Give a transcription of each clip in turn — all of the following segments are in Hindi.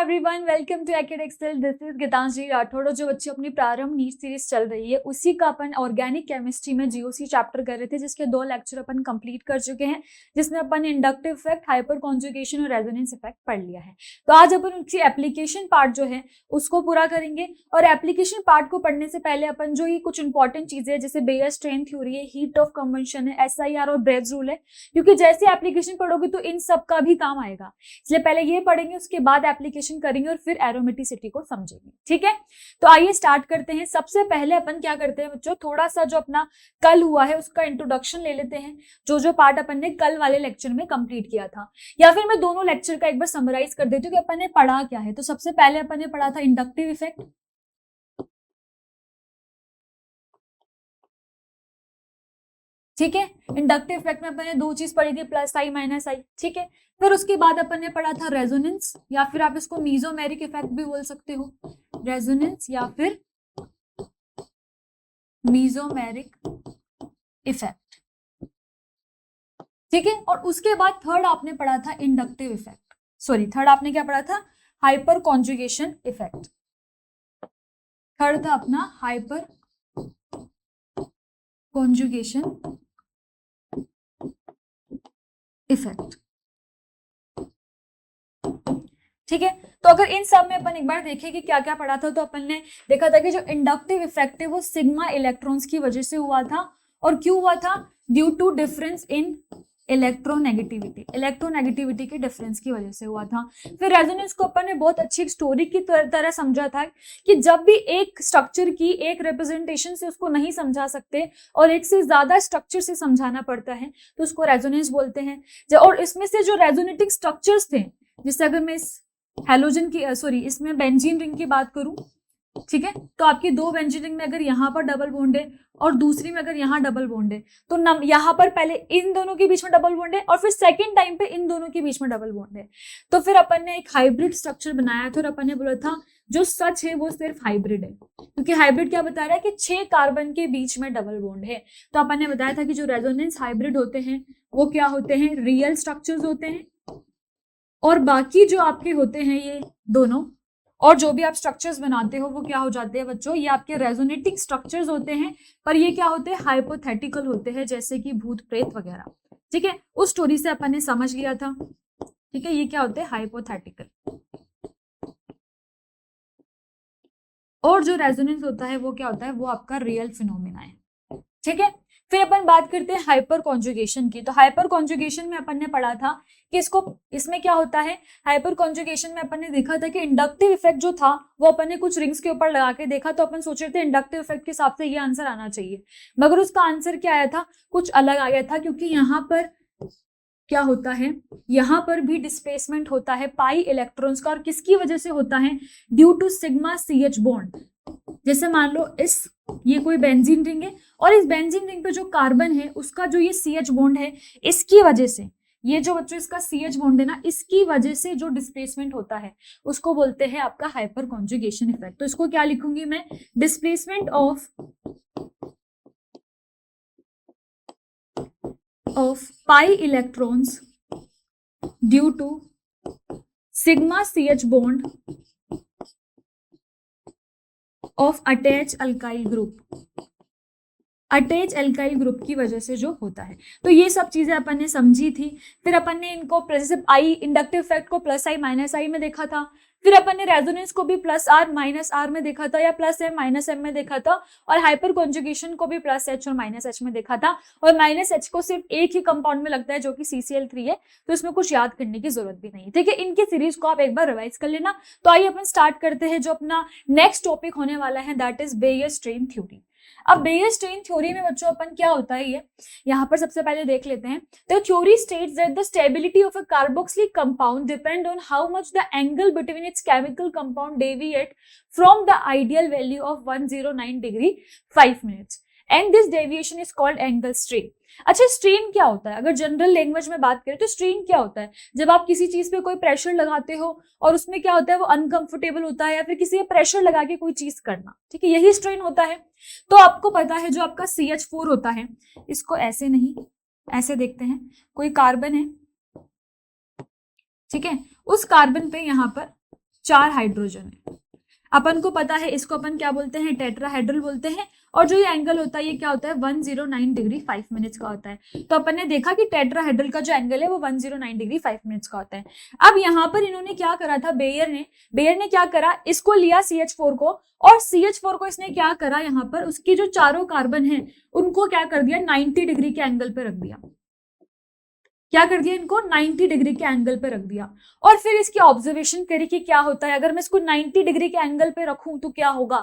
Everyone, welcome to Acad Excel. This is Geetanjali Rathod. जो बच्चे अपनी प्रारंभ नीट सीरीज चल रही है उसी का अपन ऑर्गेनिक केमिस्ट्री में जीओसी चैप्टर कर रहे थे, जिसके 2 लेक्चर अपन कंप्लीट कर चुके हैं, जिसमें अपन इंडक्टिव इफेक्ट, हाइपर कॉन्जुगेशन और रेजोनेंस इफेक्ट पढ़ लिया है। तो आज अपन उसकी एप्लीकेशन पार्ट जो है उसको पूरा करेंगे। और एप्लीकेशन पार्ट को पढ़ने से पहले अपन जो ये कुछ इंपॉर्टेंट चीजें है, जैसे बेयर स्ट्रेन थ्योरी है, हीट ऑफ कन्वेंशन है, एसआईआर और ब्रेग्स रूल है, क्योंकि जैसे एप्लीकेशन पढ़ोगे तो इन सब का भी काम आएगा, इसलिए पहले ये पढ़ेंगे, उसके बाद एप्लीकेशन करेंगे और फिर एरोमेटिसिटी को समझेंगे। ठीक है, तो आइए स्टार्ट करते हैं। सबसे पहले अपन क्या करते हैं बच्चों, थोड़ा सा जो अपना कल हुआ है उसका इंट्रोडक्शन ले लेते हैं, जो पार्ट अपन ने कल वाले लेक्चर में कंप्लीट किया था, या फिर मैं दोनों लेक्चर का एक बार समराइज कर देती हूँ कि अपन ने पढ़ा क्या है। तो सबसे पहले अपन ने पढ़ा था इंडक्टिव इफेक्ट, ठीक है। इंडक्टिव इफेक्ट में अपन ने 2 चीज पढ़ी थी, प्लस आई माइनस आई, ठीक है। फिर उसके बाद अपन ने पढ़ा था रेजोनेंस, या फिर आप इसको मीजोमेरिक इफेक्ट भी बोल सकते हो, रेजोनेंस या फिर मीजोमेरिक इफेक्ट, ठीक है। और उसके बाद थर्ड आपने पढ़ा था इंडक्टिव इफेक्ट, सॉरी थर्ड आपने क्या पढ़ा था, हाइपर कॉन्जुगेशन इफेक्ट। थर्ड था अपना हाइपर कॉन्जुगेशन इफेक्ट, ठीक है। तो अगर इन सब में अपन एक बार देखें कि क्या क्या पढ़ा था, तो अपन ने देखा था कि जो इंडक्टिव इफेक्ट है वो सिग्मा इलेक्ट्रॉन्स की वजह से हुआ था। और क्यों हुआ था, due to difference in electronegativity, electronegativity के डिफरेंस की वजह से हुआ था। फिर रेजोनेंस को अपन ने बहुत अच्छी एक स्टोरी की तरह समझा था कि जब भी एक स्ट्रक्चर की एक रिप्रेजेंटेशन से उसको नहीं समझा सकते और एक से ज्यादा स्ट्रक्चर से समझाना पड़ता है, तो उसको रेजोनेंस बोलते हैं। और इसमें से जो रेजोनेटिंग स्ट्रक्चर्स थे, जैसे अगर मैं इस हेलोजन की इसमें बेंजीन रिंग की बात करूं, ठीक है, तो आपकी 2 बेंजीन रिंग में अगर यहाँ पर डबल बॉन्ड है और दूसरी में अगर यहाँ डबल बॉन्ड है, तो यहाँ पर पहले इन दोनों के बीच में डबल बॉन्ड है और फिर सेकंड टाइम पे इन दोनों के बीच में डबल बॉन्ड है। तो फिर अपन ने एक हाइब्रिड स्ट्रक्चर बनाया था और अपन ने बोला था जो सच है वो सिर्फ हाइब्रिड है, क्योंकि हाइब्रिड क्या बता रहा है कि 6 कार्बन के बीच में डबल बॉन्ड है। तो अपन ने बताया था कि जो रेजोनेंस हाइब्रिड होते हैं वो क्या होते हैं, रियल स्ट्रक्चर्स होते हैं, और बाकी जो आपके होते हैं ये दोनों, और जो भी आप स्ट्रक्चर्स बनाते हो वो क्या हो जाते हैं बच्चों, ये आपके रेजोनेटिंग स्ट्रक्चर्स होते हैं, पर ये क्या होते हैं, हाइपोथेटिकल होते हैं, जैसे कि भूत प्रेत वगैरह, ठीक है। उस स्टोरी से अपन ने समझ लिया था, ठीक है, ये क्या होते हैं, हाइपोथेटिकल। और जो रेजोनेंस होता है वो क्या होता है, वो आपका रियल फिनोमेना है, ठीक है। फिर अपन बात करते हैं हाइपर कॉन्जुगेशन की। तो हाइपर कॉन्जुगेशन में अपन ने पढ़ा था कि इसमें क्या होता है, हाइपर कॉन्जुगेशन में अपन ने देखा था कि इंडक्टिव इफेक्ट जो था वो अपन ने कुछ रिंग्स के ऊपर लगा के देखा, तो अपन सोच रहे थे इंडक्टिव इफेक्ट के हिसाब से ये आंसर आना चाहिए, मगर उसका आंसर क्या आया था, कुछ अलग आ गया था, क्योंकि यहाँ पर क्या होता है, यहाँ पर भी डिस्प्लेसमेंट होता है पाई इलेक्ट्रॉन्स का, और किसकी वजह से होता है, due to sigma CH bond. जैसे मान लो ये कोई बेंजीन रिंग है और इस बेंजीन रिंग पे जो कार्बन है उसका जो ये CH बॉन्ड है, इसकी वजह से, ये जो बच्चों इसका CH बॉन्ड है ना, इसकी वजह से जो डिस्प्लेसमेंट होता है उसको बोलते हैं आपका हाइपर कॉन्जुगेशन इफेक्ट। तो इसको क्या लिखूंगी मैं, displacement of pi electrons due to sigma CH bond of attach alkyl group, attach alkyl group की वजह से जो होता है। तो ये सब चीजें अपन ने समझी थी। फिर अपन ने इनको जैसे आई इंडक्टिव इफेक्ट को प्लस आई माइनस आई में देखा था, फिर अपन ने रेजोनेंस को भी प्लस आर माइनस आर में देखा था, या प्लस एम माइनस एम में देखा था, और हाइपर कॉन्जुगेशन को भी प्लस एच और माइनस एच में देखा था। और माइनस एच को सिर्फ एक ही कंपाउंड में लगता है जो कि CCl3 है, तो इसमें कुछ याद करने की जरूरत भी नहीं है, ठीक है। इनकी सीरीज को आप एक बार रिवाइज कर लेना। तो आइए अपन स्टार्ट करते हैं जो अपना नेक्स्ट टॉपिक होने वाला है, that is Baeyer strain theory. अब बेयर स्ट्रेन थ्योरी में बच्चों अपन क्या होता है, ये यहाँ पर सबसे पहले देख लेते हैं। The theory states that the stability of a carboxylic compound depend on how much the angle between its chemical compound deviate from the ideal value of 109 degree 5 minutes, and this deviation is called angle strain। अच्छा, स्ट्रेन क्या होता है, अगर जनरल लैंग्वेज में बात करें तो स्ट्रेन क्या होता है, जब आप किसी चीज पे कोई प्रेशर लगाते हो और उसमें क्या होता है, वो अनकंफर्टेबल होता है, या फिर किसी पे प्रेशर लगा के कोई चीज करना, ठीक है, यही स्ट्रेन होता है। तो आपको पता है जो आपका CH4 होता है, इसको ऐसे नहीं ऐसे देखते हैं, कोई कार्बन है, ठीक है, उस कार्बन पे यहाँ पर 4 हाइड्रोजन है। अपन को पता है इसको अपन क्या बोलते हैं, टेट्राहेड्रल बोलते हैं। और जो ये एंगल होता है ये क्या होता है, 109 डिग्री 5 मिनट्स का होता है। तो अपन ने देखा कि टेट्राहेड्रल का जो एंगल है वो 109 डिग्री 5 मिनट्स का होता है। अब यहाँ पर इन्होंने क्या करा था, बेयर ने क्या करा, इसको लिया CH4 को, और CH4 को इसने क्या करा, यहाँ पर उसकी जो चारों कार्बन है उनको क्या कर दिया, 90 डिग्री के एंगल पे रख दिया। क्या कर दिया, इनको 90 डिग्री के एंगल पे रख दिया। और फिर इसकी ऑब्जर्वेशन करी कि क्या होता है अगर मैं इसको 90 डिग्री के एंगल पे रखूं तो क्या होगा।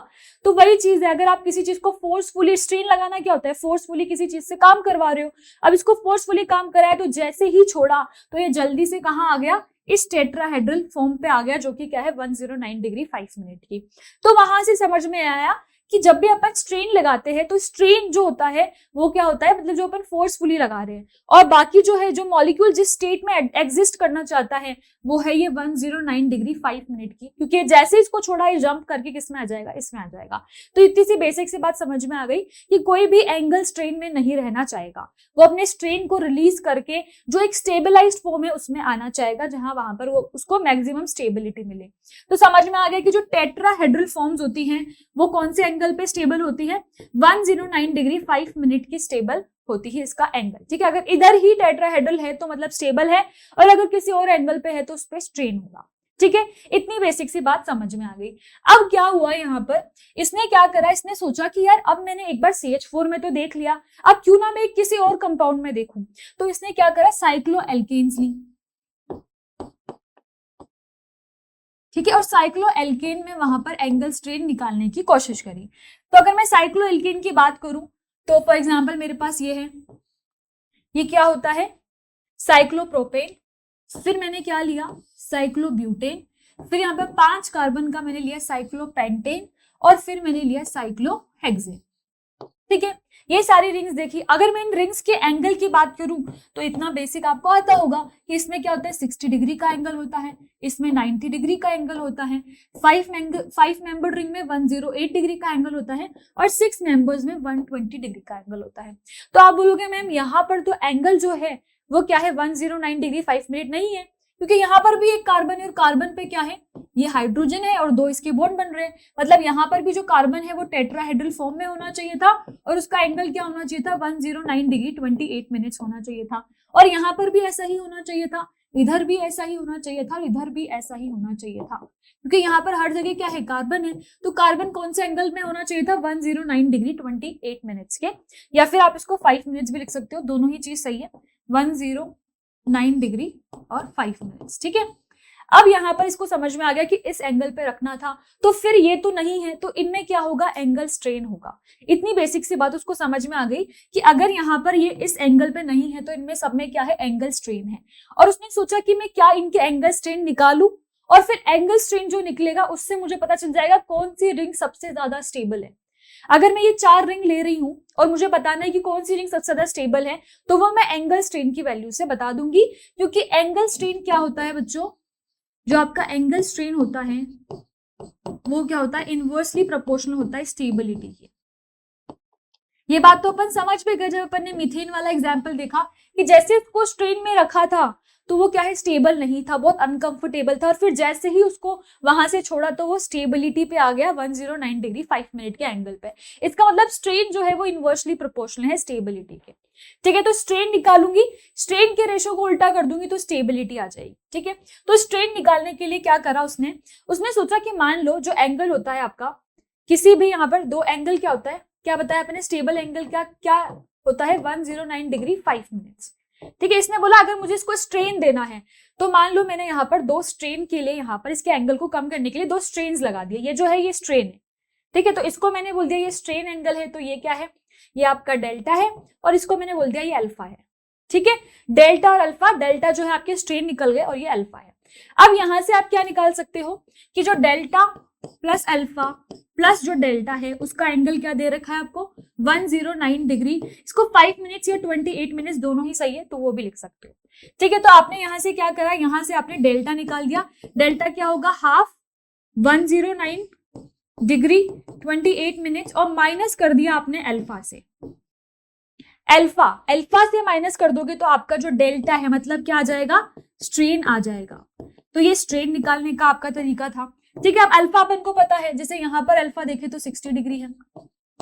तो वही चीज है, अगर आप किसी चीज को फोर्सफुली, स्ट्रेन लगाना क्या होता है, फोर्सफुली किसी चीज से काम करवा रहे हो। अब इसको फोर्सफुली काम कराया तो जैसे ही छोड़ा तो ये जल्दी से कहाँ आ गया, इस टेट्राहेड्रल फॉर्म पे आ गया, जो कि क्या है 109 डिग्री 5 मिनट की। तो वहां से समझ में आया कि जब भी अपन स्ट्रेन लगाते हैं तो स्ट्रेन जो होता है वो क्या होता है, मतलब जो अपन फोर्सफुली लगा रहे हैं, और बाकी जो है जो मॉलिक्यूल जिस स्टेट में एग्जिस्ट करना चाहता है वो है ये 109 डिग्री 5 मिनट की, क्योंकि जैसे इसको छोड़ा ये जंप करके किसमें आ जाएगा, इसमें आ जाएगा। तो इतनी सी बेसिक सी बात समझ में आ गई कि कोई भी एंगल स्ट्रेन में नहीं रहना चाहेगा, वो अपने स्ट्रेन को रिलीज करके जो एक स्टेबलाइज्ड फॉर्म है उसमें आना चाहेगा, जहां वहां पर वो उसको मैक्सिमम स्टेबिलिटी मिले। तो समझ में आ गया कि जो टेट्राहेड्रल फॉर्म्स होती हैं वो कौन से एंगल पे स्टेबल होती है, 109 डिग्री 5 मिनट की स्टेबल होती है इसका एंगल। ठीक है, अगर इधर ही टेट्राहेड्रल है तो मतलब स्टेबल है, और अगर किसी और एंगल पे है तो उस पे स्ट्रेन होगा। ठीक है, इतनी बेसिक सी बात समझ में आ गई। अब क्या हुआ यहाँ पर, इसने क्या करा, इसने सोचा कि यार अब मैंने एक बार CH4 में तो देख लिया, अब क्यों ना मैं किसी और कंपाउंड में देखूं। तो इसने क्या करा, साइक्लोएल्केन्स ली। ठीक है, और साइक्लोएल्केन में वहां पर एंगल स्ट्रेन निकालने की कोशिश करी। तो अगर मैं साइक्लोएल्केन की बात करूं तो फॉर एग्जांपल मेरे पास ये है, ये क्या होता है, साइक्लोप्रोपेन। फिर मैंने क्या लिया, साइक्लोब्यूटेन। फिर यहाँ पे 5 कार्बन का मैंने लिया साइक्लोपेंटेन, और फिर मैंने लिया साइक्लोहेक्सेन। ठीक है, ये सारी रिंग्स देखी। अगर मैं इन रिंग्स के एंगल की बात करूं तो इतना बेसिक आपको आता होगा कि इसमें क्या होता है, 60 डिग्री का एंगल होता है, इसमें 90 डिग्री का एंगल होता है, 5 मेंबर्ड रिंग में 108 डिग्री का एंगल होता है, और 6 मेंबर्स में 120 डिग्री का एंगल होता है। तो आप बोलोगे मैम यहाँ पर तो एंगल जो है वो क्या है, 109 डिग्री 5 मिनट नहीं है, क्योंकि यहाँ पर भी एक कार्बन है, और कार्बन पे क्या है, ये हाइड्रोजन है, और 2 इसके बॉन्ड बन रहे हैं। मतलब यहाँ पर भी जो कार्बन है वो टेट्राहेड्रल फॉर्म में होना चाहिए था, और उसका एंगल क्या होना चाहिए था, 109 डिग्री 28 मिनट्स होना चाहिए था। और यहाँ पर भी ऐसा ही होना चाहिए था, इधर भी ऐसा ही होना चाहिए था, और इधर भी ऐसा ही होना चाहिए था, क्योंकि यहाँ पर हर जगह क्या है, कार्बन है। तो कार्बन कौन से एंगल में होना चाहिए था, 109 डिग्री 28 मिनट्स के, या फिर आप इसको 5 मिनट्स भी लिख सकते हो, दोनों ही चीज सही है, 109 डिग्री और 5 मिनट्स। ठीक है, अब यहाँ पर इसको समझ में आ गया कि इस एंगल पे रखना था, तो फिर ये तो नहीं है, तो इनमें क्या होगा, एंगल स्ट्रेन होगा। इतनी बेसिक सी बात उसको समझ में आ गई कि अगर यहाँ पर ये इस एंगल पे नहीं है तो इनमें सब में क्या है, एंगल स्ट्रेन है। और उसने सोचा कि मैं क्या इनके एंगल स्ट्रेन निकालूं, और फिर एंगल स्ट्रेन जो निकलेगा उससे मुझे पता चल जाएगा कौन सी रिंग सबसे ज्यादा स्टेबल है। अगर मैं ये 4 रिंग ले रही हूं और मुझे बताना है कि कौन सी रिंग सबसे ज्यादा स्टेबल है, तो वो मैं एंगल स्ट्रेन की वैल्यू से बता दूंगी, क्योंकि एंगल स्ट्रेन क्या होता है बच्चों, जो आपका एंगल स्ट्रेन होता है वो क्या होता है, इनवर्सली प्रोपोर्शनल होता है स्टेबिलिटी के। ये बात तो अपन समझ पे गए जब अपन ने मीथेन वाला एग्जांपल देखा कि जैसे उसको स्ट्रेन में रखा था तो वो क्या है, स्टेबल नहीं था, बहुत अनकंफर्टेबल था, और फिर जैसे ही उसको वहां से छोड़ा तो वो स्टेबिलिटी पे आ गया 109 डिग्री 5 मिनट के एंगल पे। इसका मतलब स्ट्रेन जो है वो इनवर्सली प्रोपोर्शनल है स्टेबिलिटी के। ठीक है, तो स्ट्रेन निकालूंगी, स्ट्रेन के रेशो को उल्टा कर दूंगी तो स्टेबिलिटी आ जाएगी। ठीक है, तो स्ट्रेन निकालने के लिए क्या करा उसने सोचा कि मान लो जो एंगल होता है आपका, किसी भी यहाँ पर 2 एंगल क्या होता है, क्या बताया अपने, स्टेबल एंगल क्या होता है, 109 डिग्री 5 मिनट्स। ठीक है, इसने बोला अगर मुझे इसको स्ट्रेन देना है तो मान लो मैंने यहाँ पर 2 स्ट्रेन के लिए, यहाँ पर इसके एंगल को कम करने के लिए 2 स्ट्रेन्स लगा दिए। ये जो है ये स्ट्रेन है। ठीक है, तो इसको मैंने बोल दिया ये स्ट्रेन एंगल है, तो ये क्या है, ये आपका डेल्टा है, और इसको मैंने बोल दिया ये अल्फा है। ठीक है, डेल्टा और अल्फा, डेल्टा जो है आपके स्ट्रेन निकल गए और ये अल्फा है। अब यहां से आप क्या निकाल सकते हो कि जो डेल्टा प्लस अल्फा प्लस जो डेल्टा है उसका एंगल क्या दे रखा है आपको, 109 डिग्री। इसको 5 मिनट्स या 28 मिनट्स दोनों ही सही है, तो वो भी लिख सकते हो। ठीक है, तो आपने यहां से क्या करा, यहां से आपने डेल्टा निकाल दिया। डेल्टा क्या होगा, हाफ 109 डिग्री 28 मिनट्स, और माइनस कर दिया आपने अल्फा से। अल्फा से माइनस कर दोगे तो आपका जो डेल्टा है मतलब क्या आ जाएगा, स्ट्रेन आ जाएगा। तो ये स्ट्रेन निकालने का आपका तरीका था। ठीक है, अब अल्फा अपन को पता है, जैसे यहाँ पर अल्फा देखे तो 60 डिग्री है।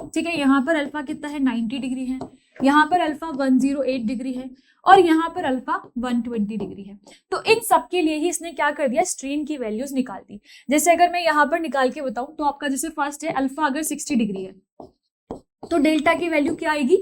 ठीक है, यहाँ पर अल्फा कितना है 90 डिग्री है, यहाँ पर अल्फा 108 डिग्री है और यहाँ पर अल्फा 120 डिग्री है। तो इन सब के लिए ही इसने क्या कर दिया, स्ट्रेन की वैल्यूज निकाल दी। जैसे अगर मैं यहाँ पर निकाल के बताऊं तो आपका जैसे फर्स्ट है अल्फा अगर 60 डिग्री है तो डेल्टा की वैल्यू क्या आएगी,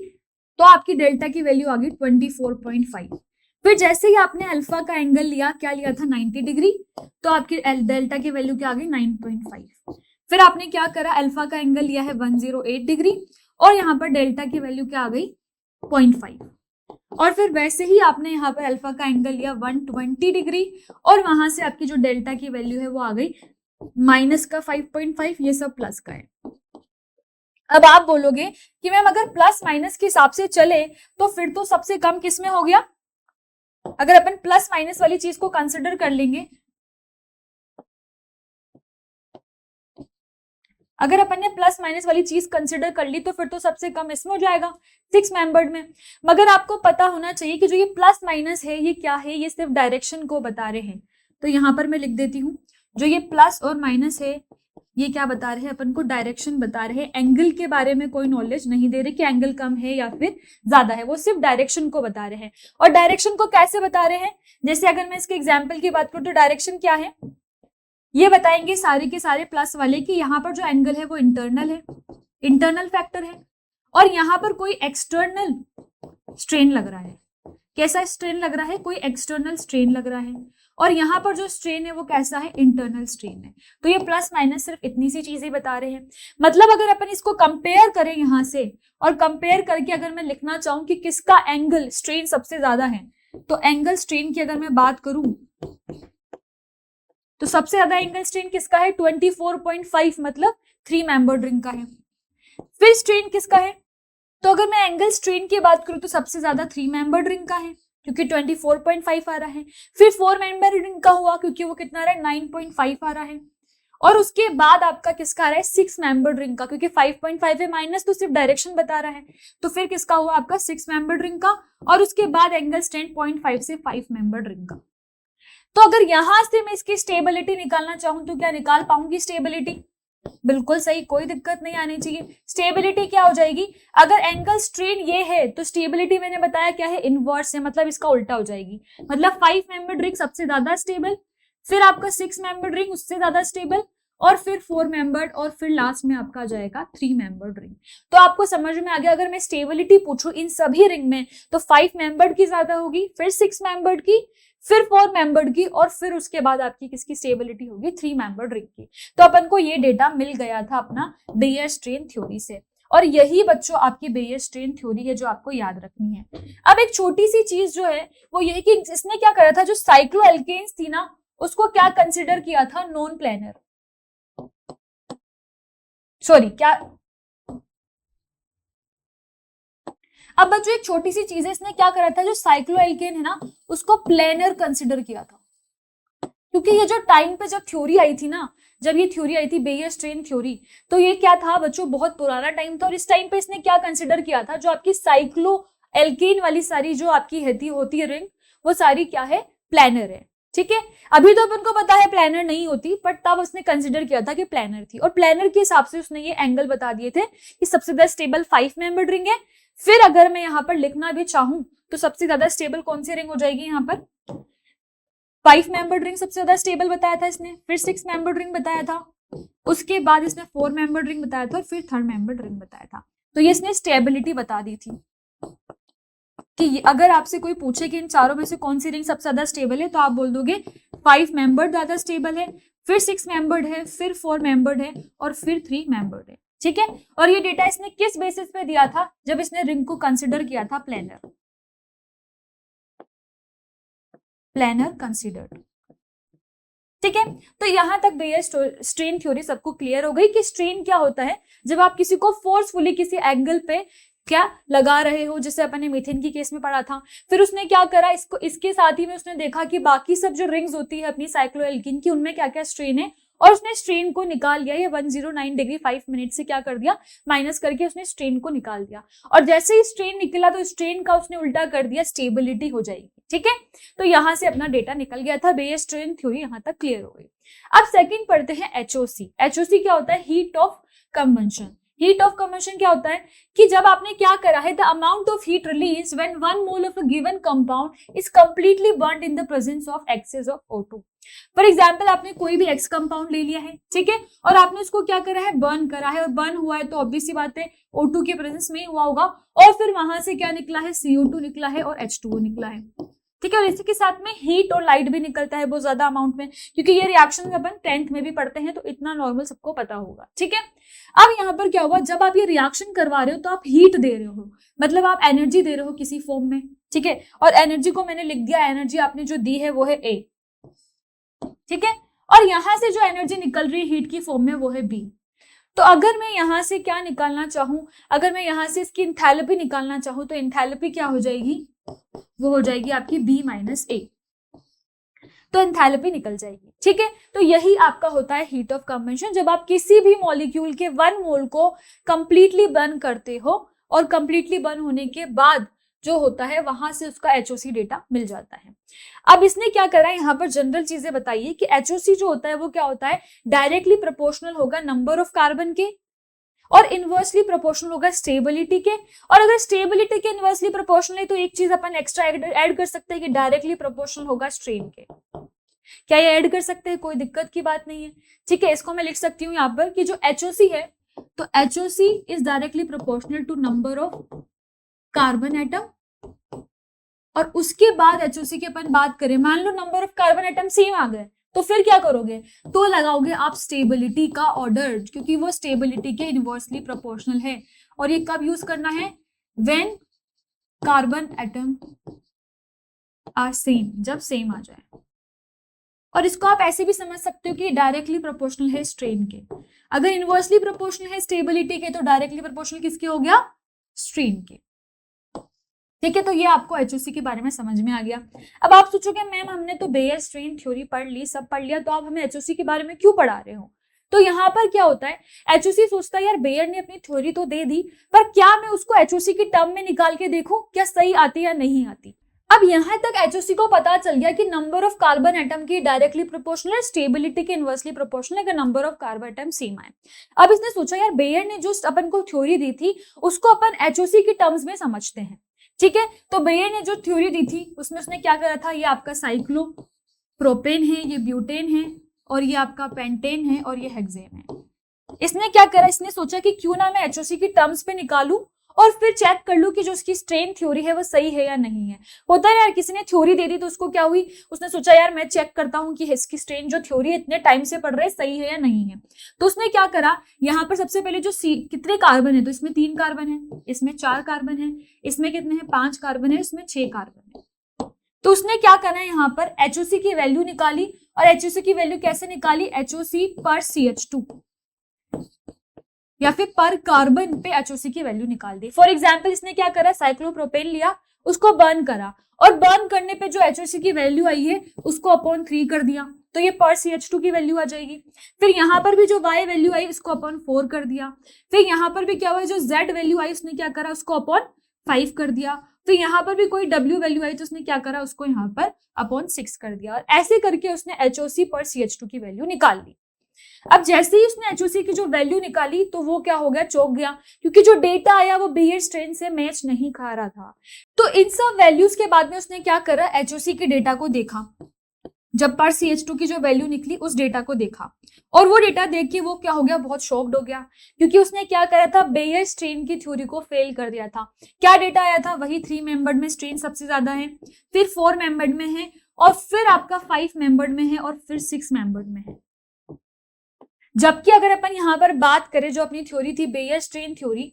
तो आपकी डेल्टा की वैल्यू आ गई 24.5। फिर जैसे ही आपने अल्फा का एंगल लिया, क्या लिया था 90 डिग्री, तो आपकी डेल्टा की वैल्यू क्या आ गई 9.5। फिर आपने क्या करा, अल्फा का एंगल लिया है 108 डिग्री और यहाँ पर डेल्टा की वैल्यू क्या आ गई 0.5। और फिर वैसे ही आपने यहाँ पर अल्फा का एंगल लिया 120 डिग्री और वहां से आपकी जो डेल्टा की वैल्यू है वो आ गई माइनस का 5.5, ये सब प्लस का है। अब आप बोलोगे कि मैम अगर प्लस माइनस के हिसाब से चले तो फिर तो सबसे कम किस में हो गया, अगर अपन प्लस माइनस वाली चीज को कंसिडर कर लेंगे, अगर अपन ने प्लस माइनस वाली चीज कंसिडर कर ली तो फिर तो सबसे कम इसमें हो जाएगा 6 मेंबर्ड में। मगर आपको पता होना चाहिए कि जो ये प्लस माइनस है ये क्या है, ये सिर्फ डायरेक्शन को बता रहे हैं। तो यहाँ पर मैं लिख देती हूँ, जो ये प्लस और माइनस है ये क्या बता रहे हैं, अपन को डायरेक्शन बता रहे हैं। एंगल के बारे में कोई नॉलेज नहीं दे रहे कि एंगल कम है या फिर ज्यादा है, वो सिर्फ डायरेक्शन को बता रहे हैं। और डायरेक्शन को कैसे बता रहे हैं, जैसे अगर मैं इसके एग्जाम्पल की बात करूँ तो डायरेक्शन क्या है, ये बताएंगे सारे के सारे प्लस वाले कि यहाँ पर जो एंगल है वो इंटरनल है, इंटरनल फैक्टर है, और यहाँ पर कोई एक्सटर्नल स्ट्रेन लग रहा है। कैसा स्ट्रेन लग रहा है, कोई एक्सटर्नल स्ट्रेन लग रहा है, और यहाँ पर जो स्ट्रेन है वो कैसा है, इंटरनल स्ट्रेन है। तो ये प्लस माइनस सिर्फ इतनी सी चीजें बता रहे हैं। मतलब अगर अपन इसको कंपेयर करें यहाँ से, और कंपेयर करके अगर मैं लिखना चाहूँ कि किसका एंगल स्ट्रेन सबसे ज्यादा है, तो एंगल स्ट्रेन की अगर मैं बात करूं तो सबसे ज्यादा एंगल स्ट्रेन किसका है 24.5, मतलब 3 मेंबर्ड रिंग का है। फिर स्ट्रेन किसका है, तो अगर मैं एंगल स्ट्रेन की बात करूं तो सबसे ज्यादा 3 मेंबर्ड रिंग का है क्योंकि 24.5 आ रहा है। फिर 4 मेंबर्ड रिंग का हुआ क्योंकि वो कितना आ रहा है 9.5 आ रहा है। और उसके बाद आपका किसका आ रहा है 6 मेंबर्ड रिंग का, क्योंकि 5.5 है माइनस तो सिर्फ डायरेक्शन बता रहा है। तो फिर किसका हुआ आपका 6 मेंबर्ड रिंग का, और उसके बाद एंगल स्ट्रेन 0.5 से 5 मेंबर्ड रिंग का। तो अगर यहां से मैं इसकी स्टेबिलिटी निकालना चाहूं तो क्या निकाल पाऊंगी स्टेबिलिटी, बिल्कुल सही, कोई दिक्कत नहीं आनी चाहिए। स्टेबिलिटी क्या हो जाएगी, अगर एंगल स्ट्रेन ये है तो स्टेबिलिटी मैंने बताया क्या है, इनवर्स है, मतलब इसका उल्टा हो जाएगी। मतलब 5 मेंबर्ड रिंग सबसे ज्यादा स्टेबल, फिर आपका 6 मेंबर्ड रिंग उससे ज्यादा स्टेबल, और फिर 4 मेंबर्ड, और फिर लास्ट में आपका आ जाएगा 3 मेंबर्ड रिंग। तो आपको समझ में आ गया, अगर मैं स्टेबिलिटी पूछूं इन सभी रिंग में तो 5 मेंबर्ड की ज्यादा होगी, फिर 6 मेंबर्ड की, फिर 4 मेंबर्ड की, और फिर उसके बाद आपकी किसकी स्टेबिलिटी होगी 3 मेंबर्ड रिंग की। तो अपन को ये डेटा मिल गया था अपना बेयर स्ट्रेन थ्योरी से, और यही बच्चों आपकी बेयर स्ट्रेन थ्योरी है जो आपको याद रखनी है। अब एक छोटी सी चीज जो है वो ये कि इसने क्या करा था, जो साइक्लोएल्केन्स थी ना उसको क्या कंसिडर किया था, नॉन प्लेनर, सॉरी क्या, अब बच्चों एक छोटी सी चीज है, इसने क्या करा था, जो साइक्लोएल्केन है ना उसको प्लेनर कंसिडर किया था। क्योंकि ये जो टाइम पे जब थ्योरी आई थी ना, जब ये थ्योरी आई थी बेयर स्ट्रेन थ्योरी, तो ये क्या था बच्चों, बहुत पुराना टाइम था, और इस टाइम पे इसने क्या कंसिडर किया था, जो आपकी साइक्लोएल्केन वाली सारी जो आपकी होती है रिंग, वो सारी क्या है, प्लेनर है। ठीक है, अभी तो अपन को पता है प्लेनर नहीं होती, बट तब उसने कंसिडर किया था कि प्लेनर थी, और प्लेनर के हिसाब से उसने ये एंगल बता दिए थे कि सबसे ज्यादा स्टेबल 5 मेंबर्ड रिंग है। फिर अगर मैं यहाँ पर लिखना भी चाहूं तो सबसे ज्यादा स्टेबल कौन सी रिंग हो जाएगी, यहाँ पर 5 मेंबर्ड रिंग सबसे ज्यादा स्टेबल बताया था इसने, फिर 6 मेंबर्ड रिंग बताया था, उसके बाद इसने 4 मेंबर्ड रिंग बताया था, और फिर 3rd मेंबर्ड रिंग बताया था। तो ये इसने स्टेबिलिटी बता दी थी कि अगर आपसे कोई पूछे कि इन चारों में से कौन सी रिंग सबसे ज्यादा स्टेबल है, तो आप बोल दोगे 5 मेंबर्ड ज्यादा स्टेबल है, फिर 6 मेंबर्ड है, फिर 4 मेंबर्ड है, और फिर 3 मेंबर्ड है। ठीक है, और ये डेटा इसने किस बेसिस पे दिया था, जब इसने रिंग को कंसिडर किया था प्लेनर, प्लेनर कंसिडर्ड। ठीक है, तो यहां तक बेयर स्ट्रेन थ्योरी सबको क्लियर हो गई कि स्ट्रेन क्या होता है, जब आप किसी को फोर्सफुली किसी एंगल पे क्या लगा रहे हो, जैसे अपन ने मीथेन की केस में पढ़ा था। फिर उसने क्या करा, इसको इसके साथ ही में उसने देखा कि बाकी सब जो रिंग्स होती है अपनी साइक्लोएल्कीन की, उनमें क्या क्या स्ट्रेन है, और उसने स्ट्रेन को निकाल लिया। ये 109 डिग्री 5 मिनट से क्या कर दिया, माइनस करके उसने स्ट्रेन को निकाल दिया। और जैसे ही स्ट्रेन निकला तो स्ट्रेन का उसने उल्टा कर दिया, स्टेबिलिटी हो जाएगी। ठीक है, तो यहाँ से अपना डेटा निकल गया था, बेयर स्ट्रेन थ्योरी यहाँ तक क्लियर हो गई। अब सेकंड पढ़ते हैं एचओसी। एचओसी क्या होता है? Heat of combustion. Heat of combustion क्या होता है कि जब आपने क्या करा है, the amount of heat release when 1 mole of a given compound is completely burned in the presence of excess of O2। For example आपने कोई भी एक्स कंपाउंड ले लिया है, ठीक है, और आपने उसको क्या करा है? बर्न करा है, और बर्न हुआ है तो ऑब्वियस सी बात है O2 के प्रेजेंस में ही हुआ होगा, और फिर वहां से क्या निकला है? CO2 निकला है और H2O निकला है, ठीक है। और इसी के साथ में हीट और लाइट भी निकलता है बहुत ज्यादा अमाउंट में, क्योंकि ये रिएक्शन अपन 10th में भी पढ़ते हैं, तो इतना नॉर्मल सबको पता होगा, ठीक है। अब यहाँ पर क्या हुआ, जब आप ये रिएक्शन करवा रहे हो तो आप हीट दे रहे हो, मतलब आप एनर्जी दे रहे हो किसी फॉर्म में, ठीक है, और एनर्जी को मैंने लिख दिया, एनर्जी आपने जो दी है वो है A, ठीक है, और यहां से जो एनर्जी निकल रही है हीट की फॉर्म में वो है B। तो अगर मैं यहां से क्या निकालना चाहूं, अगर मैं यहां से इसकी एंथैल्पी निकालना चाहूं, तो एंथैल्पी क्या हो जाएगी? वो हो जाएगी आपकी B माइनस A, तो एंथैल्पी निकल जाएगी, ठीक है। तो यही आपका होता है हीट ऑफ कंबंशन, जब आप किसी भी मॉलिक्यूल के 1 मोल को कंप्लीटली बर्न करते हो, और कंप्लीटली बर्न होने के बाद जो होता है वहां से उसका एचओसी डेटा मिल जाता है। अब इसने क्या करा है, यहाँ पर जनरल चीजें बताइए कि एचओसी जो होता है वो क्या होता है? डायरेक्टली प्रोपोर्शनल होगा नंबर ऑफ कार्बन के, और इनवर्सली प्रोपोर्शनल होगा स्टेबिलिटी के। और अगर स्टेबिलिटी के इनवर्सली प्रोपोर्शनल है तो एक चीज अपन एक्स्ट्रा ऐड कर सकते हैं कि डायरेक्टली प्रोपोर्शनल होगा स्ट्रेन के। क्या ये ऐड कर सकते हैं? कोई दिक्कत की बात नहीं है, ठीक है। इसको मैं लिख सकती हूँ यहाँ पर कि जो एचओसी है, तो HOC is directly proportional to number of carbon atom, और उसके बाद एचओसी की अपन बात करें, मान लो number of carbon atom same आ गए, तो फिर क्या करोगे? तो लगाओगे आप स्टेबिलिटी का ऑर्डर, क्योंकि वो स्टेबिलिटी के इनवर्सली प्रोपोर्शनल है। और ये कब यूज करना है? When carbon atom are same, जब सेम आ जाए। और इसको आप ऐसे भी समझ सकते हो कि डायरेक्टली प्रोपोर्शनल है स्ट्रेन के। अगर इनवर्सली प्रोपोर्शनल है स्टेबिलिटी के, तो डायरेक्टली प्रोपोर्शनल किसके हो गया? स्ट्रेन के, ठीक है। तो ये आपको एचओसी के बारे में समझ में आ गया। अब आप सोचोगे मैम हमने तो बेयर स्ट्रेन थ्योरी पढ़ ली, सब पढ़ लिया, तो आप हमें एचओसी के बारे में क्यों पढ़ा रहे हो? तो यहाँ पर क्या होता है, एचओसी सोचता है यार बेयर ने अपनी थ्योरी तो दे दी, पर क्या मैं उसको एचओसी की टर्म में निकाल के देखूं क्या सही आती या नहीं आती। अब यहाँ तक एचओसी को पता चल गया कि नंबर ऑफ कार्बन एटम की डायरेक्टली प्रोपोर्शनल है, स्टेबिलिटी के इनवर्सली प्रोपोर्शनल है, अगर number of carbon atom same आए। अब इसने सोचा यार बेयर ने जो अपन को थ्योरी दी थी उसको अपन एचओसी की टर्म्स में समझते हैं, ठीक है। तो बेयर ने जो थ्योरी दी थी उसमें उसने क्या करा था, ये आपका साइक्लोप्रोपेन है, ये ब्यूटेन है, और ये आपका पेंटेन है, और ये हेक्सेन है। इसने क्या करा, इसने सोचा कि क्यों ना मैं एचओसी की टर्म्स पे निकालूं और फिर चेक कर लूं कि जो उसकी स्ट्रेन थ्योरी है वो सही है या नहीं है। होता है यार, किसी ने थ्योरी दे दी तो उसको क्या हुई, उसने सोचा यार मैं चेक करता हूं कि इसकी स्ट्रेन जो थ्योरी इतने टाइम से पढ़ रहे हैं सही है या नहीं है। तो उसने क्या करा, यहाँ पर सबसे पहले जो कितने कार्बन है, तो इसमें 3 कार्बन है, इसमें 4 कार्बन है, इसमें कितने हैं 5 कार्बन है, इसमें 6 कार्बन है। तो उसने क्या करना है, यहाँ पर एचओसी की वैल्यू निकाली, और एचओसी की वैल्यू कैसे निकाली, एचओसी पर CH2 या फिर पर कार्बन पे एचओसी की वैल्यू निकाल दी। फॉर एग्जाम्पल इसने क्या करा, साइक्लोप्रोपेन लिया, उसको बर्न करा, और बर्न करने पे जो एचओसी की वैल्यू आई है उसको अपॉन 3 कर दिया, तो ये पर CH2 की वैल्यू आ जाएगी। फिर यहाँ पर भी जो Y वैल्यू आई उसको अपॉन 4 कर दिया। फिर यहाँ पर भी क्या हुआ, जो Z वैल्यू आई उसने क्या करा, उसको अपॉन 5 कर दिया। फिर यहाँ पर भी कोई W वैल्यू आई तो उसने क्या करा, उसको यहाँ पर अपॉन 6 कर दिया, और ऐसे करके उसने एचओसी पर CH2 की वैल्यू निकाल ली। अब जैसे ही उसने एचओसी की जो वैल्यू निकाली तो वो क्या हो गया, चौंक गया, क्योंकि जो डेटा आया वो बेयर स्ट्रेन से मैच नहीं खा रहा था। तो इन सब वैल्यूज के बाद में उसने क्या करा, एचओसी के डेटा को देखा, जब पर CH2 की जो वैल्यू निकली उस डेटा को देखा, और वो डेटा देख के वो क्या हो गया, बहुत शॉक्ड हो गया, क्योंकि उसने क्या करा था, बेयर स्ट्रेन की थ्योरी को फेल कर दिया था। क्या डेटा आया था, वही 3 मेंबर्ड में स्ट्रेन सबसे ज्यादा है, फिर 4 मेंबर्ड में है, और फिर आपका 5 मेंबर्ड में है, और फिर 6 मेंबर्ड में है। जबकि अगर अपन यहाँ पर बात करें जो अपनी थ्योरी थी बेयर स्ट्रेन थ्योरी,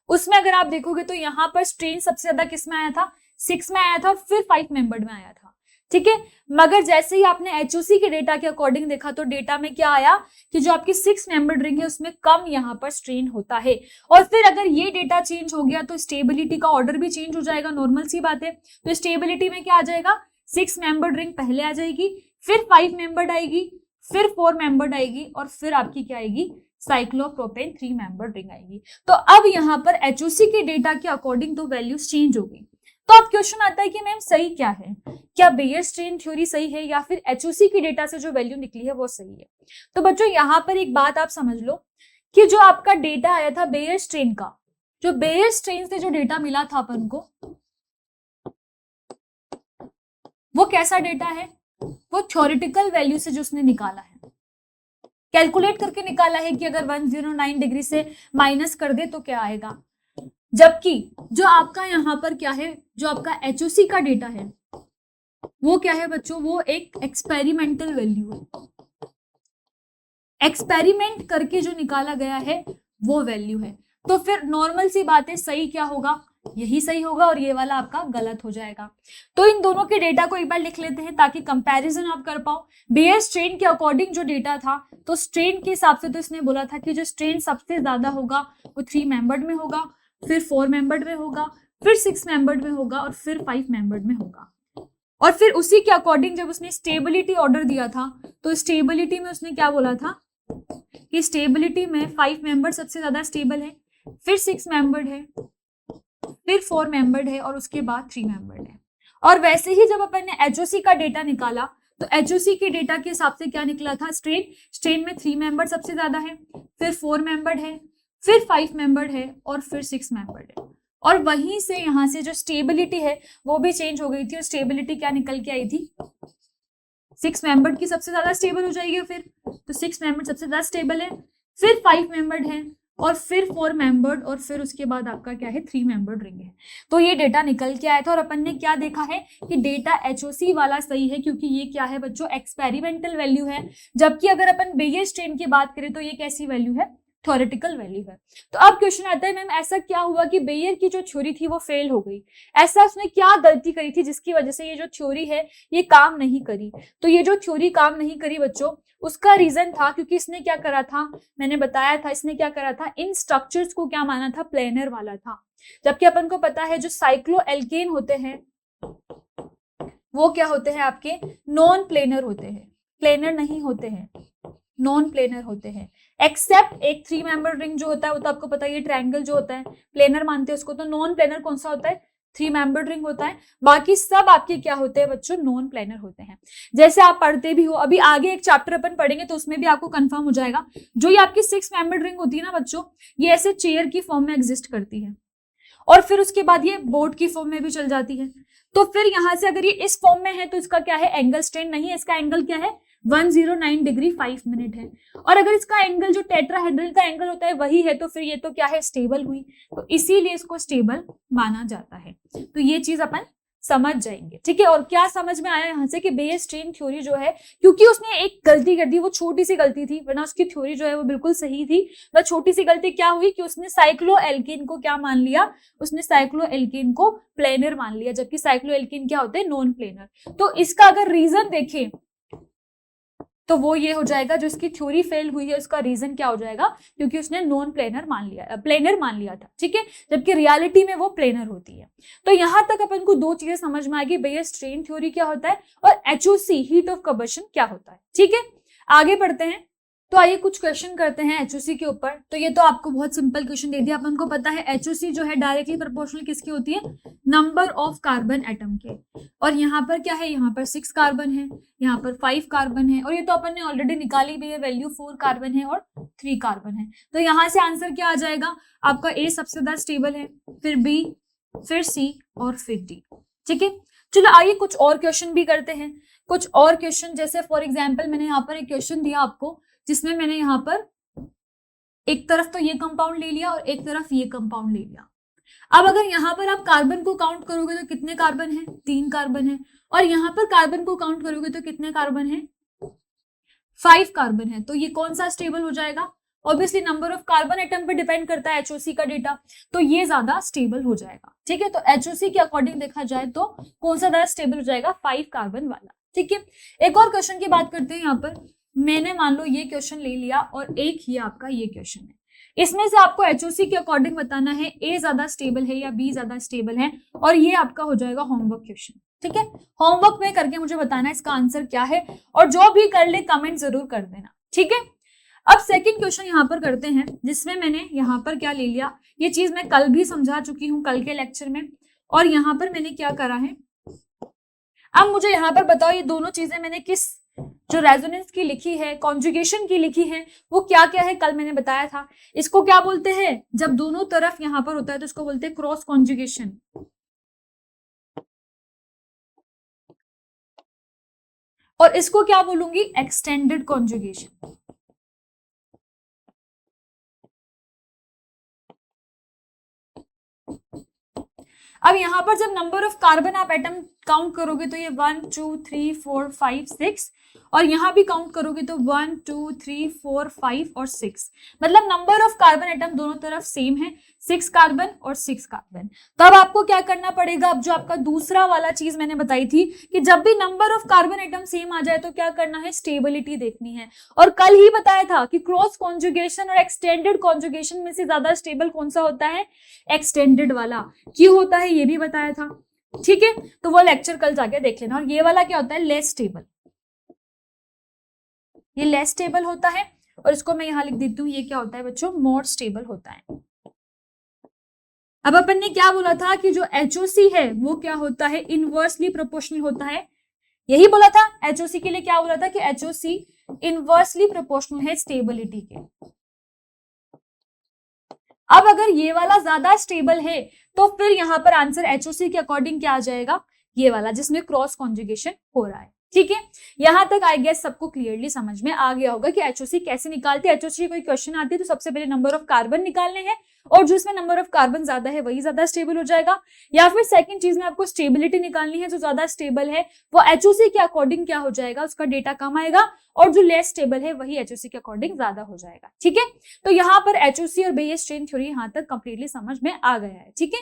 उसमें अगर आप देखोगे तो यहाँ पर स्ट्रेन सबसे ज्यादा किस में आया था, 6 में आया था, और फिर 5 मेंबर्ड में आया था, ठीक है। मगर जैसे ही आपने एचओसी के डेटा के अकॉर्डिंग देखा तो डेटा में क्या आया कि जो आपकी 6 मेंबर्ड रिंग है उसमें कम यहाँ पर स्ट्रेन होता है। और फिर अगर ये डेटा चेंज हो गया तो स्टेबिलिटी का ऑर्डर भी चेंज हो जाएगा, नॉर्मल सी बात है। तो स्टेबिलिटी में क्या आ जाएगा, 6 मेंबर्ड रिंग पहले आ जाएगी, फिर 5 मेंबर्ड आएगी, फिर 4 मेंबर्ड आएगी, और फिर आपकी क्या आएगी, साइक्लोप्रोपेन 3 मेंबर्ड रिंग आएगी। तो अब यहाँ पर एचओसी के डेटा के अकॉर्डिंग तो वैल्यूज चेंज हो गई। तो अब क्वेश्चन आता है कि मैम सही क्या है, क्या बेयर स्ट्रेन थ्योरी सही है या फिर एचओसी की डेटा से जो वैल्यू निकली है वो सही है। तो बच्चों यहाँ पर एक बात आप समझ लो कि जो आपका डेटा आया था बेयर स्ट्रेन का, जो बेयर स्ट्रेन से जो डेटा मिला था अपन को, वो कैसा डेटा है, वो थ्योरेटिकल वैल्यू से जो उसने निकाला है, कैलकुलेट करके निकाला है कि अगर 109 डिग्री से माइनस कर दे तो क्या आएगा। जबकि जो आपका यहाँ पर क्या है, जो आपका एचओसी का डेटा है वो क्या है बच्चों, वो एक एक्सपेरिमेंटल वैल्यू है, एक्सपेरिमेंट करके जो निकाला गया है वो वैल्यू है। तो फिर नॉर्मल सी बात है, सही क्या होगा, यही सही होगा और ये वाला आपका गलत हो जाएगा। तो इन दोनों के डेटा को एक बार लिख लेते हैं ताकि कंपैरिजन आप कर पाओ। बेयर स्ट्रेन के अकॉर्डिंग जो डेटा था, तो स्ट्रेन के हिसाब से तो इसने बोला था कि जो स्ट्रेन सबसे ज्यादा होगा वो 3 मेंबर्ड में होगा, फिर 4 मेंबर्ड में होगा, फिर 6 मेंबर्ड में होगा और फिर 5 मेंबर्ड में होगा। और फिर उसी के अकॉर्डिंग जब उसने स्टेबिलिटी ऑर्डर दिया था तो स्टेबिलिटी में उसने क्या बोला था कि स्टेबिलिटी में 5 मेंबर सबसे ज्यादा स्टेबल है, फिर 6 मेंबर्ड है, फिर 4 मेंबर्ड है और उसके बाद 3 मेंबर्ड है। और वैसे ही जब अपन ने एचओसी का डेटा निकाला तो एचओसी के डेटा के हिसाब से क्या निकला था, स्ट्रेन में 3 मेंबर सबसे ज्यादा है, फिर 4 मेंबर्ड है, फिर 5 मेंबर्ड है और फिर 6 मेंबर्ड है। और वहीं से यहाँ से जो स्टेबिलिटी है वो भी चेंज हो गई थी और स्टेबिलिटी क्या निकल के आई थी, 6 मेंबर्ड की सबसे ज्यादा स्टेबल हो जाएगी, फिर तो 6 मेंबर्ड सबसे ज्यादा स्टेबल है, फिर 5 मेंबर्ड है और फिर 4 मेंबर्ड और फिर उसके बाद आपका क्या है 3 मेंबर्ड रिंग है। तो ये डेटा निकल के आया था और अपन ने क्या देखा है कि डेटा एचओसी वाला सही है क्योंकि ये क्या है बच्चों, एक्सपेरिमेंटल वैल्यू है। जबकि अगर अपन बेयर स्ट्रेन की बात करें तो ये कैसी वैल्यू है, थ्योरेटिकल वैल्यू है। तो अब क्वेश्चन आता है मैम ऐसा क्या हुआ कि बेयर की जो थ्योरी थी वो फेल हो गई, ऐसा उसने क्या गलती करी थी जिसकी वजह से ये जो थ्योरी है ये काम नहीं करी। तो ये जो थ्योरी काम नहीं करी बच्चों, उसका रीजन था क्योंकि इसने क्या करा था, मैंने बताया था इसने क्या करा था, इन स्ट्रक्चर्स को क्या माना था, प्लेनर वाला था। जबकि अपन को पता है जो साइक्लो एल्केन होते हैं वो क्या होते हैं आपके, नॉन प्लेनर होते हैं, प्लेनर नहीं होते हैं, नॉन प्लेनर होते हैं। एक्सेप्ट एक 3 मेंबर रिंग जो होता है वो तो आपको पता है, ये ट्रायंगल जो होता है प्लेनर मानते हैं उसको, तो नॉन प्लेनर कौन सा होता है, 3 मेंबर्ड रिंग होता है। बाकी सब आपके क्या होते हैं बच्चों, नॉन प्लेनर होते हैं। जैसे आप पढ़ते भी हो, अभी आगे एक चैप्टर अपन पढ़ेंगे तो उसमें भी आपको कंफर्म हो जाएगा, जो ये आपकी 6 मेंबर्ड रिंग होती है ना बच्चों, ये ऐसे चेयर की फॉर्म में एग्जिस्ट करती है और फिर उसके बाद ये बोर्ड की फॉर्म में भी चल जाती है। तो फिर यहां से अगर ये इस फॉर्म में है तो इसका क्या है, एंगल स्ट्रेन नहीं है, इसका एंगल क्या है 109 डिग्री 5 मिनट है। और अगर इसका एंगल जो टेट्राहेड्रल का एंगल होता है वही है तो फिर ये तो क्या है, स्टेबल हुई, तो इसीलिए इसको स्टेबल माना जाता है। तो ये चीज अपन समझ जाएंगे, ठीक है। और क्या समझ में आया यहाँ से कि बेयर स्ट्रेन थ्योरी जो है, क्योंकि उसने एक गलती कर दी, वो छोटी सी गलती थी, वरना उसकी थ्योरी जो है वो बिल्कुल सही थी। वह छोटी सी गलती क्या हुई कि उसने साइक्लो एल्केन को क्या मान लिया, उसने साइक्लो एल्केन को प्लेनर मान लिया, जबकि साइक्लो एल्केन क्या होते हैं, नॉन प्लेनर। तो इसका अगर रीजन देखें तो वो ये हो जाएगा, जो इसकी थ्योरी फेल हुई है उसका रीजन क्या हो जाएगा, क्योंकि उसने नॉन प्लेनर मान लिया, प्लेनर मान लिया था, ठीक है, जबकि रियलिटी में वो प्लेनर होती है। तो यहां तक अपन को 2 चीजें समझ में आएगी, बेयर स्ट्रेन थ्योरी क्या होता है और एचओसी हीट ऑफ कंबशन क्या होता है, ठीक है। आगे बढ़ते हैं, तो आइए कुछ क्वेश्चन करते हैं एचओसी के ऊपर। तो ये तो आपको बहुत सिंपल क्वेश्चन दे दिया, अपन को पता है एचओसी जो है डायरेक्टली प्रोपोर्शनल किसकी होती है, नंबर ऑफ कार्बन एटम के। और यहाँ पर क्या है, यहाँ पर 6 कार्बन है, यहाँ पर 5 कार्बन है, और ये तो अपन ने ऑलरेडी निकाली भी है वैल्यू, 4 कार्बन है और 3 कार्बन है। तो यहाँ से आंसर क्या आ जाएगा आपका, ए सबसे ज्यादा स्टेबल है, फिर बी, फिर सी और फिर डी, ठीक है। चलो आइए कुछ और क्वेश्चन भी करते हैं, कुछ और क्वेश्चन। जैसे फॉर एग्जाम्पल मैंने यहाँ पर एक क्वेश्चन दिया आपको, जिसमें मैंने यहाँ पर एक तरफ तो ये कंपाउंड ले लिया और एक तरफ ये कंपाउंड ले लिया। अब अगर यहाँ पर आप कार्बन को काउंट करोगे तो कितने कार्बन है, 3 कार्बन है, और यहाँ पर कार्बन को काउंट करोगे तो कितने कार्बन है, 5 कार्बन है। तो ये कौन सा स्टेबल हो जाएगा, obviously number of carbon atom पे डिपेंड करता है एचओसी का डेटा, तो ये ज्यादा स्टेबल हो जाएगा, ठीक है। तो एचओसी के अकॉर्डिंग देखा जाए तो कौन सा ज्यादा स्टेबल हो जाएगा, 5 कार्बन वाला, ठीक है। एक और क्वेश्चन की बात करते हैं। यहाँ पर मैंने मान लो ये क्वेश्चन ले लिया और एक ही आपका ये क्वेश्चन है, इसमें से आपको एचओसी के अकॉर्डिंग बताना है ए ज्यादा स्टेबल है या बी ज्यादा स्टेबल है, और ये आपका हो जाएगा होमवर्क क्वेश्चन, ठीक है। होमवर्क में करके मुझे बताना है इसका आंसर क्या है, और जो भी कर ले कमेंट जरूर कर देना, ठीक है। अब सेकंड क्वेश्चन यहाँ पर करते हैं, जिसमें मैंने यहाँ पर क्या ले लिया, ये चीज मैं कल भी समझा चुकी हूँ कल के लेक्चर में, और यहाँ पर मैंने क्या करा है, अब मुझे यहाँ पर बताओ ये दोनों चीजें मैंने किस जो रेजोनेंस की लिखी है, कॉन्जुगेशन की लिखी है, वो क्या क्या है, कल मैंने बताया था। इसको क्या बोलते हैं, जब दोनों तरफ यहाँ पर होता है तो इसको बोलते हैं क्रॉस कॉन्जुगेशन। और इसको क्या बोलूंगी, एक्सटेंडेड कॉन्जुगेशन। अब यहां पर जब नंबर ऑफ कार्बन आप एटम काउंट करोगे तो ये 1 2 3 4 5 6, और यहां भी काउंट करोगे तो 1 2 3 4 5 और 6, मतलब नंबर ऑफ कार्बन एटम दोनों तरफ सेम है, 6 कार्बन और 6 कार्बन। तब आपको क्या करना पड़ेगा, अब जो आपका दूसरा वाला चीज मैंने बताई थी कि जब भी number of carbon atom same आ जाए तो क्या करना है, स्टेबिलिटी देखनी है। और कल ही बताया था कि क्रॉस कॉन्जुगेशन और एक्सटेंडेड कॉन्जुगेशन में से ज्यादा स्टेबल कौन सा होता है, एक्सटेंडेड वाला। क्यों होता है ये भी बताया था, ठीक है, तो वो लेक्चर कल जाके देख लेना। और ये वाला क्या होता है, लेस स्टेबल, ये लेस स्टेबल होता है। और इसको मैं यहां लिख देती हूँ, ये क्या होता है बच्चों, मोर स्टेबल होता है। अब अपन ने क्या बोला था कि जो HOC है वो क्या होता है, इनवर्सली प्रोपोर्शनल होता है। यही बोला था, HOC के लिए क्या बोला था कि HOC इनवर्सली प्रोपोर्शनल है स्टेबिलिटी के। अब अगर ये वाला ज्यादा स्टेबल है तो फिर यहां पर आंसर HOC के अकॉर्डिंग क्या आ जाएगा, ये वाला जिसमें क्रॉस कॉन्जुगेशन हो रहा है। ठीक है, यहां तक आई गेस सबको क्लियरली समझ में आ गया होगा कि HOC कैसे निकालते हैं। HOC कोई क्वेश्चन आती है तो सबसे पहले नंबर ऑफ कार्बन निकालने हैं, और जो इसमें नंबर ऑफ कार्बन ज्यादा है वही ज्यादा स्टेबल हो जाएगा। या फिर सेकंड चीज में आपको स्टेबिलिटी निकालनी है, जो ज्यादा स्टेबल है वो HOC के अकॉर्डिंग क्या हो जाएगा, उसका डेटा कम आएगा, और जो लेस स्टेबल है वही HOC के अकॉर्डिंग ज्यादा हो जाएगा। ठीक है, तो यहाँ पर HOC और बेयस चेन थ्योरी यहाँ तक कंप्लीटली समझ में आ गया है। ठीक है,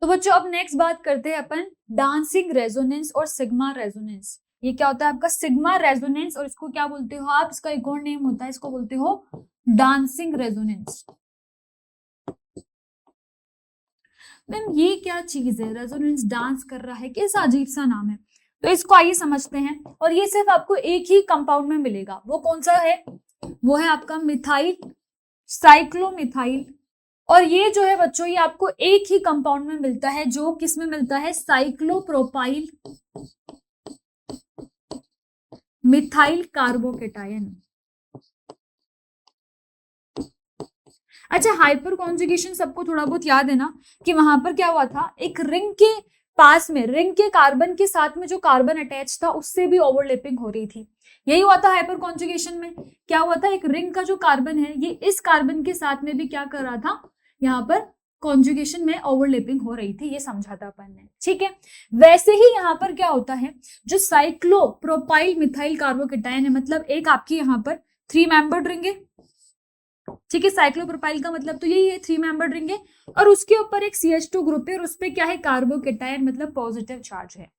तो बच्चों अब नेक्स्ट बात करते हैं अपन डांसिंग रेजोनेंस और सिग्मा रेजोनेंस। ये क्या होता है आपका सिग्मा रेजोनेंस, और इसको क्या बोलते हो आप, इसका एक और नेम होता है, इसको बोलते हो डांसिंग रेजोनेंस। मैम ये क्या चीज है, रेजोनेंस डांस कर रहा है, कैसा अजीब सा नाम है। तो इसको आइए समझते हैं, और ये सिर्फ आपको एक ही कंपाउंड में मिलेगा। वो कौन सा है, वो है आपका मिथाइल साइक्लोमिथाइल। और ये जो है बच्चों ये आपको एक ही कंपाउंड में मिलता है, जो किस में मिलता है, साइक्लोप्रोपाइल मिथाइल कार्बोकेटायन। अच्छा, हाइपर कॉन्जुगेशन सबको थोड़ा बहुत याद है ना, कि वहां पर क्या हुआ था, एक रिंग के पास में, रिंग के कार्बन के साथ में जो कार्बन अटैच था उससे भी ओवरलैपिंग हो रही थी। यही हुआ था हाइपर कॉन्जुगेशन में, क्या हुआ था, एक रिंग का जो कार्बन है ये इस कार्बन के साथ में भी क्या कर रहा था, यहाँ पर कॉन्जुगेशन में ओवरलैपिंग हो रही थी, ये समझा था अपन ने। ठीक है, वैसे ही यहाँ पर क्या होता है, जो साइक्लोप्रोपाइल मिथाइल कार्बोकेटायन है, मतलब एक आपकी यहाँ पर 3 मेंबर्ड रिंग है। ठीक है, साइक्लोप्रोपाइल का मतलब तो यही है, 3 मेंबर्ड रिंग है, और उसके ऊपर एक CH2 ग्रुप है, और उसपे क्या है, कार्बोकेटायन मतलब पॉजिटिव चार्ज है।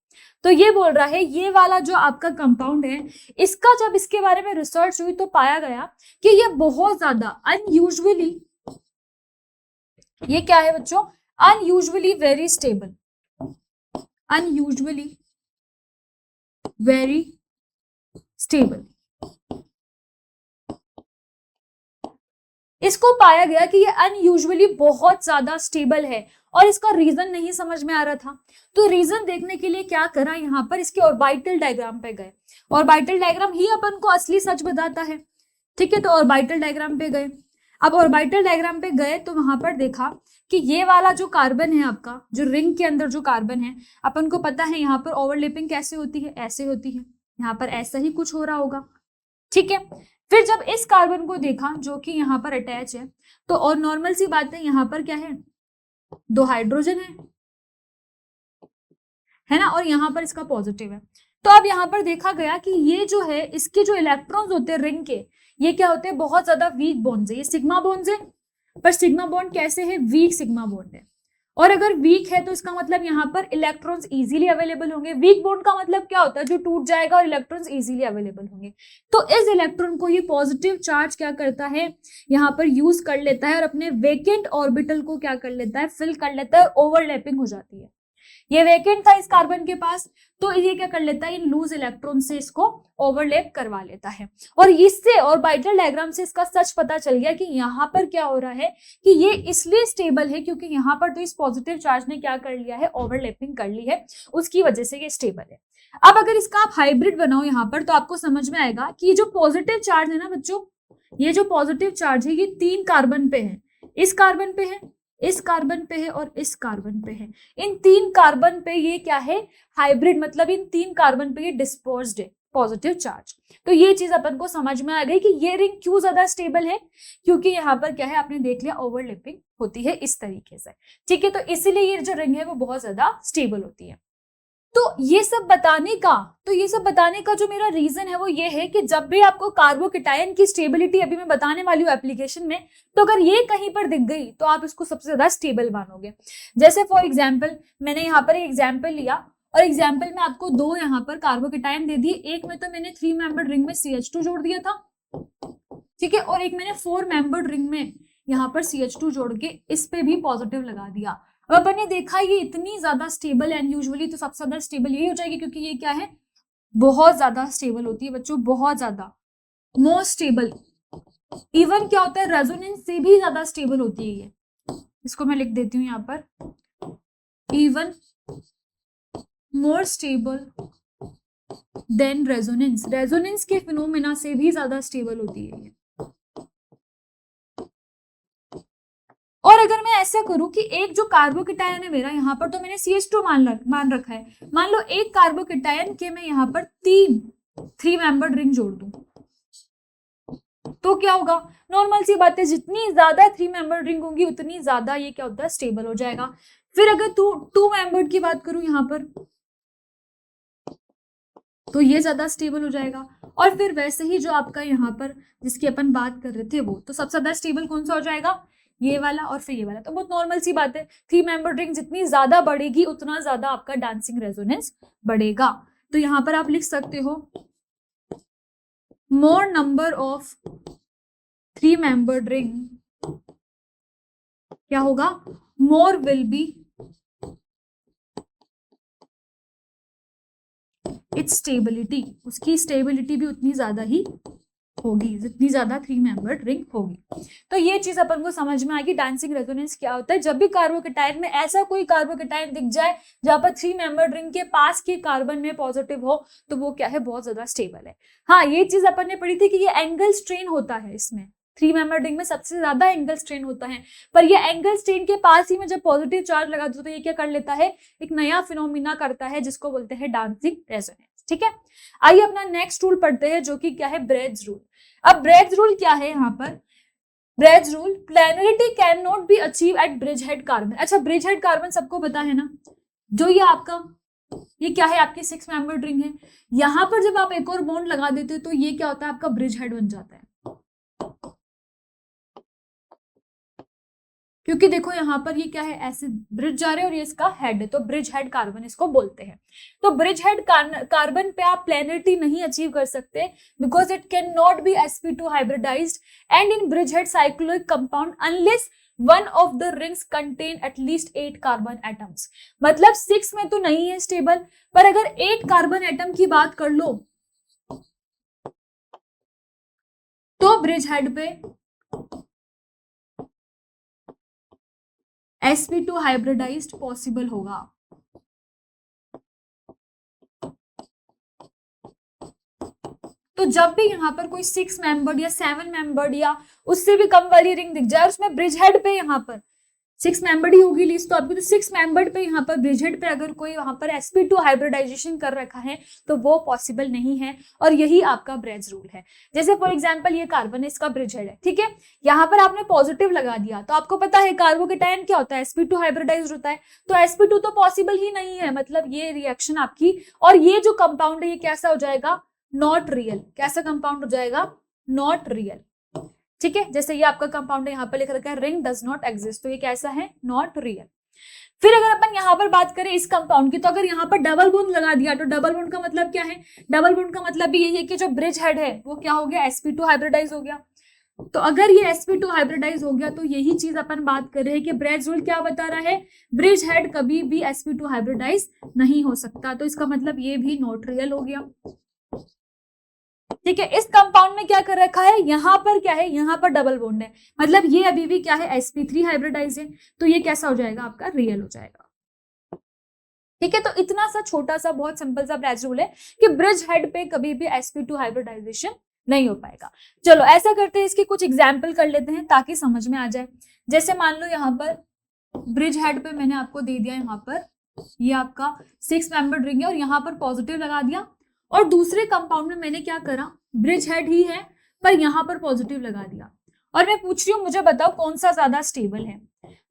तो ये बोल रहा है ये वाला जो आपका कंपाउंड है, इसका जब इसके बारे में रिसर्च हुई तो पाया गया कि ये बहुत ज्यादा अनयूजुअली, ये क्या है बच्चों, unusually very stable, unusually very stable. इसको पाया गया कि ये अनयूजुअली बहुत ज्यादा स्टेबल है, और इसका रीजन नहीं समझ में आ रहा था। तो रीजन देखने के लिए क्या करा, यहाँ पर इसके ऑर्बिटल डायग्राम पे गए। ऑर्बिटल डायग्राम ही अपन को असली सच बताता है। ठीक है, तो ऑर्बिटल डायग्राम पे गए। अब ऑर्बिटल डायग्राम पे गए तो वहां पर देखा कि ये वाला जो कार्बन है आपका, जो रिंग के अंदर जो कार्बन है, अपन को पता है यहाँ पर ओवरलैपिंग कैसे होती है, ऐसे होती है, यहाँ पर ऐसा ही कुछ हो रहा होगा। ठीक है, फिर जब इस कार्बन को देखा जो कि यहाँ पर अटैच है, तो और नॉर्मल सी बात है, यहाँ पर क्या है, 2 हाइड्रोजन है ना, और यहाँ पर इसका पॉजिटिव है। तो अब यहाँ पर देखा गया कि ये जो है, इसके जो इलेक्ट्रॉन्स होते हैं रिंग के, ये क्या होते हैं, बहुत ज्यादा वीक बॉन्ड्स है, ये सिग्मा बॉन्ड्स है। पर सिग्मा बॉन्ड कैसे है, वीक सिग्मा बॉन्ड है। और अगर वीक है तो इसका मतलब यहाँ पर इलेक्ट्रॉन्स इजीली अवेलेबल होंगे। वीक बॉन्ड का मतलब क्या होता है, जो टूट जाएगा और इलेक्ट्रॉन्स इजीली अवेलेबल होंगे। तो इस इलेक्ट्रॉन को ये पॉजिटिव चार्ज क्या करता है, यहाँ पर यूज कर लेता है, और अपने वेकेंट ऑर्बिटल को क्या कर लेता है, फिल कर लेता है, ओवरलैपिंग हो जाती है। ये वेकेंट था इस कार्बन के पास, तो ये क्या कर लेता है, इन लूज इलेक्ट्रॉन से इसको ओवरलैप करवा लेता है। और इससे और बाइटल डायग्राम से इसका सच पता चल गया कि यहाँ पर क्या हो रहा है कि ये इसलिए स्टेबल है क्योंकि यहाँ पर तो इस पॉजिटिव चार्ज ने क्या कर लिया है, ओवरलैपिंग कर ली है, उसकी वजह से ये स्टेबल है। अब अगर इसका आप हाइब्रिड बनाओ यहाँ पर, तो आपको समझ में आएगा कि जो पॉजिटिव चार्ज है ना बच्चों, ये जो पॉजिटिव चार्ज है ये 3 कार्बन पे है, इस कार्बन पे है, इस कार्बन पे है और इस कार्बन पे है। इन 3 कार्बन पे ये क्या है, हाइब्रिड, मतलब इन 3 कार्बन पे ये डिस्पर्स्ड है पॉजिटिव चार्ज। तो ये चीज अपन को समझ में आ गई कि ये रिंग क्यों ज्यादा स्टेबल है, क्योंकि यहाँ पर क्या है, आपने देख लिया ओवरलैपिंग होती है इस तरीके से, ठीक है। तो इसीलिए ये जो रिंग है वो बहुत ज्यादा स्टेबल होती है। तो ये सब बताने का जो मेरा रीजन है वो ये है कि जब भी आपको कार्बोकेटायन की स्टेबिलिटी अभी मैं बताने वाली हूँ एप्लीकेशन में, तो अगर ये कहीं पर दिख गई तो आप इसको सबसे ज्यादा स्टेबल मानोगे। जैसे फॉर एग्जांपल मैंने यहाँ पर एक एग्जांपल लिया और एग्जांपल में आपको 2 यहाँ पर कार्बोकेटायन दे दिए, एक में तो मैंने 3 मेंबर्ड रिंग में CH2 जोड़ दिया था, ठीक है, और एक मैंने 4 मेंबर्ड रिंग में यहाँ पर CH2 जोड़ के इस पे भी पॉजिटिव लगा दिया। अब अपन ने देखा ये इतनी ज्यादा स्टेबल है, यूजुअली तो सबसे ज्यादा स्टेबल यही हो जाएगी क्योंकि ये क्या है, बहुत ज्यादा स्टेबल होती है बच्चों, बहुत ज्यादा, मोस्ट स्टेबल। इवन क्या होता है, रेजोनेंस से भी ज्यादा स्टेबल होती है ये, इसको मैं लिख देती हूँ यहाँ पर, even more stable then resonance, resonance के फिनोमेना से भी ज्यादा स्टेबल होती है ये। और अगर मैं ऐसा करूं कि एक जो कार्बोकेटायन है मेरा, यहाँ पर तो मैंने CH2 मान रखा है, मान लो एक कार्बोकेटायन के मैं यहाँ पर 3 मेंबर्ड रिंग जोड़ दूं, तो क्या होगा, नॉर्मल सी बात है, जितनी ज्यादा 3 मेंबर्ड रिंग होंगी उतनी ज्यादा ये क्या होता है, स्टेबल हो जाएगा। फिर अगर 2 मेंबर्ड की बात करूं यहाँ पर, तो ये ज्यादा स्टेबल हो जाएगा। और फिर वैसे ही जो आपका यहाँ पर जिसकी अपन बात कर रहे थे वो, तो सबसे ज्यादा स्टेबल कौन सा हो जाएगा, ये वाला और फिर ये वाला। तो बहुत नॉर्मल सी बात है, 3 मेंबर्ड रिंग जितनी ज्यादा बढ़ेगी उतना ज्यादा आपका डांसिंग रेजोनेंस बढ़ेगा। तो यहाँ पर आप लिख सकते हो मोर नंबर ऑफ 3 मेंबर्ड रिंग क्या होगा, more will be it's stability, उसकी स्टेबिलिटी भी उतनी ज्यादा ही होगी जितनी ज्यादा 3 मेंबर्ड रिंग होगी। तो ये चीज अपन को समझ में आएगी डांसिंग रेजोनेंस क्या होता है। जब भी कार्बोकेटायन में ऐसा कोई कार्बोकेटायन दिख जाए जहां पर 3 मेंबर्ड रिंग के पास के कार्बन में पॉजिटिव हो, तो वो क्या है, बहुत ज्यादा स्टेबल है। हाँ, ये चीज अपन ने पढ़ी थी कि ये एंगल स्ट्रेन होता है, इसमें 3 मेंबर्ड रिंग में सबसे ज्यादा एंगल स्ट्रेन होता है, पर ये एंगल स्ट्रेन के पास ही में जब पॉजिटिव चार्ज लगा दो तो ये क्या कर लेता है, एक नया फिनोमिना करता है जिसको बोलते हैं डांसिंग रेजोनेंस, ठीक है। आइए अपना नेक्स्ट रूल पढ़ते हैं जो कि क्या है, ब्रेग्स रूल। अब ब्रेग्स रूल क्या है यहाँ पर, Bragg's rule, planarity can not be achieve at bridge head carbon. अच्छा, ब्रिज हेड कार्बन सबको पता है ना, जो ये आपका, ये क्या है, आपकी 6 मेंबर्ड रिंग है, यहाँ पर जब आप एक और बॉन्ड लगा देते हो तो ये क्या होता है, आपका ब्रिज हेड बन जाता है। क्योंकि देखो यहाँ पर ये क्या है, ऐसे ब्रिज जा रहे हैं और ये इसका हेड है, तो ब्रिज हेड कार्बन इसको बोलते हैं। तो ब्रिज हेड कार्बन पे आप प्लेनरिटी नहीं अचीव कर सकते because it can not be sp2 hybridized and in bridge head cyclic compound unless one of the rings contain at least 8 carbon atoms. मतलब 6 में तो नहीं है स्टेबल, पर अगर 8 कार्बन एटम की बात कर लो तो ब्रिज हेड पे sp2 हाइब्रिडाइज्ड पॉसिबल होगा। तो जब भी यहाँ पर कोई 6 मेंबर्ड या 7 मेंबर्ड या उससे भी कम वाली रिंग दिख जाए, उसमें ब्रिज हेड पे यहाँ पर 6 मेंबर्ड ही होगी लिस्ट, तो आपको तो 6 मेंबर्ड पे यहाँ पर ब्रिज हेड पे अगर कोई वहां पर sp2 हाइब्रिडाइजेशन कर रखा है तो वो पॉसिबल नहीं है, और यही आपका ब्रेग्स रूल है। जैसे फॉर एग्जांपल ये कार्बन है, इसका ब्रिज हेड है, ठीक है, यहाँ पर आपने पॉजिटिव लगा दिया, तो आपको पता है कार्बोकेटायन क्या होता है, sp2 हाइब्रिडाइज्ड होता है, तो sp2 तो पॉसिबल ही नहीं है, मतलब ये रिएक्शन आपकी, और ये जो कंपाउंड है ये कैसा हो जाएगा, नॉट रियल। कैसा कंपाउंड हो जाएगा, नॉट रियल, ठीक है। जैसे ये आपका कंपाउंड है, यहाँ पर लिख रखा है रिंग डज नॉट एग्जिस्ट, तो ये कैसा है, नॉट रियल। फिर अगर अपन यहाँ पर बात करें इस कंपाउंड की, तो अगर यहाँ पर डबल बॉन्ड लगा दिया, तो डबल बॉन्ड का मतलब क्या है, डबल बॉन्ड का मतलब भी यही है कि जो ब्रिज हेड है वो क्या हो गया, sp2 हाइब्रिडाइज हो गया। तो अगर ये sp2 हाइब्रिडाइज हो गया तो यही चीज अपन बात कर रहे हैं कि ब्रेज रूल क्या बता रहा है, ब्रिज हेड कभी भी sp2 हाइब्रिडाइज नहीं हो सकता, तो इसका मतलब ये भी नॉट रियल हो गया। ठीक है, इस कंपाउंड में क्या कर रखा है, यहाँ पर क्या है, यहाँ पर डबल बॉन्ड है, मतलब ये अभी भी क्या है, sp3 हाइब्रिडाइज है, तो ये कैसा हो जाएगा, आपका रियल हो जाएगा। ठीक है, तो इतना सा छोटा सा बहुत सिंपल सा ब्रेज रूल है कि ब्रिज हेड पे कभी भी sp2 हाइब्रिडाइजेशन नहीं हो पाएगा। चलो ऐसा करते हैं, इसके कुछ एग्जाम्पल कर लेते हैं ताकि समझ में आ जाए। जैसे मान लो यहाँ पर ब्रिज हेड पे मैंने आपको दे दिया, यहाँ पर ये आपका 6 मेंबर्ड रिंग है और यहाँ पर पॉजिटिव लगा दिया, और दूसरे कंपाउंड में मैंने क्या करा, ब्रिज हेड ही है पर यहाँ पर पॉजिटिव लगा दिया, और मैं पूछ रही हूँ मुझे बताओ कौन सा ज्यादा स्टेबल है।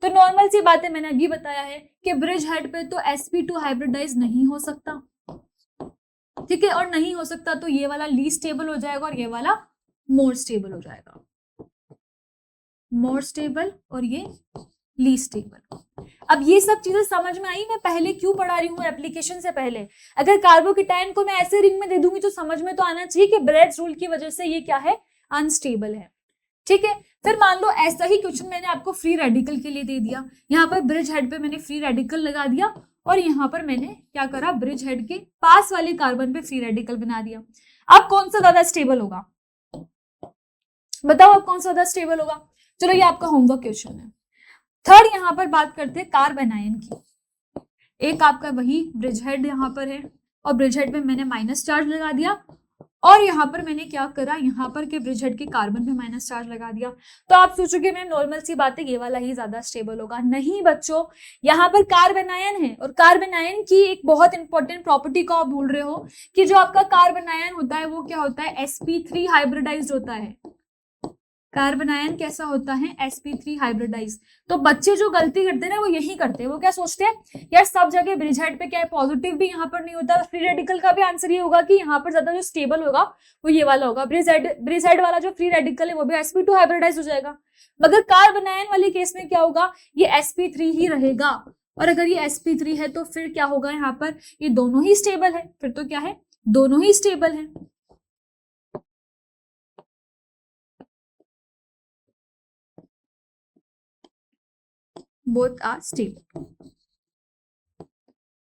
तो नॉर्मल सी बात है, मैंने अभी बताया है कि ब्रिज हेड पे तो sp2 हाइब्रिडाइज नहीं हो सकता। ठीक है, और नहीं हो सकता तो ये वाला लीस्ट स्टेबल हो जाएगा और ये वाला मोर स्टेबल हो जाएगा, मोर स्टेबल और ये लीस्ट स्टेबल। अब ये सब चीजें समझ में आई, मैं पहले क्यों पढ़ा रही हूँ एप्लीकेशन से पहले। अगर कार्बोकेटायन को मैं ऐसे रिंग में दे दूंगी तो समझ में तो आना चाहिए कि ब्रेज रूल की वजह से ये क्या है, अनस्टेबल है। ठीक है, फिर मान लो ऐसा ही क्वेश्चन मैंने आपको फ्री रेडिकल के लिए दे दिया, यहाँ पर ब्रिज हेड पे मैंने फ्री रेडिकल लगा दिया और यहाँ पर मैंने क्या करा, ब्रिज हेड के पास वाले कार्बन पे फ्री रेडिकल बना दिया। अब कौन सा ज्यादा स्टेबल होगा, बताओ अब कौन सा ज्यादा स्टेबल होगा। चलो ये आपका होमवर्क क्वेश्चन है। थर्ड यहाँ पर बात करते हैं कार्बन आयन की। एक आपका वही ब्रिज हेड यहाँ पर है और ब्रिज हेड पे मैंने माइनस चार्ज लगा दिया, और यहाँ पर मैंने क्या करा, यहाँ पर के ब्रिज हेड के कार्बन पे माइनस चार्ज लगा दिया। तो आप सोचोगे मैम नॉर्मल सी बात है, ये वाला ही ज्यादा स्टेबल होगा। नहीं बच्चों, यहाँ पर कार्बन आयन है और कार्बन आयन की एक बहुत इंपॉर्टेंट प्रॉपर्टी को आप भूल रहे हो कि जो आपका कार्बन आयन होता है वो क्या होता है, sp3 हाइब्रिडाइज्ड होता है। कार्बन आयन कैसा होता है, sp3 हाइब्रिडाइज। तो बच्चे जो गलती करते हैं ना वो यही करते हैं, वो क्या सोचते हैं यार सब जगह ब्रिज हेड पे क्या है, पॉजिटिव भी यहाँ पर नहीं होता, फ्री रेडिकल का भी आंसर ये होगा कि यहाँ पर ज्यादा जो स्टेबल होगा वो ये वाला होगा, ब्रिज हेड वाला जो फ्री रेडिकल है वो भी sp2 हाइब्रिडाइज हो जाएगा। मगर कार्बन आयन वाले केस में क्या होगा, ये sp3 ही रहेगा, और अगर ये sp3 है तो फिर क्या होगा, यहाँ पर ये दोनों ही स्टेबल है, फिर तो क्या है, दोनों ही स्टेबल है। Both are stable.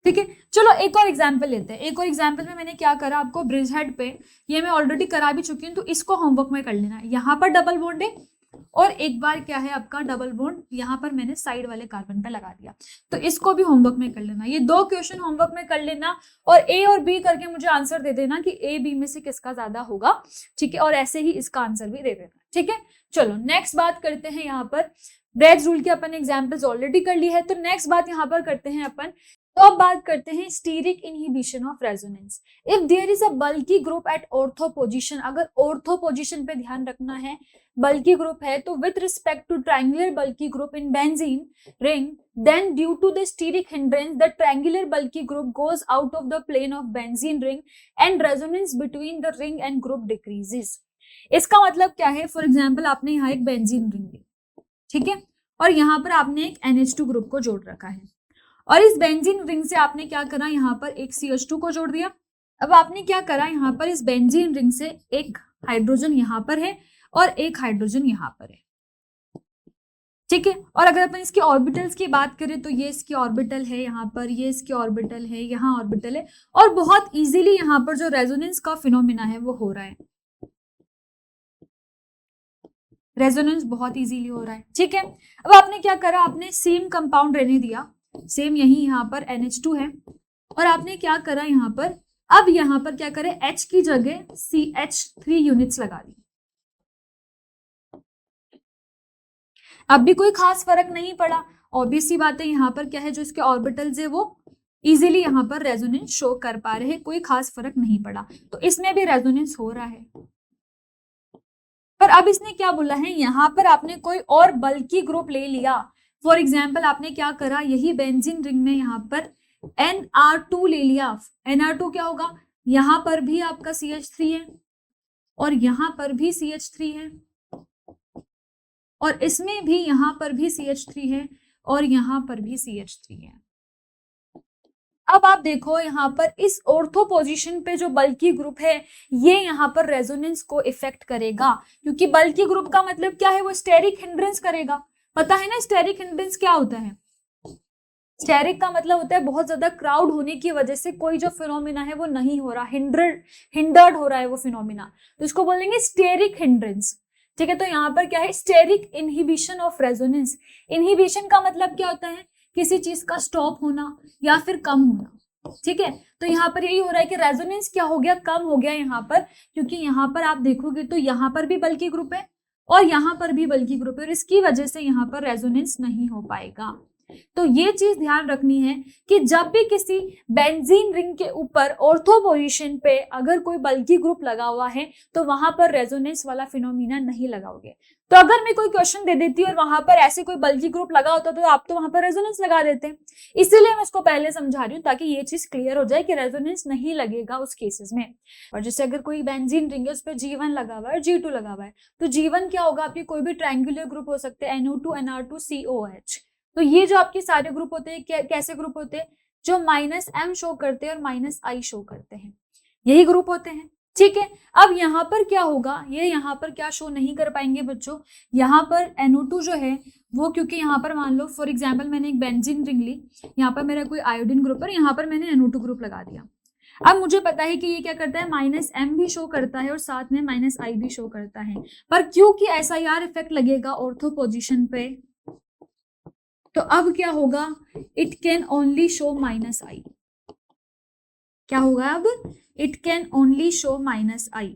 ठीक है, चलो एक और एग्जांपल लेते हैं। एक और एग्जांपल में मैंने क्या करा, आपको ब्रिज हेड पे, ये मैं ऑलरेडी करा भी चुकी हूँ तो इसको होमवर्क में कर लेना है। यहाँ पर डबल बॉन्ड है और एक बार क्या है आपका डबल बॉन्ड यहाँ पर मैंने साइड वाले कार्बन पे लगा दिया, तो इसको भी होमवर्क में कर लेना। ये दो क्वेश्चन होमवर्क में कर लेना और ए और बी करके मुझे आंसर दे देना कि ए बी में से किसका ज्यादा होगा। ठीक है, और ऐसे ही इसका आंसर भी दे देना। ठीक है, चलो नेक्स्ट बात करते हैं। यहाँ पर ब्रेज रूल की अपन एग्जाम्पल्स ऑलरेडी कर ली है, तो नेक्स्ट बात यहाँ पर करते हैं अपन। तो अब बात करते हैं steric inhibition of resonance. If there is a bulky group at ortho position, अगर ऑर्थो पोजीशन पे ध्यान रखना है, बल्की ग्रुप है तो with respect to triangular bulky group in benzene ring, then due to the steric hindrance the triangular bulky group goes out of the plane of benzene ring and resonance between the ring and group decreases। इसका मतलब क्या है, फॉर एग्जाम्पल आपने यहाँ एक बेंजीन रिंग ली, ठीक है, और यहाँ पर आपने एक NH2 ग्रुप को जोड़ रखा है, और इस बेंजीन रिंग से आपने क्या करा, यहाँ पर एक CH2 को जोड़ दिया। अब आपने क्या करा, यहाँ पर इस बेंजीन रिंग से एक हाइड्रोजन यहाँ पर है और एक हाइड्रोजन यहाँ पर है। ठीक है, और अगर अपन इसकी ऑर्बिटल्स की बात करें तो ये इसकी ऑर्बिटल है यहाँ पर, ये इसकी ऑर्बिटल है, यहाँ ऑर्बिटल है, और बहुत इजीली यहाँ पर जो रेजोनेंस का फिनोमिना है वो हो रहा है, रेजोनेंस बहुत इजीली हो रहा है। ठीक है, अब आपने क्या करा, आपने सेम कंपाउंड रहने दिया, सेम यही यहाँ पर NH2 है, और आपने क्या करा यहाँ पर, अब यहाँ पर क्या करे, H की जगह CH3 यूनिट्स लगा दी। अब भी कोई खास फर्क नहीं पड़ा, ऑब्वियस सी बात है, यहाँ पर क्या है, जो इसके ऑर्बिटल्स है वो इजीली यहाँ पर रेजोनेंस शो कर पा रहे हैं, कोई खास फर्क नहीं पड़ा, तो इसमें भी रेजोनेंस हो रहा है। पर अब इसने क्या बोला है, यहाँ पर आपने कोई और बल्की ग्रुप ले लिया, फॉर एग्जाम्पल आपने क्या करा, यही बेंजीन रिंग में यहाँ पर NR2 ले लिया। NR2 क्या होगा, यहाँ पर भी आपका CH3 है और यहाँ पर भी CH3 है और इसमें भी यहाँ पर भी CH3 है और यहाँ पर भी CH3 है। अब आप देखो यहाँ पर इस ऑर्थो पोजीशन पे जो बल्की ग्रुप है ये यहाँ पर रेजोनेंस को इफेक्ट करेगा, क्योंकि बल्की ग्रुप का मतलब क्या है, वो स्टेरिक हिंड्रेंस करेगा। पता है ना स्टेरिक हिंड्रेंस क्या होता है? स्टेरिक का मतलब होता है बहुत ज्यादा क्राउड होने की वजह से कोई जो फिनोमिना है वो नहीं हो रहा, हिंडर्ड हो रहा है वो फिनोमिना, तो इसको बोलेंगे स्टेरिक हिंड्रेंस। ठीक है, तो यहाँ पर क्या है, steric inhibition of resonance. Inhibition का मतलब क्या होता है, किसी चीज का स्टॉप होना या फिर कम होना। ठीक है, तो यहाँ पर यही हो रहा है कि रेजोनेंस क्या हो गया, कम हो गया यहाँ पर, क्योंकि यहाँ पर आप देखोगे तो यहाँ पर भी बल्की ग्रुप है और यहाँ पर भी बल्की ग्रुप है, और इसकी वजह से यहाँ पर रेजोनेंस नहीं हो पाएगा। तो ये चीज ध्यान रखनी है कि जब भी किसी बेंजीन रिंग के ऊपर ऑर्थो पोजीशन पे अगर कोई बल्की ग्रुप लगा हुआ है तो वहां पर रेजोनेंस वाला फिनोमिना नहीं लगाओगे। तो अगर मैं कोई क्वेश्चन दे देती और वहां पर ऐसे कोई बल्की ग्रुप लगा होता तो आप तो वहां पर रेजोनेंस लगा देते। इसीलिए मैं इसको पहले समझा रही हूँ ताकि ये चीज क्लियर हो जाए कि रेजोनेंस नहीं लगेगा उस केसेस में। और जैसे अगर कोई बेंजीन रिंग है उस पर G1 लगा हुआ है और G2 लगा हुआ है, तो G1 क्या होगा, आपके कोई भी ट्रायंगुलर ग्रुप हो सकते हैं, NO2 NR2 COH। तो ये जो आपके सारे ग्रुप होते हैं कैसे ग्रुप होते हैं, जो -M शो करते हैं और -I शो करते हैं, यही ग्रुप होते हैं। ठीक है, अब यहाँ पर क्या होगा, ये यहाँ पर क्या शो नहीं कर पाएंगे बच्चों, यहाँ पर NO2 जो है वो, क्योंकि यहाँ पर मान लो फॉर एग्जाम्पल मैंने एक बेंजीन रिंग ली, यहाँ पर मेरा कोई आयोडीन ग्रुप है, यहाँ पर मैंने NO2 ग्रुप लगा दिया। अब मुझे पता है कि ये क्या करता है, -M भी शो करता है और साथ में -I भी शो करता है, पर क्योंकि SIR इफेक्ट लगेगा ऑर्थो पोजिशन पे, तो अब क्या होगा, it can only show -I। क्या होगा अब, it can only show -I।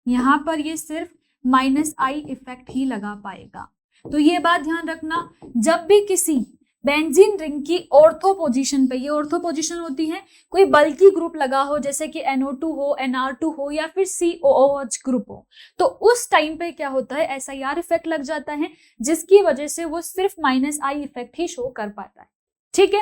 यहां पर ये सिर्फ -I इफेक्ट ही लगा पाएगा। तो ये बात ध्यान रखना, जब भी किसी बेंजीन रिंग की ऑर्थो पोजीशन पे, ये ऑर्थो पोजीशन होती है, कोई बल्की ग्रुप लगा हो जैसे कि NO2 हो, NR2 हो या फिर COOH ग्रुप हो, तो उस टाइम पे क्या होता है, SIR इफेक्ट लग जाता है, जिसकी वजह से वो सिर्फ -I इफेक्ट ही शो कर पाता है। ठीक है,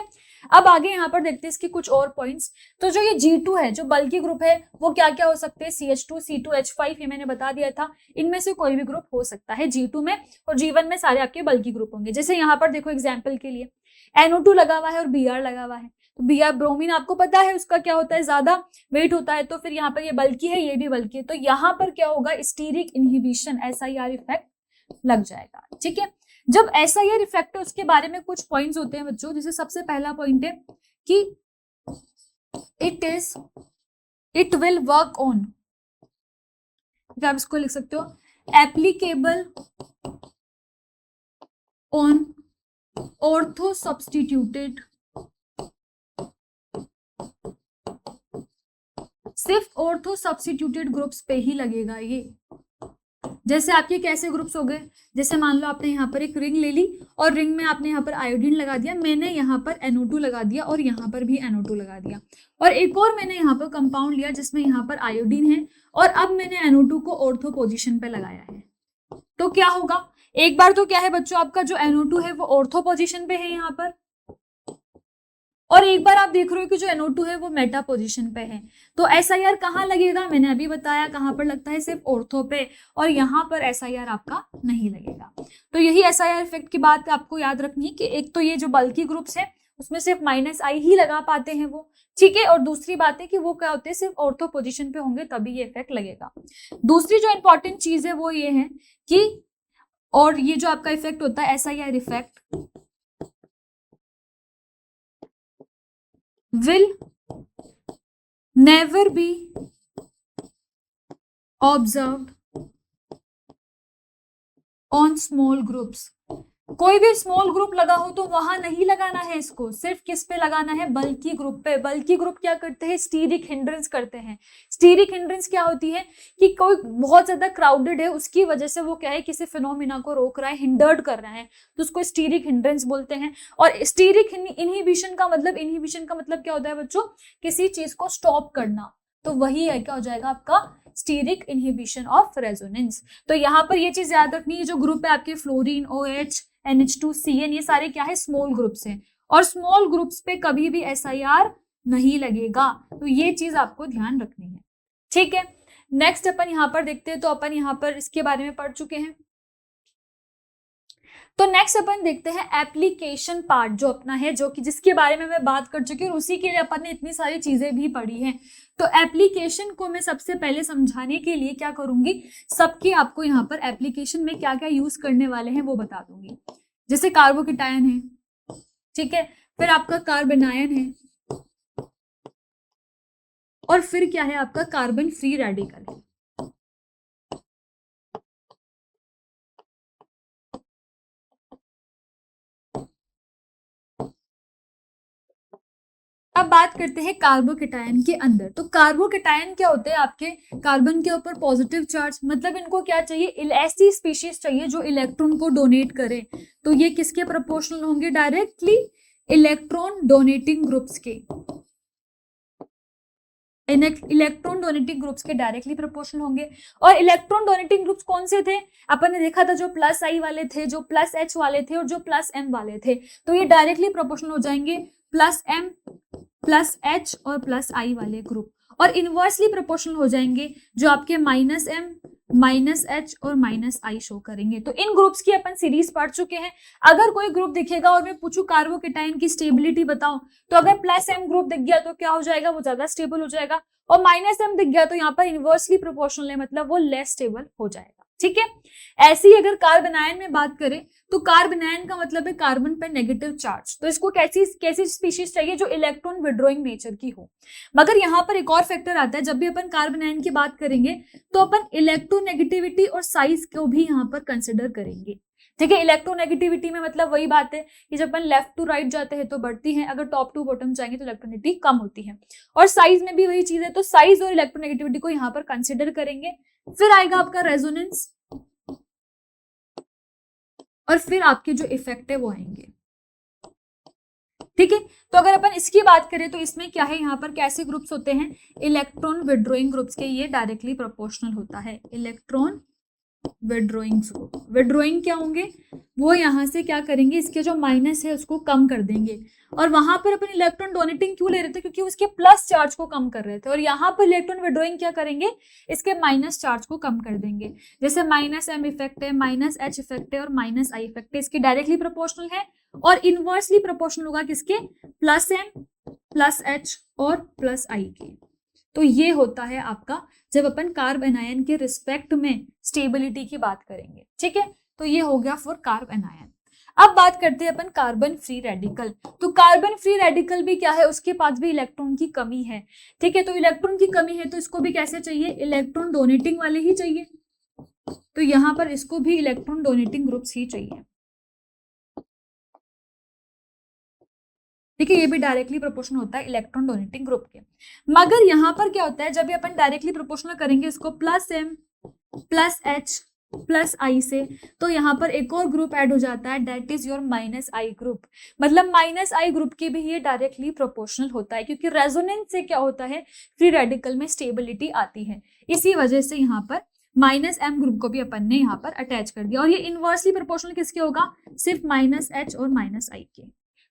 अब आगे यहाँ पर देखते हैं इसके कुछ और पॉइंट्स। तो जो ये G2 है, जो बल्की ग्रुप है, वो क्या क्या हो सकते हैं, CH2 C2H5, ये मैंने बता दिया था, इनमें से कोई भी ग्रुप हो सकता है G2 में, और G1 में सारे आपके बल्की ग्रुप होंगे। जैसे यहाँ पर देखो एग्जाम्पल के लिए NO2 लगा हुआ है और Br लगा हुआ है, तो Br ब्रोमीन आपको पता है उसका क्या होता है, ज्यादा वेट होता है, तो फिर यहाँ पर ये बल्की है, ये भी बल्की है, तो यहाँ पर क्या होगा, स्टीरिक इनहिबिशन SIR इफेक्ट लग जाएगा। ठीक है, जब SIR इफेक्ट है उसके बारे में कुछ पॉइंट्स होते हैं बच्चों, जैसे सबसे पहला पॉइंट है कि इट विल वर्क ऑन, आप इसको लिख सकते हो, एप्लीकेबल ऑन ऑर्थो सब्स्टिट्यूटेड, सिर्फ ऑर्थो सब्स्टिट्यूटेड ग्रुप्स पे ही लगेगा ये। जैसे आपके कैसे ग्रुप्स हो गए, जैसे मान लो आपने यहाँ पर एक रिंग ले ली और रिंग में आपने यहाँ पर आयोडीन लगा दिया, मैंने यहाँ पर NO2 लगा दिया और यहाँ पर भी NO2 लगा दिया, और एक और मैंने यहाँ पर कंपाउंड लिया जिसमें यहाँ पर आयोडीन है और अब मैंने NO2 को ऑर्थो पोजीशन पे लगाया है, तो क्या होगा, एक बार तो क्या है बच्चों, आपका जो NO2 है वो ऑर्थो पोजीशन पे है यहाँ पर, और एक बार आप देख रहे हो कि जो NO2 है वो मेटा पोजीशन पे है। तो SIR कहाँ लगेगा, मैंने अभी बताया कहाँ पर लगता है, सिर्फ ऑर्थो पे, और यहाँ पर SIR आपका नहीं लगेगा। तो यही SIR इफेक्ट की बात आपको याद रखनी है कि एक तो ये जो बल्की ग्रुप्स है उसमें सिर्फ -I ही लगा पाते हैं वो, ठीक है, और दूसरी बात है कि वो क्या होते हैं, सिर्फ ऑर्थो पोजीशन पे होंगे तभी ये इफेक्ट लगेगा। दूसरी जो इंपॉर्टेंट चीज है वो ये है कि, और ये जो आपका इफेक्ट होता है SIR effect will never be observed on small groups। कोई भी स्मॉल ग्रुप लगा हो तो वहां नहीं लगाना है इसको, सिर्फ किस पे लगाना है, बल्की ग्रुप पे। बल्की ग्रुप क्या करते हैं, स्टीरिक हिंड्रेंस करते हैं। स्टीरिक हिंड्रेंस क्या होती है कि कोई बहुत ज्यादा क्राउडेड है उसकी वजह से वो क्या है, किसी फिनोमिना को रोक रहा है, हिंडर्ड कर रहा है, तो उसको स्टीरिक हिंड्रेंस बोलते हैं। और स्टीरिक इनहिबिशन का मतलब क्या होता है बच्चों, किसी चीज को स्टॉप करना, तो वही है क्या हो जाएगा आपका स्टीरिक इनहिबिशन ऑफ रेजोनेंस। तो यहाँ पर ये चीज याद रखनी है, जो ग्रुप है आपके फ्लोरीन, OH, NH2CN, ये सारे क्या है, स्मॉल ग्रुप्स हैं, और स्मॉल ग्रुप्स पे कभी भी SIR नहीं लगेगा, तो ये चीज आपको ध्यान रखनी है। ठीक है, नेक्स्ट अपन यहाँ पर देखते हैं, तो अपन यहाँ पर इसके बारे में पढ़ चुके हैं। तो नेक्स्ट अपन देखते हैं एप्लीकेशन पार्ट जो अपना है, जो कि जिसके बारे में मैं बात कर चुकी हूँ, उसी के लिए अपन ने इतनी सारी चीजें भी पढ़ी हैं। तो एप्लीकेशन को मैं सबसे पहले समझाने के लिए क्या करूंगी, सबकी आपको यहाँ पर एप्लीकेशन में क्या क्या यूज करने वाले हैं वो बता दूंगी। जैसे कार्बोकेटायन है, ठीक है, फिर आपका कार्बेनायन है, और फिर क्या है आपका कार्बन फ्री रेडिकल है। अब बात करते हैं कार्बोकेटायन के अंदर। तो कार्बोकेटायन क्या होते हैं, आपके कार्बन के ऊपर पॉजिटिव चार्ज, मतलब इनको क्या चाहिए, ऐसी स्पीशीज चाहिए जो इलेक्ट्रॉन को डोनेट करे। तो ये किसके प्रोपोर्शनल होंगे, डायरेक्टली इलेक्ट्रॉन डोनेटिंग ग्रुप्स के, इलेक्ट्रॉन डोनेटिंग ग्रुप्स के डायरेक्टली प्रोपोर्शनल होंगे। और इलेक्ट्रॉन डोनेटिंग ग्रुप्स कौन से थे, अपन ने देखा था जो प्लस आई वाले थे, जो प्लस एच वाले थे, और जो प्लस एम वाले थे। तो ये डायरेक्टली प्रोपोर्शनल हो जाएंगे प्लस एम, प्लस एच और प्लस आई वाले ग्रुप। और इनवर्सली प्रोपोर्शनल हो जाएंगे जो आपके माइनस एम, माइनस एच और माइनस आई शो करेंगे। तो इन ग्रुप्स की अपन सीरीज पढ़ चुके हैं। अगर कोई ग्रुप दिखेगा और मैं पूछूं कार्बोकेटाइन की स्टेबिलिटी बताओ, तो अगर प्लस एम ग्रुप दिख गया तो क्या हो जाएगा, वो ज्यादा स्टेबल हो जाएगा, और माइनस एम दिख गया तो यहाँ पर इनवर्सली प्रोपोर्शनल है, मतलब वो लेस स्टेबल हो जाएगा। ठीक है, ऐसे ही अगर कार्बनायन में बात करें तो कार्बनायन का मतलब है कार्बन पर नेगेटिव चार्ज। तो इसको कैसी स्पीशीज चाहिए, जो इलेक्ट्रॉन विड्रॉइंग नेचर की हो। मगर यहाँ पर एक और फैक्टर आता है, जब भी अपन कार्बनायन की बात करेंगे तो अपन इलेक्ट्रोनेगेटिविटी और साइज को भी यहाँ पर कंसिडर करेंगे। ठीक है, इलेक्ट्रोनेगेटिविटी में मतलब वही बात है कि जब अपन लेफ्ट टू राइट जाते हैं तो बढ़ती है, अगर टॉप टू बॉटम जाएंगे तो इलेक्ट्रोनेगेटिविटी कम होती है। और साइज में भी वही चीज है, तो साइज और इलेक्ट्रोनेगेटिविटी को यहाँ पर कंसिडर करेंगे। फिर आएगा आपका रेजोनेंस, और फिर आपके जो इफेक्ट है वो आएंगे। ठीक है, तो अगर अपन इसकी बात करें तो इसमें क्या है, यहाँ पर कैसे ग्रुप्स होते हैं, इलेक्ट्रॉन विड्रॉइंग ग्रुप्स के, ये डायरेक्टली प्रोपोर्शनल होता है। इलेक्ट्रॉन विड्रॉइंग ग्रुप, विड्रॉइंग क्या होंगे, वो यहाँ से क्या करेंगे, इसके जो माइनस है उसको कम कर देंगे। और वहां पर अपन इलेक्ट्रॉन डोनेटिंग क्यों ले रहे थे, क्योंकि उसके प्लस चार्ज को कम कर रहे थे। और यहाँ पर इलेक्ट्रॉन विड्रॉइंग क्या करेंगे, इसके माइनस चार्ज को कम कर देंगे। जैसे माइनस एम इफेक्ट है, माइनस एच इफेक्ट है और माइनस आई इफेक्ट है, इसके डायरेक्टली प्रोपोर्शनल है। और इनवर्सली प्रोपोर्शनल होगा किसके, प्लस एम, प्लस एच और प्लस आई के। तो ये होता है आपका जब अपन कार्बनायन के रिस्पेक्ट में स्टेबिलिटी की बात करेंगे। ठीक है, तो ये हो गया फॉर कार्बनायन। अब बात करते हैं अपन कार्बन फ्री रेडिकल। तो कार्बन फ्री रेडिकल भी क्या है, उसके पास भी इलेक्ट्रॉन की कमी है। ठीक है, तो इलेक्ट्रॉन की कमी है तो इसको भी कैसे चाहिए, इलेक्ट्रॉन डोनेटिंग वाले ही चाहिए। तो यहाँ पर इसको भी इलेक्ट्रॉन डोनेटिंग ग्रुप्स ही चाहिए। ठीक है, ये भी डायरेक्टली प्रोपोर्शनल होता है इलेक्ट्रॉन डोनेटिंग ग्रुप के। मगर यहाँ पर क्या होता है, जब भी अपन डायरेक्टली प्रोपोर्शनल करेंगे इसको plus M, plus H, plus I से, तो यहाँ पर एक और ग्रुप ऐड हो जाता है, that is your minus I group. मतलब माइनस आई ग्रुप की भी ये डायरेक्टली प्रोपोर्शनल होता है, क्योंकि रेजोनेंस से क्या होता है, फ्री रेडिकल में स्टेबिलिटी आती है। इसी वजह से यहाँ पर माइनस एम ग्रुप को भी अपन ने यहाँ पर अटैच कर दिया। और ये इनवर्सली प्रोपोर्शनल किसके होगा, सिर्फ माइनस एच और माइनस आई के।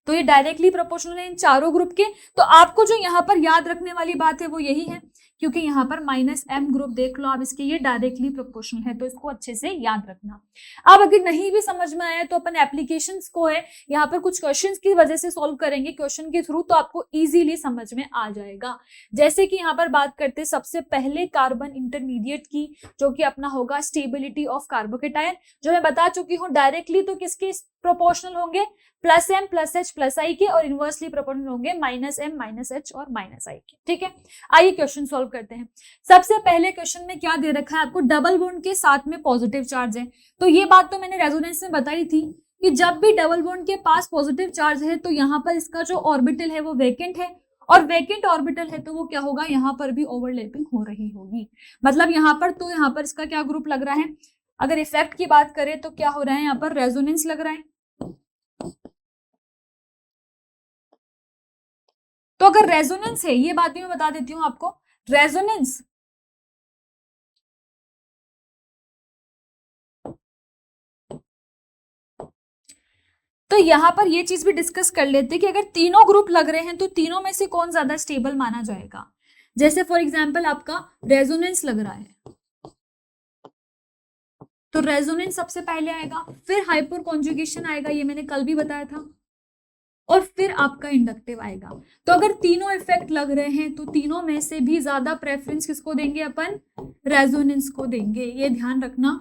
तो ये डायरेक्टली प्रोपोर्शनल है इन चारों ग्रुप के। तो आपको जो यहाँ पर याद रखने वाली बात है वो यही है, क्योंकि यहाँ पर माइनस एम ग्रुप देख लो आप, इसके ये डायरेक्टली प्रोपोर्शनल है, तो इसको अच्छे से याद रखना। अब अगर नहीं भी समझ में आया तो अपन एप्लीकेशंस को है यहाँ पर कुछ क्वेश्चंस की वजह से सॉल्व करेंगे, क्वेश्चन के थ्रू, तो आपको इजीली समझ में आ जाएगा। जैसे कि यहाँ पर बात करते हैं सबसे पहले कार्बन इंटरमीडिएट की, जो कि अपना होगा स्टेबिलिटी ऑफ कार्बोकेटायन, जो मैं बता चुकी हूँ डायरेक्टली तो किसके प्रोपोर्शनल होंगे, plus M, plus H, plus I के, और इनवर्सली प्रोपोर्शनल होंगे माइनस एम, माइनस एच और माइनस आई के। ठीक है, आइए क्वेश्चन सॉल्व करते हैं। सबसे पहले क्वेश्चन में क्या दे रखा है आपको, डबल बॉन्ड के साथ में पॉजिटिव चार्ज है। तो ये बात तो मैंने रेजोनेंस में बताई थी कि जब भी डबल बॉन्ड के पास पॉजिटिव चार्ज है तो यहाँ पर इसका जो ऑर्बिटल है वो वेकेंट है, और वेकेंट ऑर्बिटल है तो वो क्या होगा, यहाँ पर भी ओवरलैपिंग हो रही होगी। मतलब यहाँ पर तो यहाँ पर इसका क्या ग्रुप लग रहा है, अगर इफेक्ट की बात करें तो क्या हो रहा है, यहाँ पर रेजोनेंस लग रहा है। तो अगर रेजोनेंस है, ये बात भी मैं बता देती हूं आपको, रेजोनेंस तो यहां पर ये चीज भी डिस्कस कर लेते हैं कि अगर तीनों ग्रुप लग रहे हैं तो तीनों में से कौन ज्यादा स्टेबल माना जाएगा। जैसे फॉर एग्जांपल आपका रेजोनेंस लग रहा है, तो रेजोनेंस सबसे पहले आएगा, फिर हाइपर कॉन्जुगेशन आएगा, ये मैंने कल भी बताया था, और फिर आपका इंडक्टिव आएगा। तो अगर तीनों इफेक्ट लग रहे हैं तो तीनों में से भी ज्यादा प्रेफरेंस किसको देंगे अपन? रेजोनेंस को देंगे। ये ध्यान रखना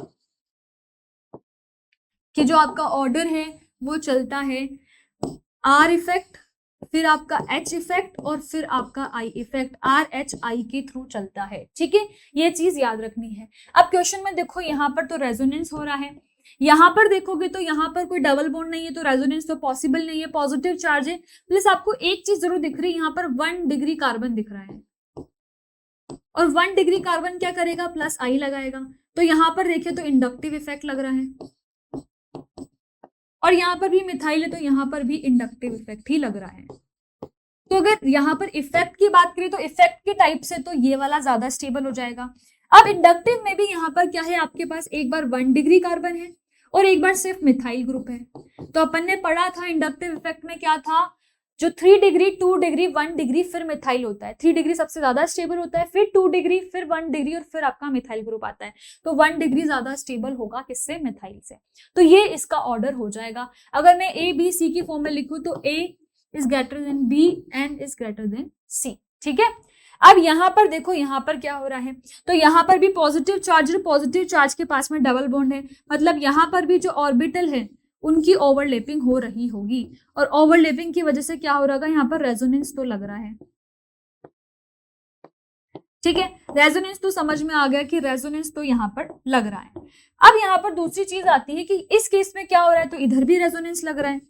कि जो आपका ऑर्डर है वो चलता है आर इफेक्ट, फिर आपका एच इफेक्ट, और फिर आपका I effect, R H I के थ्रू चलता है। ठीक है, ये चीज याद रखनी है। अब क्वेश्चन में देखो यहाँ पर तो रेजोनेंस हो रहा है, यहाँ पर देखोगे तो यहाँ पर कोई डबल बॉन्ड नहीं है, तो रेजोनेंस तो पॉसिबल नहीं है, पॉजिटिव चार्ज है। प्लस आपको एक चीज जरूर दिख रही है, यहाँ पर 1 डिग्री कार्बन दिख रहा है, और 1 डिग्री कार्बन क्या करेगा? प्लस आई लगाएगा। तो यहाँ पर देखिए तो इंडक्टिव इफेक्ट लग रहा है, और यहाँ पर भी मिथाइल है तो यहाँ पर भी इंडक्टिव इफेक्ट ही लग रहा है। तो अगर यहाँ पर इफेक्ट की बात करें तो इफेक्ट के टाइप से तो ये वाला ज्यादा स्टेबल हो जाएगा। अब इंडक्टिव में भी यहाँ पर क्या है, आपके पास एक बार 1 डिग्री कार्बन है और एक बार सिर्फ मिथाइल ग्रुप है। तो अपन ने पढ़ा था इंडक्टिव इफेक्ट में क्या था, जो 3 डिग्री, 2 डिग्री, 1 डिग्री, फिर मिथाइल होता है। 3 डिग्री सबसे ज्यादा स्टेबल होता है, फिर 2 डिग्री, फिर 1 डिग्री, और फिर आपका मिथाइल ग्रुप आता है। तो 1 डिग्री ज्यादा स्टेबल होगा किससे? मिथाइल से। तो ये इसका ऑर्डर हो जाएगा। अगर मैं ए बी सी की फॉर्म में लिखूं तो A is greater than B and is greater than C. ठीक है, अब यहाँ पर देखो यहाँ पर क्या हो रहा है, तो यहाँ पर भी पॉजिटिव चार्ज के पास में डबल बॉन्ड है, मतलब यहाँ पर भी जो ऑर्बिटल है उनकी ओवरलैपिंग हो रही होगी, और ओवरलैपिंग की वजह से क्या हो रहा है, यहाँ पर रेजोनेंस तो लग रहा है। ठीक है, रेजोनेंस तो समझ में आ गया कि रेजोनेंस तो यहाँ पर लग रहा है। अब यहाँ पर दूसरी चीज आती है कि इस केस में क्या हो रहा है, तो इधर भी रेजोनेंस लग रहा है।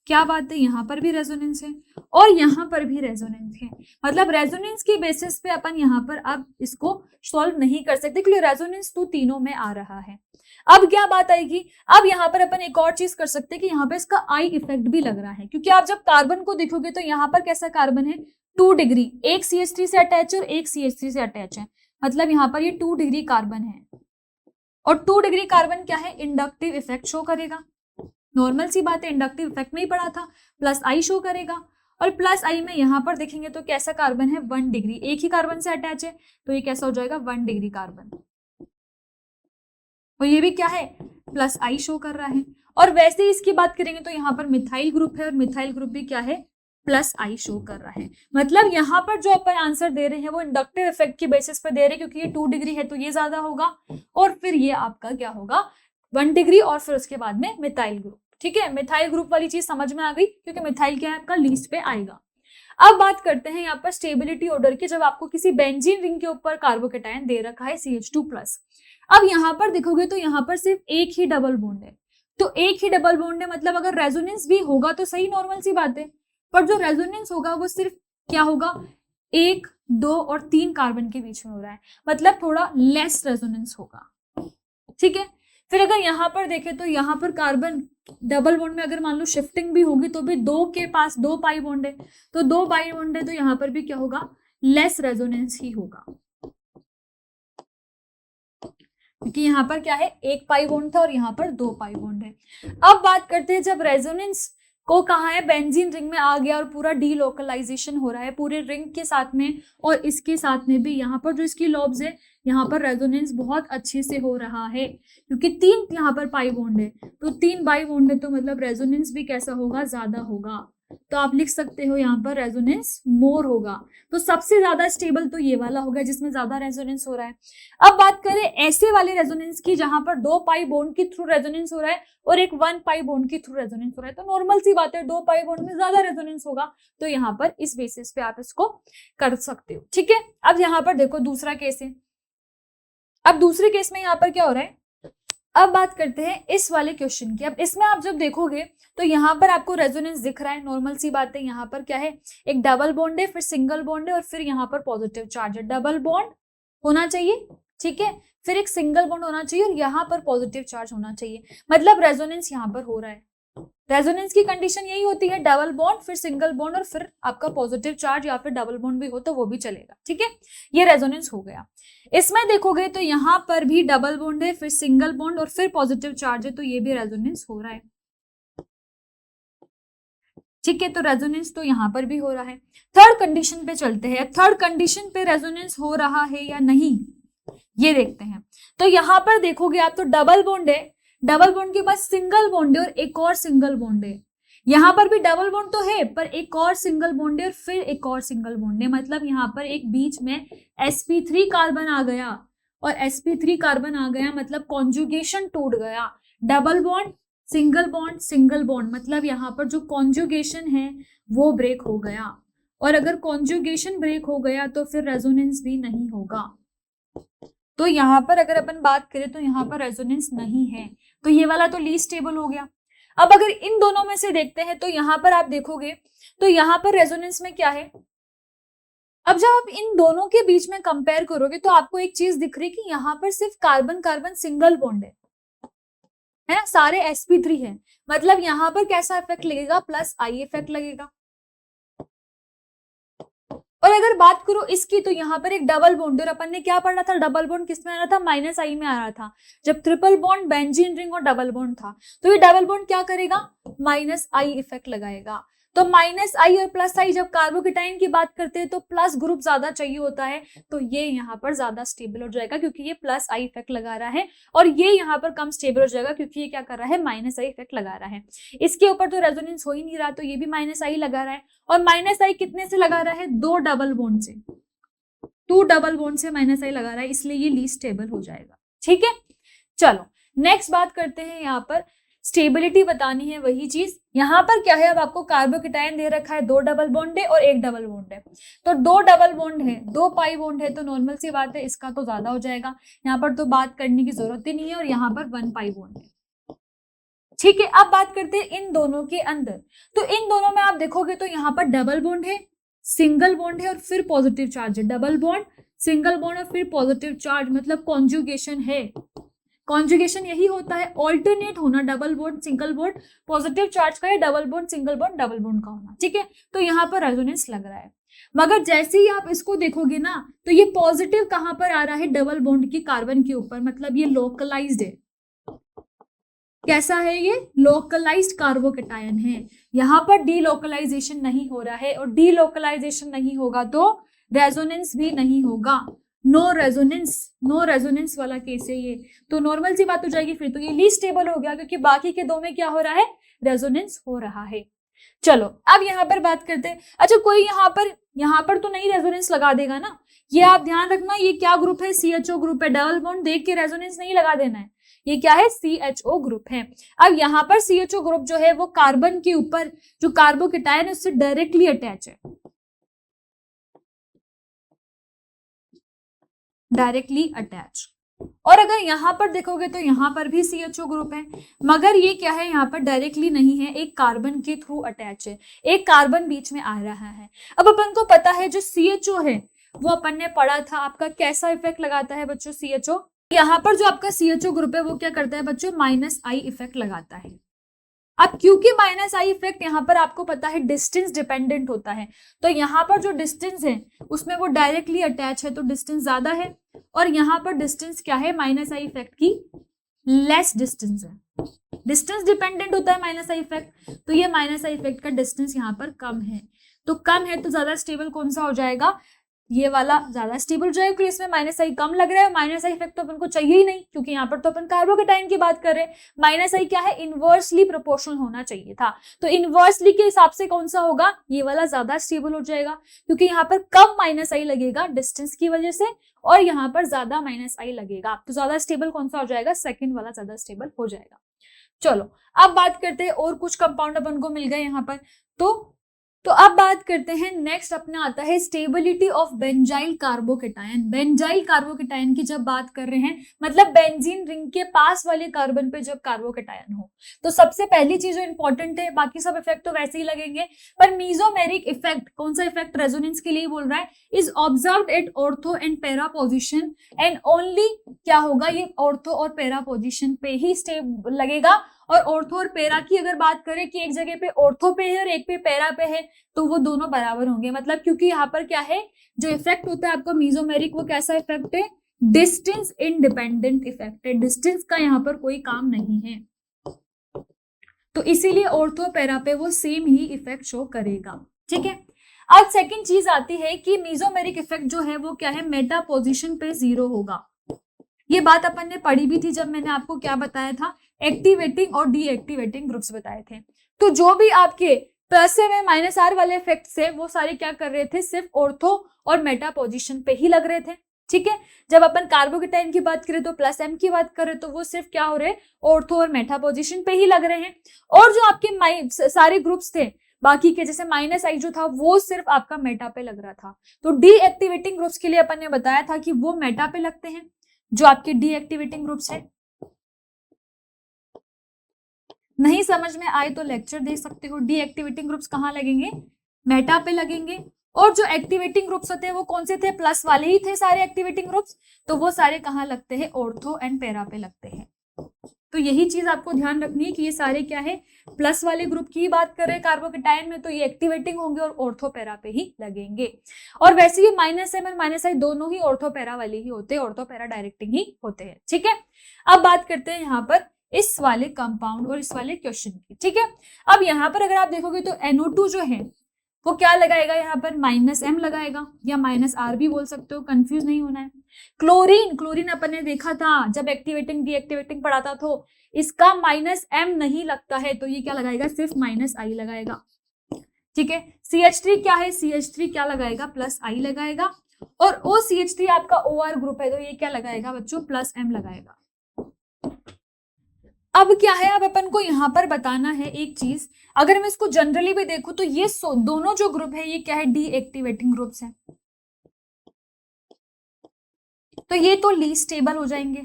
क्या बात है, यहाँ पर भी रेजोनेंस है और यहाँ पर भी रेजोनेंस है। मतलब रेजोनेंस की बेसिस पे अपन यहाँ पर अब इसको सॉल्व नहीं कर सकते, क्योंकि रेजोनेंस तो तीनों में आ रहा है। अब क्या बात आएगी, अब यहाँ पर अपन एक और चीज कर सकते हैं कि यहाँ पे इसका आई इफेक्ट भी लग रहा है, क्योंकि आप जब कार्बन को देखोगे तो यहाँ पर कैसा कार्बन है, 2 डिग्री, एक CH3 से अटैच है और एक CH3 से अटैच है, मतलब यहाँ पर ये 2 डिग्री कार्बन है, और 2 डिग्री कार्बन क्या है, इंडक्टिव इफेक्ट शो करेगा। नॉर्मल सी बात है, इंडक्टिव इफेक्ट में ही पढ़ा था, प्लस आई शो करेगा, और प्लस आई में यहाँ पर देखेंगे तो कैसा कार्बन है, 1 डिग्री, एक ही कार्बन से अटैच है, तो ये कैसा हो जाएगा, 1 डिग्री कार्बन, और ये भी क्या है, प्लस आई शो कर रहा है। और वैसे ही इसकी बात करेंगे तो यहाँ पर मिथाइल ग्रुप है, और मिथाइल ग्रुप भी क्या है, प्लस आई शो कर रहा है। मतलब यहाँ पर जो अपन आंसर दे रहे हैं वो इंडक्टिव इफेक्ट की बेसिस पे दे रहे हैं, क्योंकि ये 2 डिग्री है तो ये ज्यादा होगा, और फिर ये आपका क्या होगा, 1 डिग्री, और फिर उसके बाद में मिथाइल ग्रुप। ठीक है, मिथाइल ग्रुप वाली चीज समझ में आ गई, क्योंकि मिथाइल क्या है आपका लीस्ट पे आएगा। अब बात करते हैं यहाँ पर स्टेबिलिटी ऑर्डर की। जब आपको किसी बेंजीन रिंग के ऊपर कार्बोकेटायन दे रखा है CH2+, अब यहाँ पर देखोगे तो यहाँ पर सिर्फ एक ही डबल बॉन्ड है, तो एक ही डबल बॉन्ड है, मतलब अगर रेजोनेंस भी होगा तो सही, नॉर्मल सी बात है, पर जो रेजोनेंस होगा वो सिर्फ क्या होगा, 1, 2 और 3 कार्बन के बीच में हो रहा है, मतलब थोड़ा लेस रेजोनेंस होगा। ठीक है, फिर अगर यहाँ पर देखें तो यहाँ पर कार्बन डबल बॉन्ड में अगर मान लो शिफ्टिंग भी होगी तो भी 2 के पास 2 पाई बॉन्ड है, तो 2 पाई बॉन्ड है, तो यहाँ पर भी क्या होगा, लेस रेजोनेंस ही होगा, क्योंकि यहाँ पर क्या है, 1 पाई बॉन्ड था और यहाँ पर 2 पाई बॉन्ड है। अब बात करते हैं जब रेजोनेंस को कहा है बेंजीन रिंग में आ गया और पूरा डीलोकलाइजेशन हो रहा है पूरे रिंग के साथ में, और इसके साथ में भी यहाँ पर जो इसकी लॉब्स है यहाँ पर रेजोनेंस बहुत अच्छे से हो रहा है, क्योंकि 3 यहाँ पर पाई बॉन्ड है, तो 3 बाई बॉन्ड है, तो मतलब रेजोनेंस भी कैसा होगा, ज्यादा होगा। तो आप लिख सकते हो यहाँ पर रेजोनेंस मोर होगा। तो सबसे ज्यादा स्टेबल तो ये वाला होगा जिसमें ज्यादा रेजोनेंस हो रहा है। अब बात करें ऐसे वाले रेजोनेंस की जहां पर 2 पाई बॉन्ड के थ्रू रेजोनेंस हो रहा है और एक 1 पाई बॉन्ड के थ्रू रेजोनेंस हो रहा है, तो नॉर्मल सी बात है 2 पाई बॉन्ड में ज्यादा रेजोनेंस होगा, तो यहाँ पर इस बेसिस पे आप इसको कर सकते हो। ठीक है, अब यहाँ पर देखो दूसरा केस है। अब दूसरे केस में यहाँ पर क्या हो रहा है, अब बात करते हैं इस वाले क्वेश्चन की। अब इसमें आप जब देखोगे तो यहाँ पर आपको रेजोनेंस दिख रहा है, नॉर्मल सी बात है, यहाँ पर क्या है, एक डबल बॉन्ड है, फिर सिंगल बॉन्ड है, और फिर यहाँ पर पॉजिटिव चार्ज है। डबल बॉन्ड होना चाहिए, ठीक है, फिर एक सिंगल बॉन्ड होना चाहिए, और यहाँ पर पॉजिटिव चार्ज होना चाहिए, मतलब रेजोनेंस यहाँ पर हो रहा है। रेजोनेंस की कंडीशन यही होती है, डबल बॉन्ड, फिर सिंगल बॉन्ड, और फिर आपका पॉजिटिव चार्ज या फिर डबल बॉन्ड भी हो तो वो भी चलेगा। ठीक है, ये रेजोनेंस हो गया। इसमें देखोगे तो यहाँ पर भी डबल बॉन्ड है, फिर सिंगल बॉन्ड, और फिर पॉजिटिव चार्ज है, तो ये भी रेजोनेंस हो रहा है। ठीक है, तो रेजोनेंस तो यहाँ पर भी हो रहा है। थर्ड कंडीशन पे चलते हैं। थर्ड कंडीशन पे रेजोनेंस हो रहा है या नहीं, ये देखते हैं। तो यहाँ पर देखोगे आप तो डबल बॉन्ड है, डबल बॉन्ड के बाद सिंगल बॉन्ड है और एक और सिंगल बॉन्ड है। यहाँ पर भी डबल बॉन्ड तो है पर एक और सिंगल बॉन्ड है और फिर एक और सिंगल बॉन्ड है, मतलब यहाँ पर एक बीच में sp3 कार्बन आ गया और sp3 कार्बन आ गया, मतलब कॉन्जुगेशन टूट गया। डबल बॉन्ड सिंगल बॉन्ड, मतलब यहाँ पर जो कॉन्जुगेशन है वो ब्रेक हो गया, और अगर कॉन्जुगेशन ब्रेक हो गया तो फिर रेजोनेंस भी नहीं होगा। तो यहाँ पर अगर अपन बात करें तो यहाँ पर रेजोनेंस नहीं है, तो ये वाला तो लीस्ट स्टेबल हो गया। अब अगर इन दोनों में से देखते हैं तो यहाँ पर आप देखोगे तो यहाँ पर रेजोनेंस में क्या है। अब जब आप इन दोनों के बीच में कंपेयर करोगे तो आपको एक चीज दिख रही है कि यहाँ पर सिर्फ कार्बन कार्बन सिंगल बॉन्ड है ना, सारे sp3 है, मतलब यहाँ पर कैसा इफेक्ट लगेगा, प्लस आई इफेक्ट लगेगा। और अगर बात करो इसकी तो यहाँ पर एक डबल बॉन्ड, और अपन ने क्या पढ़ा था, डबल बॉन्ड किस में आ रहा था, माइनस आई में आ रहा था, जब ट्रिपल बॉन्ड बेंजीन रिंग और डबल बॉन्ड था। तो ये डबल बॉन्ड क्या करेगा, माइनस आई इफेक्ट लगाएगा। तो माइनस आई और प्लस आई, जब कार्बोकेटाइन की बात करते हैं तो प्लस ग्रुप ज्यादा चाहिए होता है, तो ये यहाँ पर ज्यादा स्टेबल हो जाएगा क्योंकि ये प्लस आई इफेक्ट लगा रहा है, और ये यहाँ पर कम स्टेबल हो जाएगा क्योंकि ये क्या कर रहा है, माइनस आई इफेक्ट लगा रहा है। इसके ऊपर तो रेजोनेंस हो ही नहीं रहा, तो ये भी माइनस आई लगा रहा है, और माइनस आई कितने से लगा रहा है, दो डबल बॉन्ड से, टू डबल बॉन्ड से माइनस आई लगा रहा है, इसलिए ये लीस्ट स्टेबल हो जाएगा। ठीक है, चलो नेक्स्ट बात करते हैं। यहाँ पर स्टेबिलिटी बतानी है, वही चीज यहाँ पर क्या है, अब आपको कार्बोकेटाइन दे रखा है, दो डबल बॉन्ड है और एक डबल बॉन्ड है, तो दो डबल बॉन्ड है, दो पाई बॉन्ड है, तो नॉर्मल सी बात है इसका तो ज्यादा हो जाएगा, यहाँ पर तो बात करने की जरूरत ही नहीं है, और यहाँ पर वन पाई बॉन्ड है। ठीक है, अब बात करते हैं इन दोनों के अंदर। तो इन दोनों में आप देखोगे तो यहाँ पर डबल बॉन्ड है, सिंगल बॉन्ड है और फिर पॉजिटिव चार्ज है, डबल बॉन्ड सिंगल बॉन्ड और फिर पॉजिटिव चार्ज, मतलब कॉन्जुगेशन है। कॉन्जुगेशन यही होता है, ऑल्टरनेट होना, double bond single bond positive charge का है, double bond single bond double bond का होना। ठीक है, तो यहाँ पर रेजोनेंस लग रहा है, मगर जैसे ही आप इसको देखोगे ना तो ये पॉजिटिव कहाँ पर आ रहा है, डबल बॉन्ड की कार्बन के ऊपर, मतलब ये लोकलाइज्ड है। कैसा है ये, लोकलाइज्ड कार्बोकेटायन है, यहाँ पर डीलोकलाइजेशन नहीं हो रहा है, और डीलोकलाइजेशन नहीं होगा तो रेजोनेंस भी नहीं होगा। नो रेजोनेंस वाला केस है ये, तो नॉर्मल सी बात हो जाएगी, फिर तो ये लीस्ट स्टेबल हो गया क्योंकि बाकी के दो में क्या हो रहा है, रेजोनेंस हो रहा है। चलो अब यहाँ पर बात करते हैं। अच्छा, कोई यहाँ पर तो नहीं रेजोनेंस लगा देगा ना, ये आप ध्यान रखना, ये क्या ग्रुप है, CHO ग्रुप है, डबल बॉन्ड देख के रेजोनेंस नहीं लगा देना है, ये क्या है, CHO ग्रुप है। अब यहाँ पर CHO ग्रुप जो है वो कार्बन के ऊपर जो कार्बोकेटायन है उससे डायरेक्टली अटैच है, डायरेक्टली अटैच। और अगर यहाँ पर देखोगे तो यहाँ पर भी CHO ग्रुप है, मगर ये क्या है, यहाँ पर डायरेक्टली नहीं है, एक कार्बन के थ्रू अटैच है, एक कार्बन बीच में आ रहा है। अब अपन को पता है जो CHO है वो अपन ने पढ़ा था, आपका कैसा इफेक्ट लगाता है बच्चों, CHO यहाँ पर जो आपका CHO ग्रुप है वो क्या करता है बच्चों, माइनस आई इफेक्ट लगाता है। अब क्योंकि माइनस आई इफेक्ट यहाँ पर आपको पता है डिस्टेंस डिपेंडेंट होता है, तो यहाँ पर जो डिस्टेंस है उसमें वो डायरेक्टली अटैच है, तो डिस्टेंस ज्यादा है, और यहाँ पर डिस्टेंस क्या है, माइनस आई इफेक्ट की लेस डिस्टेंस है, डिस्टेंस डिपेंडेंट होता है माइनस आई इफेक्ट, तो ये माइनस आई इफेक्ट का डिस्टेंस यहाँ पर कम है, तो कम है तो ज्यादा स्टेबल कौन सा हो जाएगा, ये वाला ज्यादा स्टेबल जाएगा क्योंकि इसमें माइनस आई कम लग रहा है, माइनस आई इफेक्ट तो अपन को चाहिए ही नहीं क्योंकि यहाँ पर तो अपन कार्बोकेटाइन की बात कर रहे हैं। माइनस आई क्या है, इनवर्सली प्रोपोर्शनल होना चाहिए था, तो इनवर्सली के हिसाब से कौन सा होगा, ये वाला ज्यादा स्टेबल हो जाएगा क्योंकि यहाँ पर कम माइनस आई लगेगा डिस्टेंस की वजह से, और यहाँ पर ज्यादा माइनस आई लगेगा, तो ज्यादा स्टेबल कौन सा हो जाएगा, सेकेंड वाला ज्यादा स्टेबल हो जाएगा। चलो अब बात करते हैं, और कुछ कंपाउंड अपन को मिल गए यहाँ पर, तो अब बात करते हैं, नेक्स्ट अपना आता है stability of benzyl carbocation. Benzyl carbocation की जब बात कर रहे हैं, मतलब बेंजीन रिंग के पास वाले कार्बन पे जब कार्बोकेटायन हो, तो सबसे पहली चीज जो इंपॉर्टेंट है, बाकी सब इफेक्ट तो वैसे ही लगेंगे, पर मीजोमेरिक इफेक्ट, कौन सा इफेक्ट रेजोनेंस के लिए बोल रहा है, is observed at ortho and para position and only, क्या होगा, ये ऑर्थो और पैरा पोजिशन पे ही स्टेबल लगेगा, और ऑर्थो और पैरा की अगर बात करें कि एक जगह पे ऑर्थो पे है और एक पे पैरा पे है, तो वो दोनों बराबर होंगे, मतलब क्योंकि यहाँ पर क्या है, जो इफेक्ट होता है आपका मीजोमेरिक, वो कैसा इफेक्ट है, डिस्टेंस इंडिपेंडेंट इफेक्ट है, डिस्टेंस का यहाँ पर कोई काम नहीं है, तो इसीलिए ऑर्थो पैरा पे वो सेम ही इफेक्ट शो करेगा। ठीक है, अब सेकेंड चीज आती है कि मीजोमेरिक इफेक्ट जो है वो क्या है, मेटा पोजिशन पे 0 होगा, ये बात अपन ने पढ़ी भी थी जब मैंने आपको क्या बताया था, एक्टिवेटिंग और डीएक्टिवेटिंग ग्रुप्स बताए थे। तो जो भी आपके प्लस एम माइनस आर वाले इफेक्ट से वो सारे क्या कर रहे थे, सिर्फ ऑर्थो और मेटा पोजीशन पे ही लग रहे थे। ठीक है, जब अपन कार्बोकेटाइन की बात करें तो प्लस एम की बात करें तो वो सिर्फ क्या हो रहे हैं, ऑर्थो और मेटा पोजीशन पे ही लग रहे हैं। और जो आपके सारे ग्रुप्स थे बाकी के, जैसे माइनस आई जो था वो सिर्फ आपका मेटा पे लग रहा था। तो डीएक्टिवेटिंग ग्रुप्स के लिए अपन ने बताया था कि वो मेटा पे लगते हैं, जो आपके डीएक्टिवेटिंग ग्रुप्स है। नहीं समझ में आए तो लेक्चर देख सकते हो। डीएक्टिवेटिंग ग्रुप्स कहाँ लगेंगे, मेटा पे लगेंगे। और जो एक्टिवेटिंग ग्रुप्स होते हैं वो कौन से थे, प्लस वाले ही थे सारे एक्टिवेटिंग ग्रुप्स, तो वो सारे कहाँ लगते हैं, ऑर्थो एंड पैरा पे लगते हैं। तो यही चीज आपको ध्यान रखनी है कि ये सारे क्या है, प्लस वाले ग्रुप की बात कर रहे हैं कार्बोकेटाइन में, तो ये एक्टिवेटिंग होंगे और ऑर्थो पैरा पे ही लगेंगे। और वैसे ही माइनस एम और माइनस आई दोनों ही ऑर्थो पैरा वाले ही होते हैं, ऑर्थो पैरा डायरेक्टिंग ही होते हैं। ठीक है, अब बात करते हैं यहाँ पर इस वाले कंपाउंड और इस वाले क्वेश्चन की। ठीक है, अब यहाँ पर अगर आप देखोगे तो NO2 जो है वो क्या लगाएगा, यहाँ पर माइनस एम लगाएगा या माइनस आर भी बोल सकते हो, कंफ्यूज नहीं होना है। क्लोरीन अपन ने देखा था जब एक्टिवेटिंग डीएक्टिवेटिंग पढ़ा था, तो इसका माइनस एम नहीं लगता है, तो ये क्या लगाएगा, सिर्फ माइनस आई लगाएगा। ठीक है, CH3 क्या है, CH3 क्या लगाएगा, प्लस आई लगाएगा। और OCH3 आपका OR ग्रुप है, तो ये क्या लगाएगा बच्चों, प्लस एम लगाएगा। अब क्या है, अब अपन को यहाँ पर बताना है एक चीज, अगर मैं इसको जनरली भी देखूं तो ये दोनों जो ग्रुप है ये क्या है, डीएक्टिवेटिंग ग्रुप्स है, तो ये तो लीस्ट स्टेबल हो जाएंगे।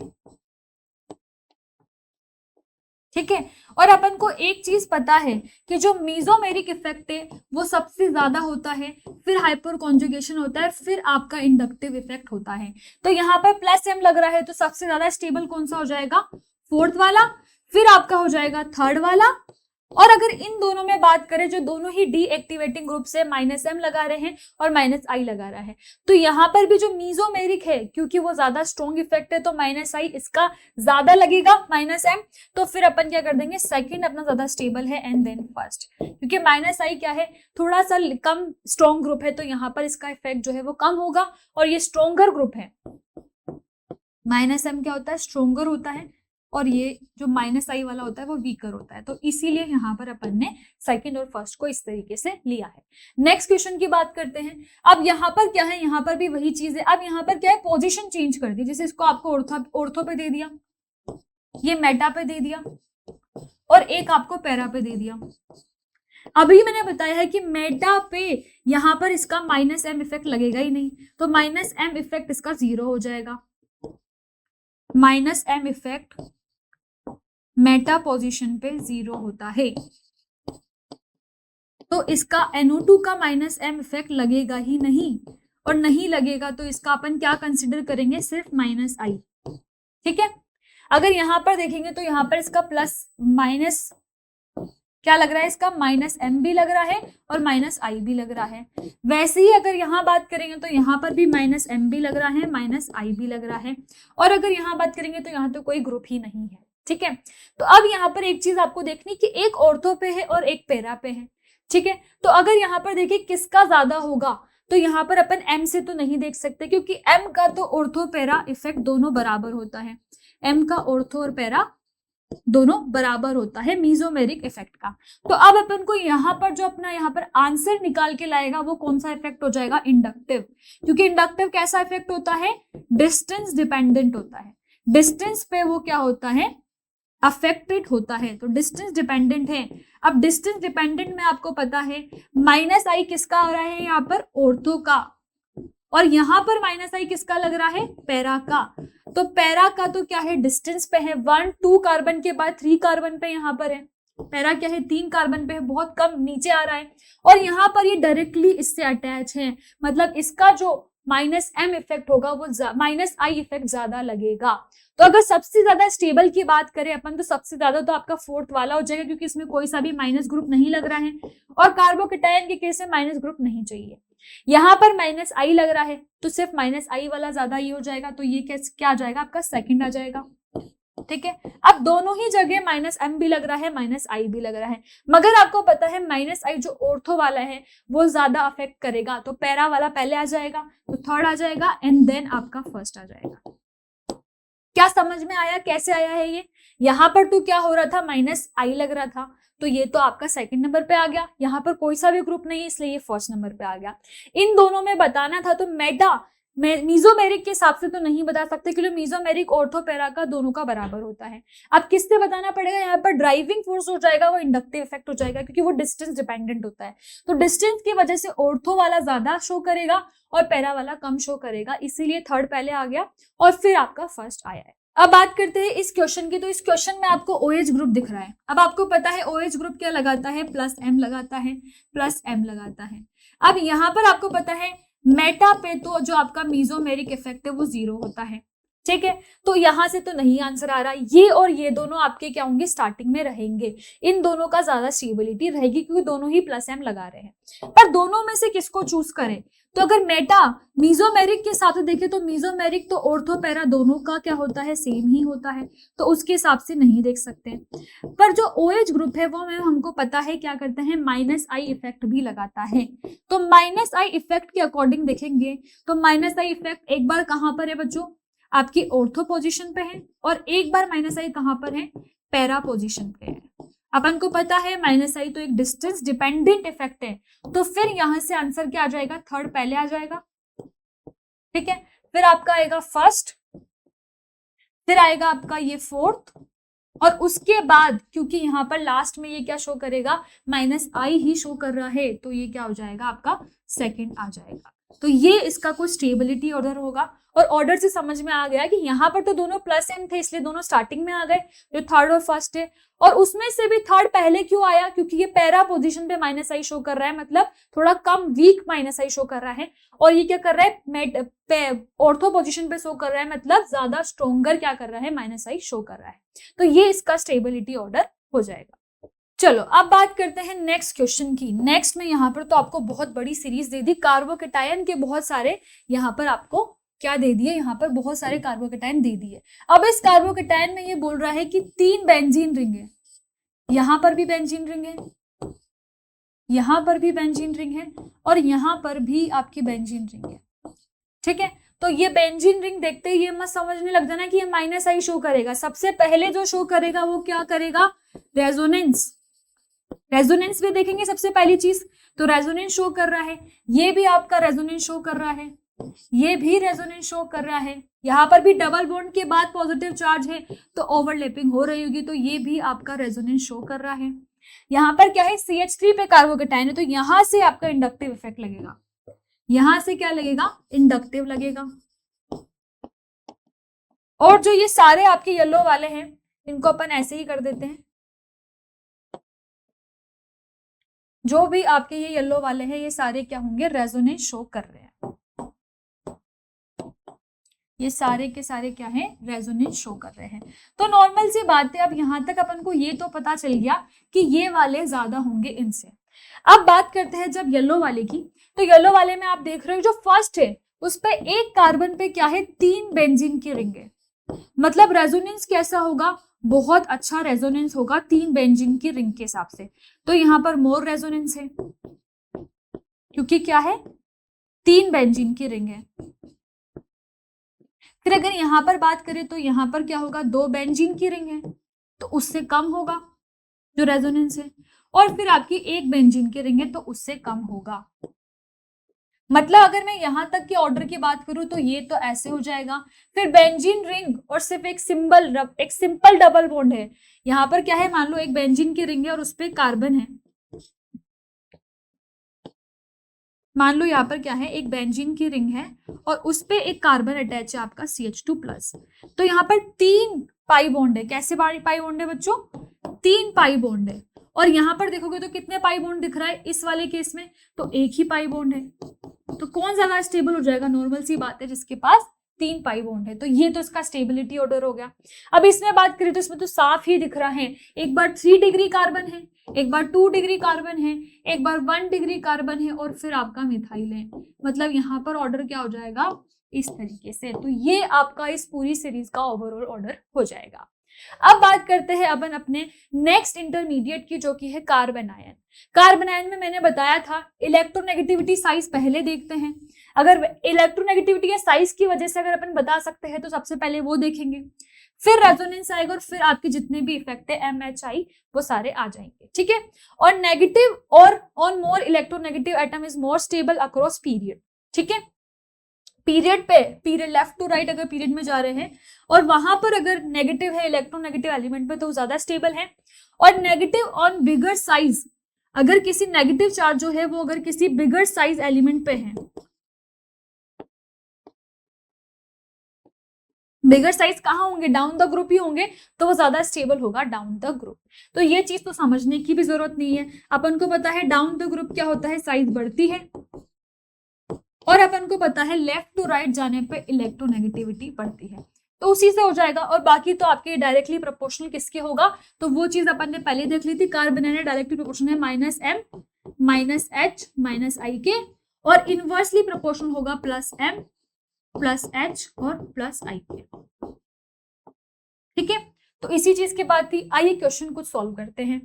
ठीक है, और अपन को एक चीज पता है कि जो मीजोमेरिक इफेक्ट है वो सबसे ज्यादा होता है, फिर हाइपर कॉन्जुगेशन होता है, फिर आपका इंडक्टिव इफेक्ट होता है। तो यहाँ पर प्लस एम लग रहा है, तो सबसे ज्यादा स्टेबल कौन सा हो जाएगा, फोर्थ वाला, फिर आपका हो जाएगा थर्ड वाला। और अगर इन दोनों में बात करें, जो दोनों ही डीएक्टिवेटिंग ग्रुप से माइनस एम लगा रहे हैं और माइनस आई लगा रहा है, तो यहाँ पर भी जो मीजोमेरिक है, क्योंकि वो ज्यादा स्ट्रॉन्ग इफेक्ट है, तो माइनस आई इसका ज्यादा लगेगा माइनस एम, तो फिर अपन क्या कर देंगे, सेकंड अपना ज्यादा स्टेबल है एंड देन फर्स्ट, क्योंकि माइनस आई क्या है, थोड़ा सा कम स्ट्रॉन्ग ग्रुप है, तो यहाँ पर इसका इफेक्ट जो है वो कम होगा, और ये स्ट्रॉन्गर ग्रुप है। माइनस एम क्या होता है, स्ट्रॉन्गर होता है, और ये जो माइनस आई वाला होता है वो वीकर होता है, तो इसीलिए यहाँ पर अपन ने सेकंड और फर्स्ट को इस तरीके से लिया है। नेक्स्ट क्वेश्चन की बात करते हैं। अब यहाँ पर क्या है, यहाँ पर भी वही चीज है, अब यहाँ पर क्या है, पोजीशन चेंज कर दी, जैसे इसको आपको ऑर्थो पे दे दिया, ये मेटा पे दे दिया, और एक आपको पैरा पे दे दिया। अभी मैंने बताया है कि मेटा पे यहाँ पर इसका माइनस एम इफेक्ट लगेगा ही नहीं, तो माइनस एम इफेक्ट इसका 0 हो जाएगा। Minus M effect meta position पे 0 होता है, तो इसका NO2 का माइनस एम इफेक्ट लगेगा ही नहीं, और नहीं लगेगा तो इसका अपन क्या कंसिडर करेंगे, सिर्फ माइनस आई। ठीक है, अगर यहां पर देखेंगे तो यहाँ पर इसका प्लस माइनस क्या लग रहा है, इसका माइनस एम भी लग रहा है और माइनस आई भी लग रहा है। वैसे ही अगर यहाँ बात करेंगे तो यहाँ पर भी माइनस एम भी लग रहा है, माइनस आई भी लग रहा है, और अगर यहाँ बात करेंगे तो यहाँ तो कोई ग्रुप ही नहीं है। ठीक है, तो अब यहाँ पर एक चीज आपको देखनी कि एक ऑर्थो पे है और एक पैरा पे है। ठीक है, तो अगर यहाँ पर देखिए किसका ज्यादा होगा, तो यहाँ पर अपन एम से तो नहीं देख सकते, क्योंकि एम का तो ऑर्थो पैरा इफेक्ट दोनों बराबर होता है, एम का ऑर्थो और पैरा दोनों बराबर होता है मीजोमेरिक इफेक्ट का। तो अब अपन को यहाँ पर जो अपना यहाँ पर आंसर निकाल के लाएगा वो कौन सा इफेक्ट हो जाएगा, इंडक्टिव, क्योंकि इंडक्टिव कैसा इफेक्ट होता है, डिस्टेंस डिपेंडेंट होता है, डिस्टेंस पे वो क्या होता है, अफेक्टेड होता है, तो डिस्टेंस डिपेंडेंट है। अब डिस्टेंस डिपेंडेंट में आपको पता है माइनस आई किसका आ रहा है, यहाँ पर ऑर्थो का, और यहाँ पर माइनस आई किसका लग रहा है, पैरा का। तो पैरा का तो क्या है, डिस्टेंस पे है, 1 2 कार्बन के बाद 3 कार्बन पे यहाँ पर है, पैरा क्या है 3 कार्बन पे है, बहुत कम नीचे आ रहा है, और यहाँ पर ये डायरेक्टली इससे अटैच है, मतलब इसका जो माइनस एम इफेक्ट होगा वो माइनस आई इफेक्ट ज्यादा लगेगा। तो अगर सबसे ज्यादा स्टेबल की बात करें अपन, तो सबसे ज्यादा तो आपका फोर्थ वाला हो जाएगा, क्योंकि इसमें कोई सा भी माइनस ग्रुप नहीं लग रहा है, और कार्बोकेटाइन के केस में माइनस ग्रुप नहीं चाहिए। यहाँ पर माइनस आई लग रहा है, तो सिर्फ माइनस आई वाला ज्यादा ही हो जाएगा, तो ये क्या आ जाएगा, आपका सेकंड आ जाएगा। ठीक है, अब दोनों ही जगह माइनस एम भी लग रहा है, माइनस आई भी लग रहा है, मगर आपको पता है माइनस आई जो ऑर्थो वाला है वो ज्यादा अफेक्ट करेगा, तो पैरा वाला पहले आ जाएगा, तो थर्ड आ जाएगा, एंड देन आपका फर्स्ट आ जाएगा। क्या समझ में आया कैसे आया है ये? यहाँ पर तो क्या हो रहा था, -i लग रहा था, तो ये तो आपका सेकंड नंबर पे आ गया। यहाँ पर कोई सा भी ग्रुप नहीं है इसलिए ये फर्स्ट नंबर पे आ गया। इन दोनों में बताना था तो मीजोमेरिक के हिसाब से तो नहीं बता सकते क्योंकि मीजोमेरिक ऑर्थो पैरा का दोनों का बराबर होता है। अब किससे बताना पड़ेगा? यहाँ पर ड्राइविंग फोर्स हो जाएगा, वो इंडक्टिव इफेक्ट हो जाएगा क्योंकि वो डिस्टेंस डिपेंडेंट होता है। तो डिस्टेंस की वजह से ऑर्थो वाला ज्यादा शो करेगा और पैरा वाला कम शो करेगा, इसीलिए थर्ड पहले आ गया और फिर आपका फर्स्ट आया है। अब बात करते हैं इस क्वेश्चन की। तो इस क्वेश्चन में आपको OH ग्रुप दिख रहा है। अब आपको पता है OH ग्रुप क्या लगाता है, +M लगाता है, +M लगाता है। अब यहाँ पर आपको पता है मेटा पे तो जो आपका मीजोमेरिक इफेक्ट है वो 0 होता है, ठीक है। तो यहां से तो नहीं आंसर आ रहा। ये और ये दोनों आपके क्या होंगे, स्टार्टिंग में रहेंगे। इन दोनों का ज्यादा स्टेबिलिटी रहेगी क्योंकि दोनों ही +M लगा रहे हैं। पर दोनों में से किसको चूज करें? तो अगर मेटा मीजोमेरिक के साथ देखें तो मीजोमेरिक तो ऑर्थो पैरा दोनों का क्या होता है, सेम ही होता है, तो उसके हिसाब से नहीं देख सकते। पर जो OH ग्रुप है वो हमको पता है क्या करते हैं, -i इफेक्ट भी लगाता है। तो -i इफेक्ट के अकॉर्डिंग देखेंगे तो -i इफेक्ट एक बार कहां पर है बच्चों, आपकी ऑर्थो पोजीशन पे है, और एक बार -i कहां पर है, पैरा पोजीशन पे है। अपन को पता है -i तो एक डिस्टेंस डिपेंडेंट इफेक्ट है, तो फिर यहां से आंसर क्या आ जाएगा, थर्ड पहले आ जाएगा, ठीक है। फिर आपका आएगा फर्स्ट, फिर आएगा आपका ये फोर्थ, और उसके बाद क्योंकि यहाँ पर लास्ट में ये क्या शो करेगा, -i ही शो कर रहा है, तो ये क्या हो जाएगा आपका सेकंड आ जाएगा। तो ये इसका कोई स्टेबिलिटी ऑर्डर होगा। और ऑर्डर से समझ में आ गया कि यहाँ पर तो दोनों +M थे इसलिए दोनों स्टार्टिंग में आ गए, जो थर्ड और फर्स्ट है। और उसमें से भी थर्ड पहले क्यों आया, क्योंकि ये पैरा पोजीशन पे -i शो कर रहा है, मतलब थोड़ा कम वीक -i शो कर रहा है। और ये क्या कर रहा है, ऑर्थो पोजीशन पे शो कर रहा है, मतलब ज्यादा स्ट्रोंगर क्या कर रहा है, -i शो कर रहा है। तो ये इसका स्टेबिलिटी ऑर्डर हो जाएगा। चलो अब बात करते हैं नेक्स्ट क्वेश्चन की। नेक्स्ट में यहाँ पर तो आपको बहुत बड़ी सीरीज दे दी, कार्बोकेटायन के बहुत सारे यहाँ पर आपको क्या दे दिए, यहाँ पर बहुत सारे कार्बोकेटायन दे दिए। अब इस कार्बोकेटायन में ये बोल रहा है कि 3 बेंजीन रिंग है, यहाँ पर भी बेंजीन रिंग है, यहाँ पर भी बेंजीन रिंग है, और यहाँ पर भी आपकी बेंजीन रिंग है, ठीक है। तो ये बेंजीन रिंग देखते ही ये मत समझने लग जाना कि ये -i शो करेगा। सबसे पहले जो शो करेगा वो क्या करेगा, रेजोनेंस। रेजोनेंस भी देखेंगे सबसे पहली चीज, तो रेजोनेंस शो कर रहा है, ये भी आपका रेजोनेंस शो कर रहा है, ये भी रेजोनेंस शो कर रहा है। यहाँ पर भी डबल बॉन्ड के बाद पॉजिटिव चार्ज है तो ओवरलैपिंग हो रही होगी, तो ये भी आपका रेजोनेंस शो कर रहा है। यहाँ पर क्या है, CH3 पे कार्बोकेटायन है, तो यहां से आपका इंडक्टिव इफेक्ट लगेगा, यहां से क्या लगेगा, इंडक्टिव लगेगा। और जो ये सारे आपके येलो वाले हैं इनको अपन ऐसे ही कर देते हैं, जो भी आपके ये येलो वाले हैं ये सारे क्या होंगे, रेजोनेंस शो कर रहे हैं। ये सारे के सारे क्या है, रेजोनेंस शो कर रहे हैं। तो नॉर्मल सी बात है। अब यहां तक अपन को ये तो पता चल गया कि ये वाले ज्यादा होंगे इनसे। अब बात करते हैं जब येलो वाले की, तो येलो वाले में आप देख रहे हो जो फर्स्ट है उस पे एक कार्बन पे क्या है, 3 बेंजीन की रिंग है, मतलब रेजोनेंस कैसा होगा, बहुत अच्छा रेजोनेंस होगा 3 बेंजीन की रिंग के हिसाब से। तो यहाँ पर मोर रेजोनेंस है क्योंकि क्या है, 3 बेंजीन की रिंग है। फिर अगर यहाँ पर बात करें तो यहाँ पर क्या होगा, 2 बेंजीन की रिंग है तो उससे कम होगा जो रेजोनेंस है, और फिर आपकी 1 बेंजीन की रिंग है तो उससे कम होगा। मतलब अगर मैं यहां तक के ऑर्डर की बात करूं तो ये तो ऐसे हो जाएगा। फिर बेंजीन रिंग और सिर्फ एक सिंपल डबल बॉन्ड है, यहाँ पर क्या है, मान लो एक बेंजीन की रिंग है और उस पर कार्बन है, मान लो यहाँ पर क्या है, एक बेंजीन की रिंग है और उस पे एक कार्बन अटैच है आपका CH2+, तो यहाँ पर 3 पाई बॉन्ड है। कैसे पाई बॉन्ड है बच्चों, 3 पाई बॉन्ड है। और यहाँ पर देखोगे तो कितने पाई बॉन्ड दिख रहा है इस वाले केस में, तो एक ही पाई बॉन्ड है। तो कौन ज्यादा स्टेबल हो जाएगा, नॉर्मल सी बात है, जिसके पास 3 पाई बॉन्ड है। तो ये तो इसका स्टेबिलिटी ऑर्डर हो गया। अब इसमें बात करें तो इसमें तो साफ ही दिख रहा है, एक बार 3 डिग्री कार्बन है, एक बार 2 डिग्री कार्बन है, एक बार 1 डिग्री कार्बन है, और फिर आपका मिथाइल है। मतलब यहाँ पर ऑर्डर क्या हो जाएगा, इस तरीके से। तो ये आपका इस पूरी सीरीज का ओवरऑल ऑर्डर हो जाएगा। अब बात करते हैं अपन अपने नेक्स्ट इंटरमीडिएट की, जो कि है कार्बन आयन। कार्बन आयन में मैंने बताया था इलेक्ट्रोनेगेटिविटी साइज पहले देखते हैं। अगर इलेक्ट्रोनेगेटिविटी या साइज की वजह से अगर अपन बता सकते हैं तो सबसे पहले वो देखेंगे, फिर रेजोनेंस आएगा और फिर आपके जितने भी इफेक्ट है MHI वो सारे आ जाएंगे, ठीक है। और नेगेटिव और on more electronegative atom is more stable across period, ठीक है। पीरियड पे, पीरियड लेफ्ट टू राइट अगर पीरियड में जा रहे हैं और वहां पर अगर नेगेटिव है इलेक्ट्रोनेगेटिव एलिमेंट पे तो ज्यादा स्टेबल है। और नेगेटिव ऑन बिगर साइज, अगर किसी नेगेटिव चार्ज जो है वो अगर किसी बिगर साइज एलिमेंट पे है, बिगर साइज कहाँ होंगे, डाउन द ग्रुप ही होंगे, तो वो ज्यादा स्टेबल होगा डाउन द ग्रुप। तो ये चीज तो समझने की भी जरूरत नहीं है, अपन को पता है डाउन द ग्रुप क्या होता है, साइज बढ़ती है, और अपन को पता है लेफ्ट टू राइट जाने पे इलेक्ट्रोनेगेटिविटी बढ़ती है, तो उसी से हो जाएगा। और बाकी तो आपके डायरेक्टली प्रोपोर्शनल किसके होगा, तो वो चीज अपन ने पहले देख ली थी, कार्बन है डायरेक्टली प्रोपोर्शनल है -m -h -i के, और इनवर्सली प्रोपोर्शनल होगा +m +h और +i के, ठीक है। तो इसी चीज की बात थी। आइए क्वेश्चन कुछ सॉल्व करते हैं।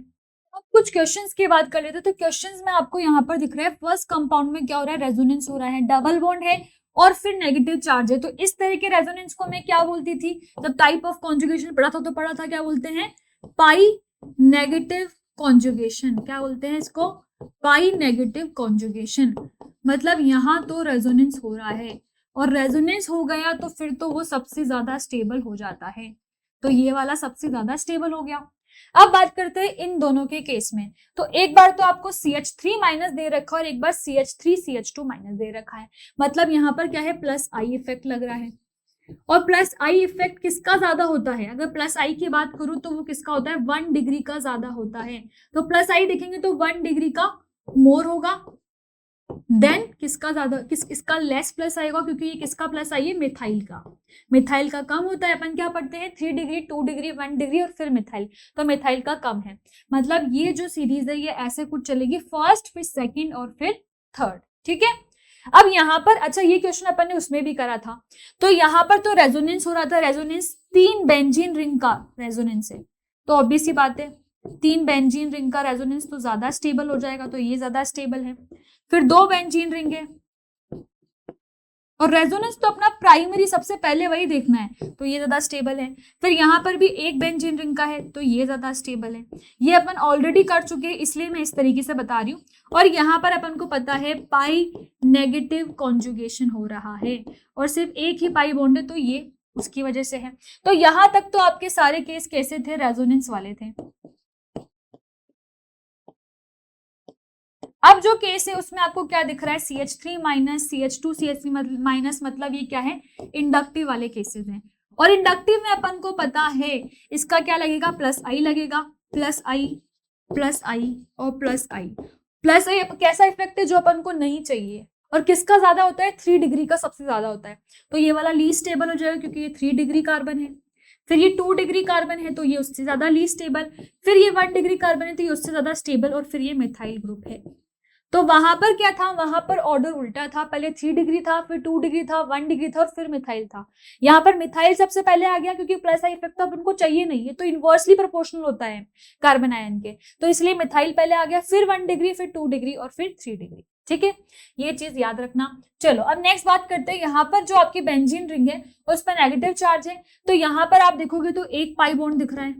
अब कुछ क्वेश्चंस की बात कर लेते हैं। तो क्वेश्चंस में आपको यहाँ पर दिख रहा है फर्स्ट कंपाउंड में क्या हो रहा है, रेजोनेंस हो रहा है, डबल बॉन्ड है और फिर नेगेटिव चार्ज है। तो इस तरह के रेजोनेंस को मैं क्या बोलती थी, जब टाइप ऑफ कॉन्जुगेशन पढ़ा था तो पढ़ा था, क्या बोलते हैं, पाई नेगेटिव कॉन्जुगेशन। क्या बोलते हैं इसको, पाई नेगेटिव कॉन्जुगेशन। मतलब यहाँ तो रेजोनेंस हो रहा है और रेजोनेंस हो गया तो फिर तो वो सबसे ज्यादा स्टेबल हो जाता है, तो ये वाला सबसे ज्यादा स्टेबल हो गया। अब बात करते हैं इन दोनों के केस में। तो एक बार तो आपको CH3- दे रखा है और एक बार CH3CH2- दे रखा है, मतलब यहाँ पर क्या है, +I इफेक्ट लग रहा है। और +I इफेक्ट किसका ज्यादा होता है, अगर +I की बात करूं तो वो किसका होता है, 1 डिग्री का ज्यादा होता है। तो +I देखेंगे तो 1 डिग्री का मोर होगा, देन किसका ज्यादा, इसका लेस प्लस आएगा, क्योंकि ये किसका प्लस आई है, मिथाइल का। मिथाइल का कम होता है, अपन क्या पढ़ते हैं, 3 डिग्री 2 डिग्री 1 डिग्री और फिर मिथाइल, तो मिथाइल का कम है। मतलब ये जो सीरीज है ये ऐसे कुछ चलेगी, फर्स्ट फिर सेकंड और फिर थर्ड, ठीक है। अब यहाँ पर, अच्छा ये क्वेश्चन अपन ने उसमें भी करा था, तो यहाँ पर तो रेजोनेंस हो रहा था, रेजोनेंस 3 बेंजीन रिंग का रेजोनेंस है, तो ऑब्वियस सी बात है 3 बेंजीन रिंग का रेजोनेंस तो ज्यादा स्टेबल हो जाएगा, तो ये ज्यादा स्टेबल है। फिर 2 बेंजीन रिंग है और रेजोनेंस तो अपना प्राइमरी सबसे पहले वही देखना है, तो ये ज्यादा स्टेबल है। फिर यहाँ पर भी 1 बेंजीन रिंग का है, तो ये ज्यादा स्टेबल है। ये अपन ऑलरेडी कर चुके हैं, इसलिए मैं इस तरीके से बता रही हूँ। और यहाँ पर अपन को पता है पाई नेगेटिव कॉन्जुगेशन हो रहा है और सिर्फ एक ही पाई बॉन्ड है, तो ये उसकी वजह से है। तो यहाँ तक तो आपके सारे केस कैसे थे, रेजोनेंस वाले थे। अब जो केस है उसमें आपको क्या दिख रहा है, CH3- CH2 CH3- मतलब ये क्या है, इंडक्टिव वाले केसेस हैं। और इंडक्टिव में अपन को पता है इसका क्या लगेगा, +I लगेगा, +I और +I कैसा इफेक्ट है, जो अपन को नहीं चाहिए। और किसका ज्यादा होता है, 3 डिग्री का सबसे ज्यादा होता है, तो ये वाला लीस्ट स्टेबल हो जाएगा, क्योंकि ये 3 डिग्री कार्बन है। फिर ये 2 डिग्री कार्बन है, तो ये उससे ज्यादा लीस्ट स्टेबल। फिर ये 1 डिग्री कार्बन है, तो ये उससे ज्यादा स्टेबल। और फिर ये मिथाइल ग्रुप है। तो वहां पर क्या था, वहां पर ऑर्डर उल्टा था, पहले 3 डिग्री था, फिर 2 डिग्री था, 1 डिग्री था और फिर मिथाइल था। यहाँ पर मिथाइल सबसे पहले आ गया, क्योंकि +I इफेक्ट तो अपन को चाहिए नहीं है, तो इनवर्सली प्रोपोर्शनल होता है कार्बन आयन के, तो इसलिए मिथाइल पहले आ गया, फिर 1 डिग्री, फिर 2 डिग्री और फिर 3 डिग्री, ठीक है। ये चीज याद रखना। चलो अब नेक्स्ट बात करते हैं। यहाँ पर जो आपकी बेंजीन रिंग है उस पर नेगेटिव चार्ज है, तो यहाँ पर आप देखोगे तो एक पाई बॉन्ड दिख रहा है।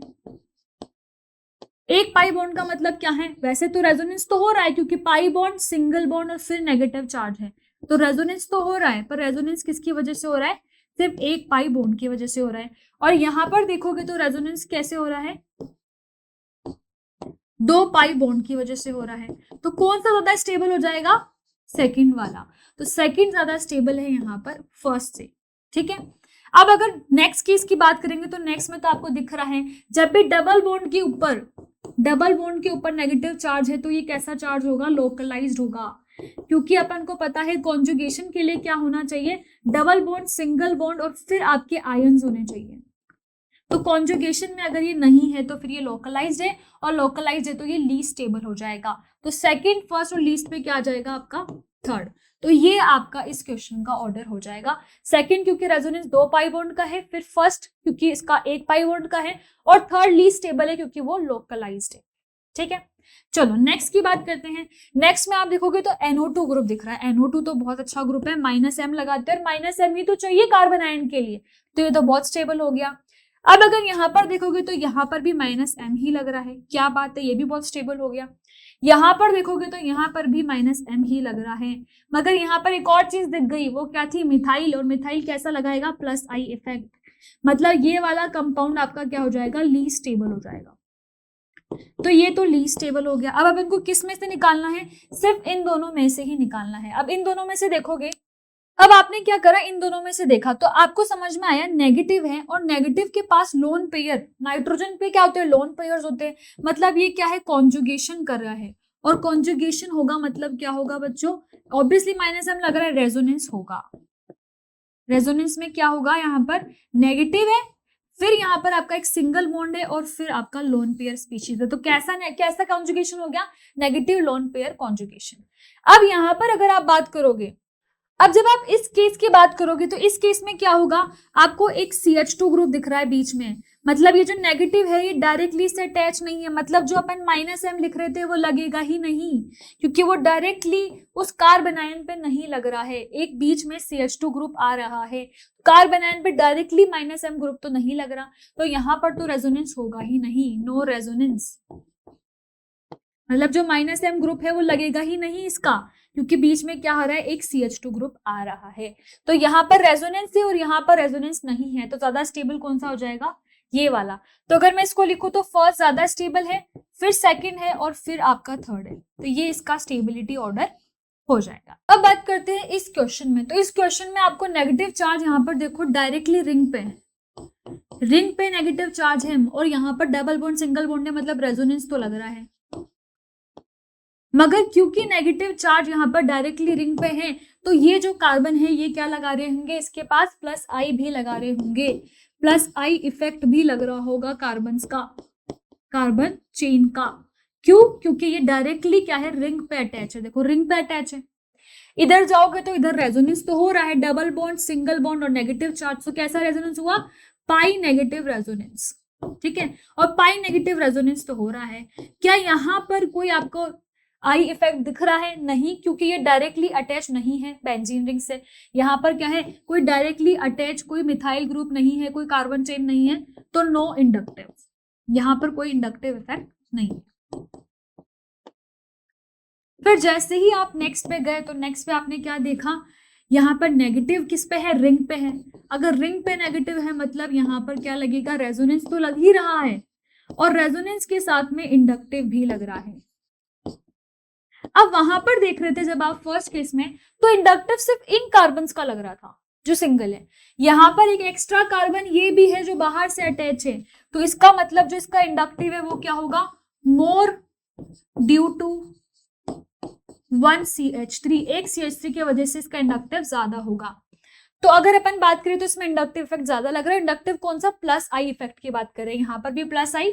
एक पाई बॉन्ड का मतलब क्या है, वैसे तो रेजोनेंस तो हो रहा है, क्योंकि पाई बॉन्ड सिंगल बॉन्ड और फिर नेगेटिव चार्ज है, तो रेजोनेंस तो हो रहा है, पर रेजोनेंस किसकी वजह से हो रहा है, सिर्फ एक पाई बॉन्ड की वजह से हो रहा है। और यहाँ पर देखोगे तो रेजोनेंस कैसे हो रहा है, 2 पाई बॉन्ड की वजह से हो रहा है। तो कौन सा ज्यादा स्टेबल हो जाएगा, सेकंड वाला। तो सेकंड ज्यादा स्टेबल है यहाँ पर फर्स्ट से, ठीक है। अब अगर नेक्स्ट केस की बात करेंगे तो नेक्स्ट में तो आपको दिख रहा है, जब भी डबल बॉन्ड के ऊपर नेगेटिव चार्ज है, तो ये कैसा चार्ज होगा, लोकलाइज्ड होगा। क्योंकि अपन को पता है कॉन्जुगेशन के लिए क्या होना चाहिए, डबल बॉन्ड, सिंगल बॉन्ड और फिर आपके आयंस होने चाहिए। तो कॉन्जुगेशन में अगर ये नहीं है तो फिर ये लोकलाइज्ड है, और लोकलाइज्ड है तो ये लीस्ट स्टेबल हो जाएगा। तो सेकंड, फर्स्ट और लीस्ट पे क्या आ जाएगा आपका, थर्ड। तो ये आपका इस क्वेश्चन का ऑर्डर हो जाएगा। सेकंड क्योंकि रेजोनेंस 2 पाई बॉन्ड का है, फिर फर्स्ट क्योंकि इसका 1 पाई बॉन्ड का है, और थर्ड लीस्ट स्टेबल है क्योंकि वो लोकलाइज्ड है, ठीक है। चलो नेक्स्ट की बात करते हैं। नेक्स्ट में आप देखोगे तो NO2 ग्रुप दिख रहा है। NO2 तो बहुत अच्छा ग्रुप है, -M लगाते हैं और -M ही तो चाहिए कार्बन आयन के लिए, तो ये तो बहुत स्टेबल हो गया। अब अगर यहाँ पर देखोगे तो यहाँ पर भी -M ही लग रहा है, क्या बात है, ये भी बहुत स्टेबल हो गया। यहाँ पर देखोगे तो यहाँ पर भी -M ही लग रहा है, मगर यहाँ पर एक और चीज दिख गई, वो क्या थी, मिथाइल, और मिथाइल कैसा लगाएगा, +I इफेक्ट, मतलब ये वाला कंपाउंड आपका क्या हो जाएगा, लीस्ट स्टेबल हो जाएगा। तो ये तो लीस्ट स्टेबल हो गया। अब अपन को किस में से निकालना है, सिर्फ इन दोनों में से ही निकालना है। अब इन दोनों में से देखोगे, अब आपने क्या करा, इन दोनों में से देखा तो आपको समझ में आया नेगेटिव है, और नेगेटिव के पास लोन पेयर, नाइट्रोजन पे क्या होते हैं, लोन पेयर्स होते हैं, मतलब ये क्या है, कॉन्जुगेशन कर रहा है, और कॉन्जुगेशन होगा मतलब क्या होगा बच्चों, ऑब्वियसली -M लग रहा है, रेजोनेंस होगा। रेजोनेंस में क्या होगा, यहाँ पर नेगेटिव है, फिर यहाँ पर आपका एक सिंगल बॉन्ड है, और फिर आपका लोन पेयर स्पीशीज है, तो कैसा कॉन्जुगेशन हो गया, नेगेटिव लोन पेयर कॉन्जुगेशन। अब यहाँ पर अगर आप बात करोगे, अब जब आप इस केस की बात करोगे तो इस केस में क्या होगा, आपको एक CH2 ग्रुप दिख रहा है बीच में, मतलब ये जो नेगेटिव है ये डायरेक्टली से अटैच नहीं है, मतलब जो अपन -M लिख रहे थे वो लगेगा ही नहीं, क्योंकि वो डायरेक्टली उस कार्बन आयन पे नहीं लग रहा है, एक बीच में CH2 ग्रुप आ रहा है, कार्बन आयन पे डायरेक्टली -M ग्रुप तो नहीं लग रहा, तो यहाँ पर तो रेजोनेंस होगा ही नहीं, नो रेजोनेंस, मतलब जो -M ग्रुप है वो लगेगा ही नहीं इसका, क्योंकि बीच में क्या आ रहा है, एक CH2 ग्रुप आ रहा है, तो यहाँ पर रेजोनेंस है और यहाँ पर रेजोनेंस नहीं है, तो ज्यादा स्टेबल कौन सा हो जाएगा, ये वाला। तो अगर मैं इसको लिखूं तो फर्स्ट ज्यादा स्टेबल है, फिर सेकंड है, और फिर आपका थर्ड है, तो ये इसका स्टेबिलिटी ऑर्डर हो जाएगा। अब बात करते हैं इस क्वेश्चन में, तो इस क्वेश्चन में आपको नेगेटिव चार्ज यहाँ पर देखो डायरेक्टली रिंग पे नेगेटिव चार्ज है, और यहाँ पर डबल बॉन्ड सिंगल बॉन्ड है, मतलब रेजोनेंस तो लग रहा है, मगर क्योंकि नेगेटिव चार्ज यहाँ पर डायरेक्टली रिंग पे है, तो ये जो कार्बन है ये क्या लगा रहे होंगे, इसके पास +I भी लगा रहे होंगे, +I इफेक्ट भी लग रहा होगा कार्बन का, कार्बन चेन का। क्यों, क्योंकि ये डायरेक्टली क्या है, रिंग पे अटैच है, देखो रिंग पे अटैच है। इधर जाओगे तो इधर रेजोनेंस तो हो रहा है, डबल बॉन्ड सिंगल बॉन्ड और नेगेटिव चार्ज, तो कैसा रेजोनेंस हुआ, पाई नेगेटिव रेजोनेंस, ठीक है, और पाई नेगेटिव रेजोनेंस तो हो रहा है। क्या यहाँ पर कोई आपको I इफेक्ट दिख रहा है, नहीं, क्योंकि ये डायरेक्टली अटैच नहीं है बेंजीन रिंग से, यहाँ पर क्या है, कोई डायरेक्टली अटैच कोई मिथाइल ग्रुप नहीं है, कोई कार्बन चेन नहीं है, तो नो इंडक्टिव, यहाँ पर कोई इंडक्टिव इफेक्ट नहीं है। फिर जैसे ही आप नेक्स्ट पे गए तो नेक्स्ट पे आपने क्या देखा, यहाँ पर नेगेटिव किस पे है, रिंग पे है, अगर रिंग पे नेगेटिव है मतलब यहाँ पर क्या लगेगा, रेजोनेंस तो लग ही रहा है, और रेजोनेंस के साथ में इंडक्टिव भी लग रहा है। अब वहां पर देख रहे थे जब आप फर्स्ट केस में, तो इंडक्टिव सिर्फ इन कार्बन्स का लग रहा था जो सिंगल है, यहाँ पर एक एक्स्ट्रा कार्बन ये भी है जो बाहर से अटैच है, तो इसका मतलब जो इसका इंडक्टिव है वो क्या होगा, मोर ड्यू टू 1CH3, एक CH3 की वजह से इसका इंडक्टिव ज्यादा होगा। तो अगर अपन बात करें तो इसमें इंडक्टिव इफेक्ट ज्यादा लग रहा है, इंडक्टिव कौन सा, +I इफेक्ट की बात कर रहे हैं, यहाँ पर भी +I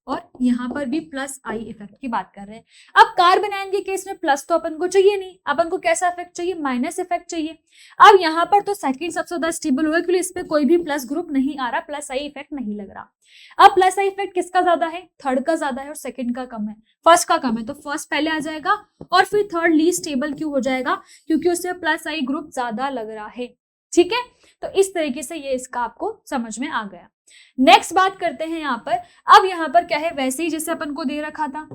और यहाँ पर भी +I इफेक्ट की बात कर रहे हैं। अब कार्बन आयन के केस में प्लस तो अपन को चाहिए नहीं, अपन को कैसा इफेक्ट चाहिए, माइनस इफेक्ट चाहिए। अब यहाँ पर तो सेकंड सबसे ज्यादा स्टेबल होगा, क्योंकि इस पे कोई भी प्लस ग्रुप नहीं आ रहा, +I इफेक्ट नहीं लग रहा। अब +I इफेक्ट किसका ज्यादा है, थर्ड का ज्यादा है और सेकंड का कम है, फर्स्ट का कम है, तो फर्स्ट पहले आ जाएगा, और फिर थर्ड लीस्ट स्टेबल क्यों हो जाएगा, क्योंकि उससे +I ग्रुप ज्यादा लग रहा है, ठीक है। तो इस तरीके से ये इसका आपको समझ में आ गया। नेक्स्ट बात करते हैं यहाँ पर, अब यहाँ पर क्या है, वैसे ही जैसे अपन को दे रखा था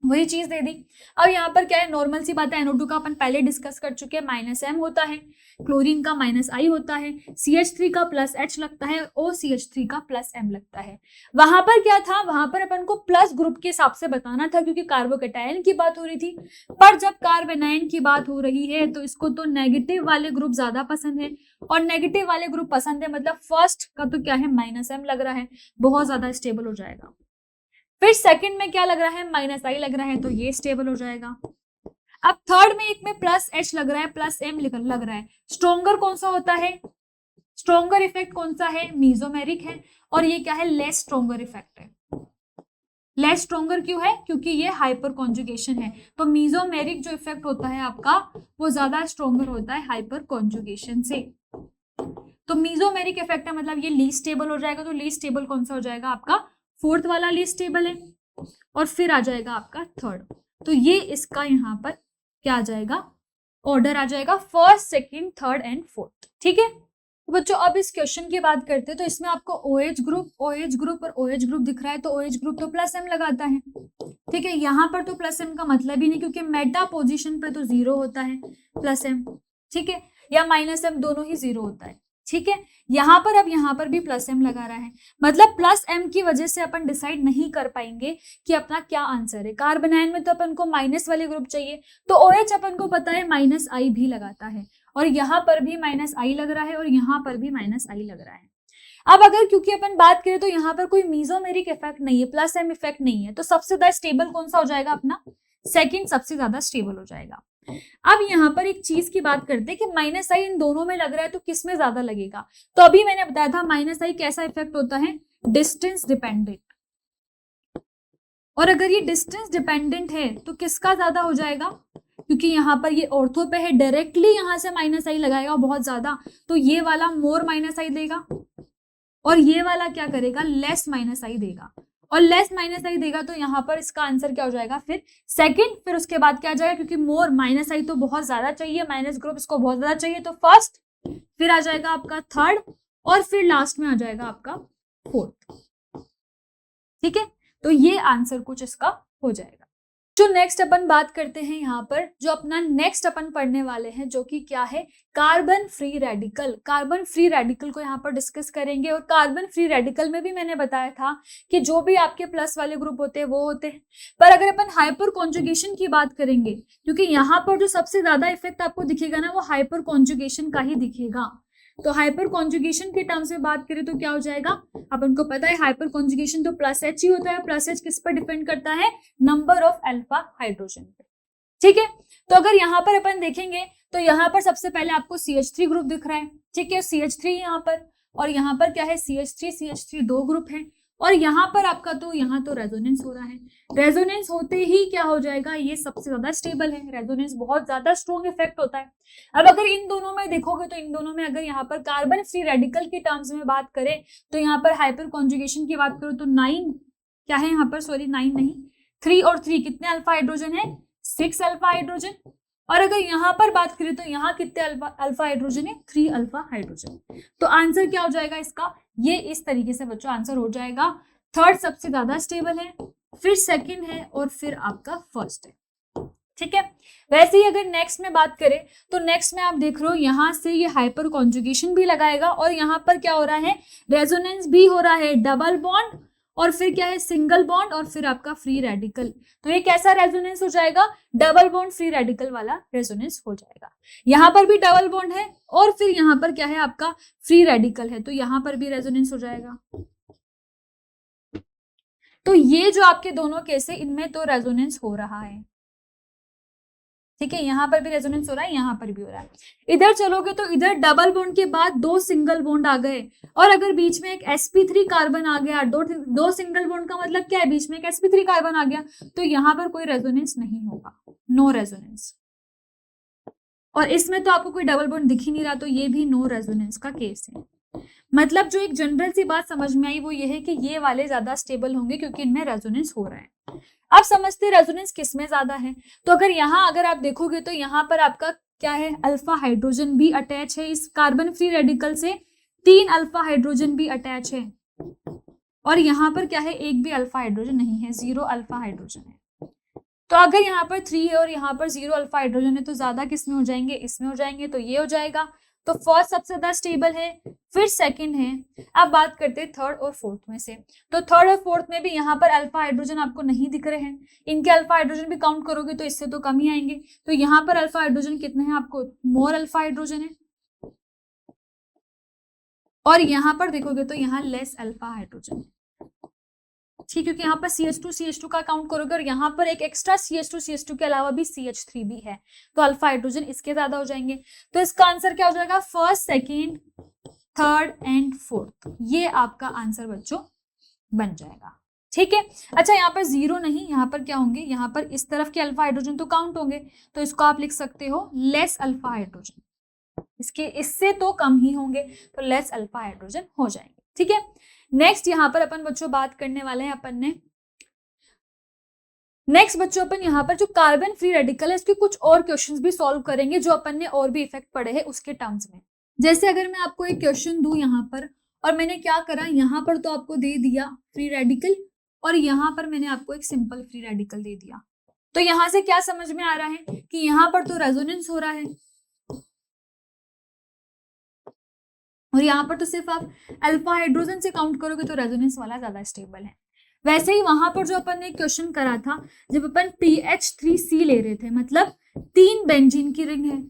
वही चीज दे दी। अब यहाँ पर क्या है, नॉर्मल सी बात है, NO2 का अपन पहले डिस्कस कर चुके हैं, -M होता है, क्लोरीन का -I होता है, CH3 का +H लगता है, OCH3 का +M लगता है। वहां पर क्या था, वहां पर अपन को प्लस ग्रुप के हिसाब से बताना था, क्योंकि कार्बोकैटायन की बात हो रही थी, पर जब कार्बोनाइन की बात हो रही है तो इसको तो नेगेटिव वाले ग्रुप ज्यादा पसंद है, और नेगेटिव वाले ग्रुप पसंद है मतलब फर्स्ट का तो क्या है, -M लग रहा है, बहुत ज्यादा स्टेबल हो जाएगा। फिर सेकंड में क्या लग रहा है, -I लग रहा है, तो ये स्टेबल हो जाएगा। अब थर्ड में एक में +H लग रहा है, +M लग रहा है, स्ट्रोंगर कौन सा होता है, स्ट्रोंगर इफेक्ट कौन सा है, मीजोमेरिक है, और ये क्या है, लेस स्ट्रोंगर इफेक्ट है। लेस स्ट्रोंगर क्यों है, क्योंकि ये हाइपर कॉन्जुगेशन है, तो मीजोमेरिक जो इफेक्ट होता है आपका वो ज्यादा स्ट्रोंगर होता है हाइपर कॉन्जुगेशन से। तो मीजोमेरिक इफेक्ट है मतलब ये लीस्ट स्टेबल हो जाएगा, तो लीस्ट स्टेबल कौन सा हो जाएगा आपका, फोर्थ वाला लीस्ट स्टेबल है। और फिर आ जाएगा आपका थर्ड। तो ये इसका यहाँ पर क्या आ जाएगा, ऑर्डर आ जाएगा, first, second, third and fourth. ठीक है, तो बच्चों अब इस क्वेश्चन की बात करते हैं। तो इसमें आपको OH ग्रुप और OH ग्रुप दिख रहा है, तो OH ग्रुप तो प्लस M लगाता है। ठीक है, यहाँ पर तो प्लस M का मतलब ही नहीं, क्योंकि मेटा पोजीशन पर तो 0 होता है प्लस M। ठीक है, या माइनस M, दोनों ही 0 होता है। ठीक है, यहाँ पर अब यहाँ पर भी प्लस M लगा रहा है, मतलब प्लस M की वजह से अपन डिसाइड नहीं कर पाएंगे कि अपना क्या आंसर है। कार्बोनाइन में तो अपन को माइनस वाले ग्रुप चाहिए, तो OH अपन को पता है -I भी लगाता है, और यहाँ पर भी -I लग रहा है, और यहाँ पर भी -I लग रहा है। अब अगर क्योंकि अपन बात करें तो यहाँ पर कोई मीजोमेरिक इफेक्ट नहीं है, प्लस M इफेक्ट नहीं है, तो सबसे ज्यादा स्टेबल कौन सा हो जाएगा, अपना सेकंड सबसे ज्यादा स्टेबल हो जाएगा। अब यहाँ पर एक चीज की बात करते हैं कि -I इन दोनों में लग रहा है, तो किस में ज्यादा लगेगा। तो अभी मैंने बताया था -I कैसा इफेक्ट होता है, डिस्टेंस डिपेंडेंट, और अगर ये डिस्टेंस डिपेंडेंट है तो किसका ज्यादा हो जाएगा, क्योंकि यहाँ पर ये ऑर्थो पे है, डायरेक्टली यहाँ से -I लगाएगा बहुत ज्यादा, तो ये वाला मोर -I देगा, और ये वाला क्या करेगा, लेस -I देगा, और लेस -I देगा, तो यहाँ पर इसका आंसर क्या हो जाएगा, फिर सेकंड, फिर उसके बाद क्या आ जाएगा, क्योंकि मोर -I तो बहुत ज्यादा चाहिए, माइनस ग्रुप इसको बहुत ज्यादा चाहिए, तो फर्स्ट, फिर आ जाएगा आपका थर्ड, और फिर लास्ट में आ जाएगा आपका फोर्थ। ठीक है, तो ये आंसर कुछ इसका हो जाएगा। जो नेक्स्ट अपन बात करते हैं यहाँ पर, जो अपना नेक्स्ट अपन पढ़ने वाले हैं, जो कि क्या है, carbon free radical. Carbon free radical को यहाँ पर डिस्कस करेंगे, और कार्बन फ्री रेडिकल में भी मैंने बताया था कि जो भी आपके प्लस वाले ग्रुप होते हैं वो होते हैं, पर अगर अपन हाइपर कॉन्जुगेशन की बात करेंगे, क्योंकि यहाँ पर जो सबसे ज्यादा इफेक्ट आपको दिखेगा ना, वो हाइपर कॉन्जुगेशन का ही दिखेगा। तो हाइपर कॉन्जुगेशन के टर्म्स में बात करें तो क्या हो जाएगा, अपन को पता है हाइपर कॉन्जुगेशन तो +H ही होता है, +H किस पर डिपेंड करता है, नंबर ऑफ अल्फा हाइड्रोजन पे। ठीक है, तो अगर यहाँ पर अपन देखेंगे तो यहाँ पर सबसे पहले आपको CH3 ग्रुप दिख रहा है। ठीक है, CH3 यहाँ पर, और यहाँ पर क्या है, CH3 दो ग्रुप है, और यहाँ पर आपका तो यहाँ तो रेजोनेंस हो रहा है। रेजोनेंस होते ही क्या हो जाएगा, ये सबसे ज्यादा स्टेबल है, रेजोनेंस बहुत ज्यादा स्ट्रॉन्ग इफेक्ट होता है। अब अगर इन दोनों में देखोगे तो इन दोनों में अगर यहाँ पर कार्बन फ्री रेडिकल की टर्म्स में बात करें, तो यहाँ पर हाइपर कॉन्जुगेशन की बात करो तो 9 क्या है यहाँ पर, सॉरी 9 नहीं, 3 और 3 कितने अल्फा हाइड्रोजन है, 6 अल्फा हाइड्रोजन। और अगर यहाँ पर बात करें तो यहाँ कितने अल्फा हाइड्रोजन है, 3 अल्फा हाइड्रोजन। तो आंसर क्या हो जाएगा इसका, ये इस तरीके से बच्चों आंसर हो जाएगा। थर्ड सबसे ज्यादा स्टेबल है, फिर सेकंड है, और फिर आपका फर्स्ट है। ठीक है, वैसे ही अगर नेक्स्ट में बात करें तो नेक्स्ट में आप देख रहे हो यहाँ से ये हाइपर कॉन्जुगेशन भी लगाएगा, और यहाँ पर क्या हो रहा है, रेजोनेंस भी हो रहा है, डबल बॉन्ड, और फिर क्या है, सिंगल बॉन्ड, और फिर आपका फ्री रेडिकल। तो ये कैसा रेजोनेंस हो जाएगा, डबल बॉन्ड फ्री रेडिकल वाला रेजोनेंस हो जाएगा। यहाँ पर भी डबल बॉन्ड है, और फिर यहाँ पर क्या है आपका फ्री रेडिकल है, तो यहाँ पर भी रेजोनेंस हो जाएगा। तो ये जो आपके दोनों केस है, इनमें तो रेजोनेंस हो रहा है। ठीक है, यहाँ पर भी रेजोनेंस हो रहा है, यहाँ पर भी हो रहा है। इधर चलोगे तो इधर डबल बॉन्ड के बाद 2 सिंगल बॉन्ड आ गए, और अगर बीच में एक sp3 कार्बन आ गया, दो सिंगल बॉन्ड का मतलब क्या है, बीच में एक sp3 कार्बन आ गया, तो यहाँ पर कोई रेजोनेंस नहीं होगा, नो रेजोनेंस। और इसमें तो आपको कोई डबल बॉन्ड दिख ही नहीं रहा, तो ये भी नो रेजोनेंस का केस है। मतलब जो एक जनरल सी बात समझ में आई वो ये है कि ये वाले ज्यादा स्टेबल होंगे, क्योंकि इनमें रेजोनेंस हो रहा है। अब समझते रेजोनेंस किस में ज्यादा है, तो अगर आप देखोगे तो यहाँ पर आपका क्या है, अल्फा हाइड्रोजन भी अटैच है इस कार्बन फ्री रेडिकल से, 3 अल्फा हाइड्रोजन भी अटैच है, और यहाँ पर क्या है, एक भी अल्फा हाइड्रोजन नहीं है, 0 अल्फा हाइड्रोजन है। तो अगर यहाँ पर 3 है और यहाँ पर 0 अल्फा हाइड्रोजन है, तो ज्यादा किस में हो जाएंगे, इसमें हो जाएंगे, तो ये हो जाएगा। तो फर्स्ट सबसे ज्यादा स्टेबल है, फिर सेकंड है। अब बात करते हैं थर्ड और फोर्थ में से, तो थर्ड और फोर्थ में भी यहाँ पर अल्फा हाइड्रोजन आपको नहीं दिख रहे हैं, इनके अल्फा हाइड्रोजन भी काउंट करोगे तो इससे तो कम ही आएंगे। तो यहाँ पर अल्फा हाइड्रोजन कितने हैं, आपको मोर अल्फा हाइड्रोजन है, और यहाँ पर देखोगे तो यहाँ लेस अल्फा हाइड्रोजन है। ठीक, क्योंकि यहाँ पर CH2 का काउंट करोगे, और यहाँ पर एक एक्स्ट्रा CH2 के अलावा भी CH3 भी है, तो अल्फा हाइड्रोजन इसके ज्यादा हो जाएंगे। तो इसका आंसर क्या हो जाएगा, first, second, third and fourth, ये आपका आंसर बच्चों बन जाएगा। ठीक है, अच्छा यहाँ पर 0 नहीं, यहाँ पर क्या होंगे, यहाँ पर इस तरफ के अल्फा हाइड्रोजन तो काउंट होंगे, तो इसको आप लिख सकते हो लेस अल्फा हाइड्रोजन, इससे तो कम ही होंगे, तो लेस अल्फा हाइड्रोजन हो जाएंगे। ठीक है, नेक्स्ट यहाँ पर अपन बच्चों बात करने वाले हैं अपन ने नेक्स्ट बच्चों अपन यहाँ पर जो कार्बन फ्री रेडिकल है उसके कुछ और क्वेश्चंस भी सॉल्व करेंगे जो अपन ने और भी इफेक्ट पढ़े हैं उसके टर्म्स में। जैसे अगर मैं आपको एक क्वेश्चन दूं यहाँ पर, और मैंने क्या करा, यहाँ पर तो आपको दे दिया फ्री रेडिकल और यहाँ पर मैंने आपको एक सिंपल फ्री रेडिकल दे दिया, तो यहाँ से क्या समझ में आ रहा है कि यहाँ पर तो रेजोनेंस हो रहा है और यहाँ पर तो सिर्फ आप अल्फा हाइड्रोजन से काउंट करोगे तो रेजोनेंस वाला ज्यादा स्टेबल है। वैसे ही वहां पर जो अपन ने क्वेश्चन करा था जब अपन PH3C ले रहे थे, मतलब 3 बेंजीन की रिंग है,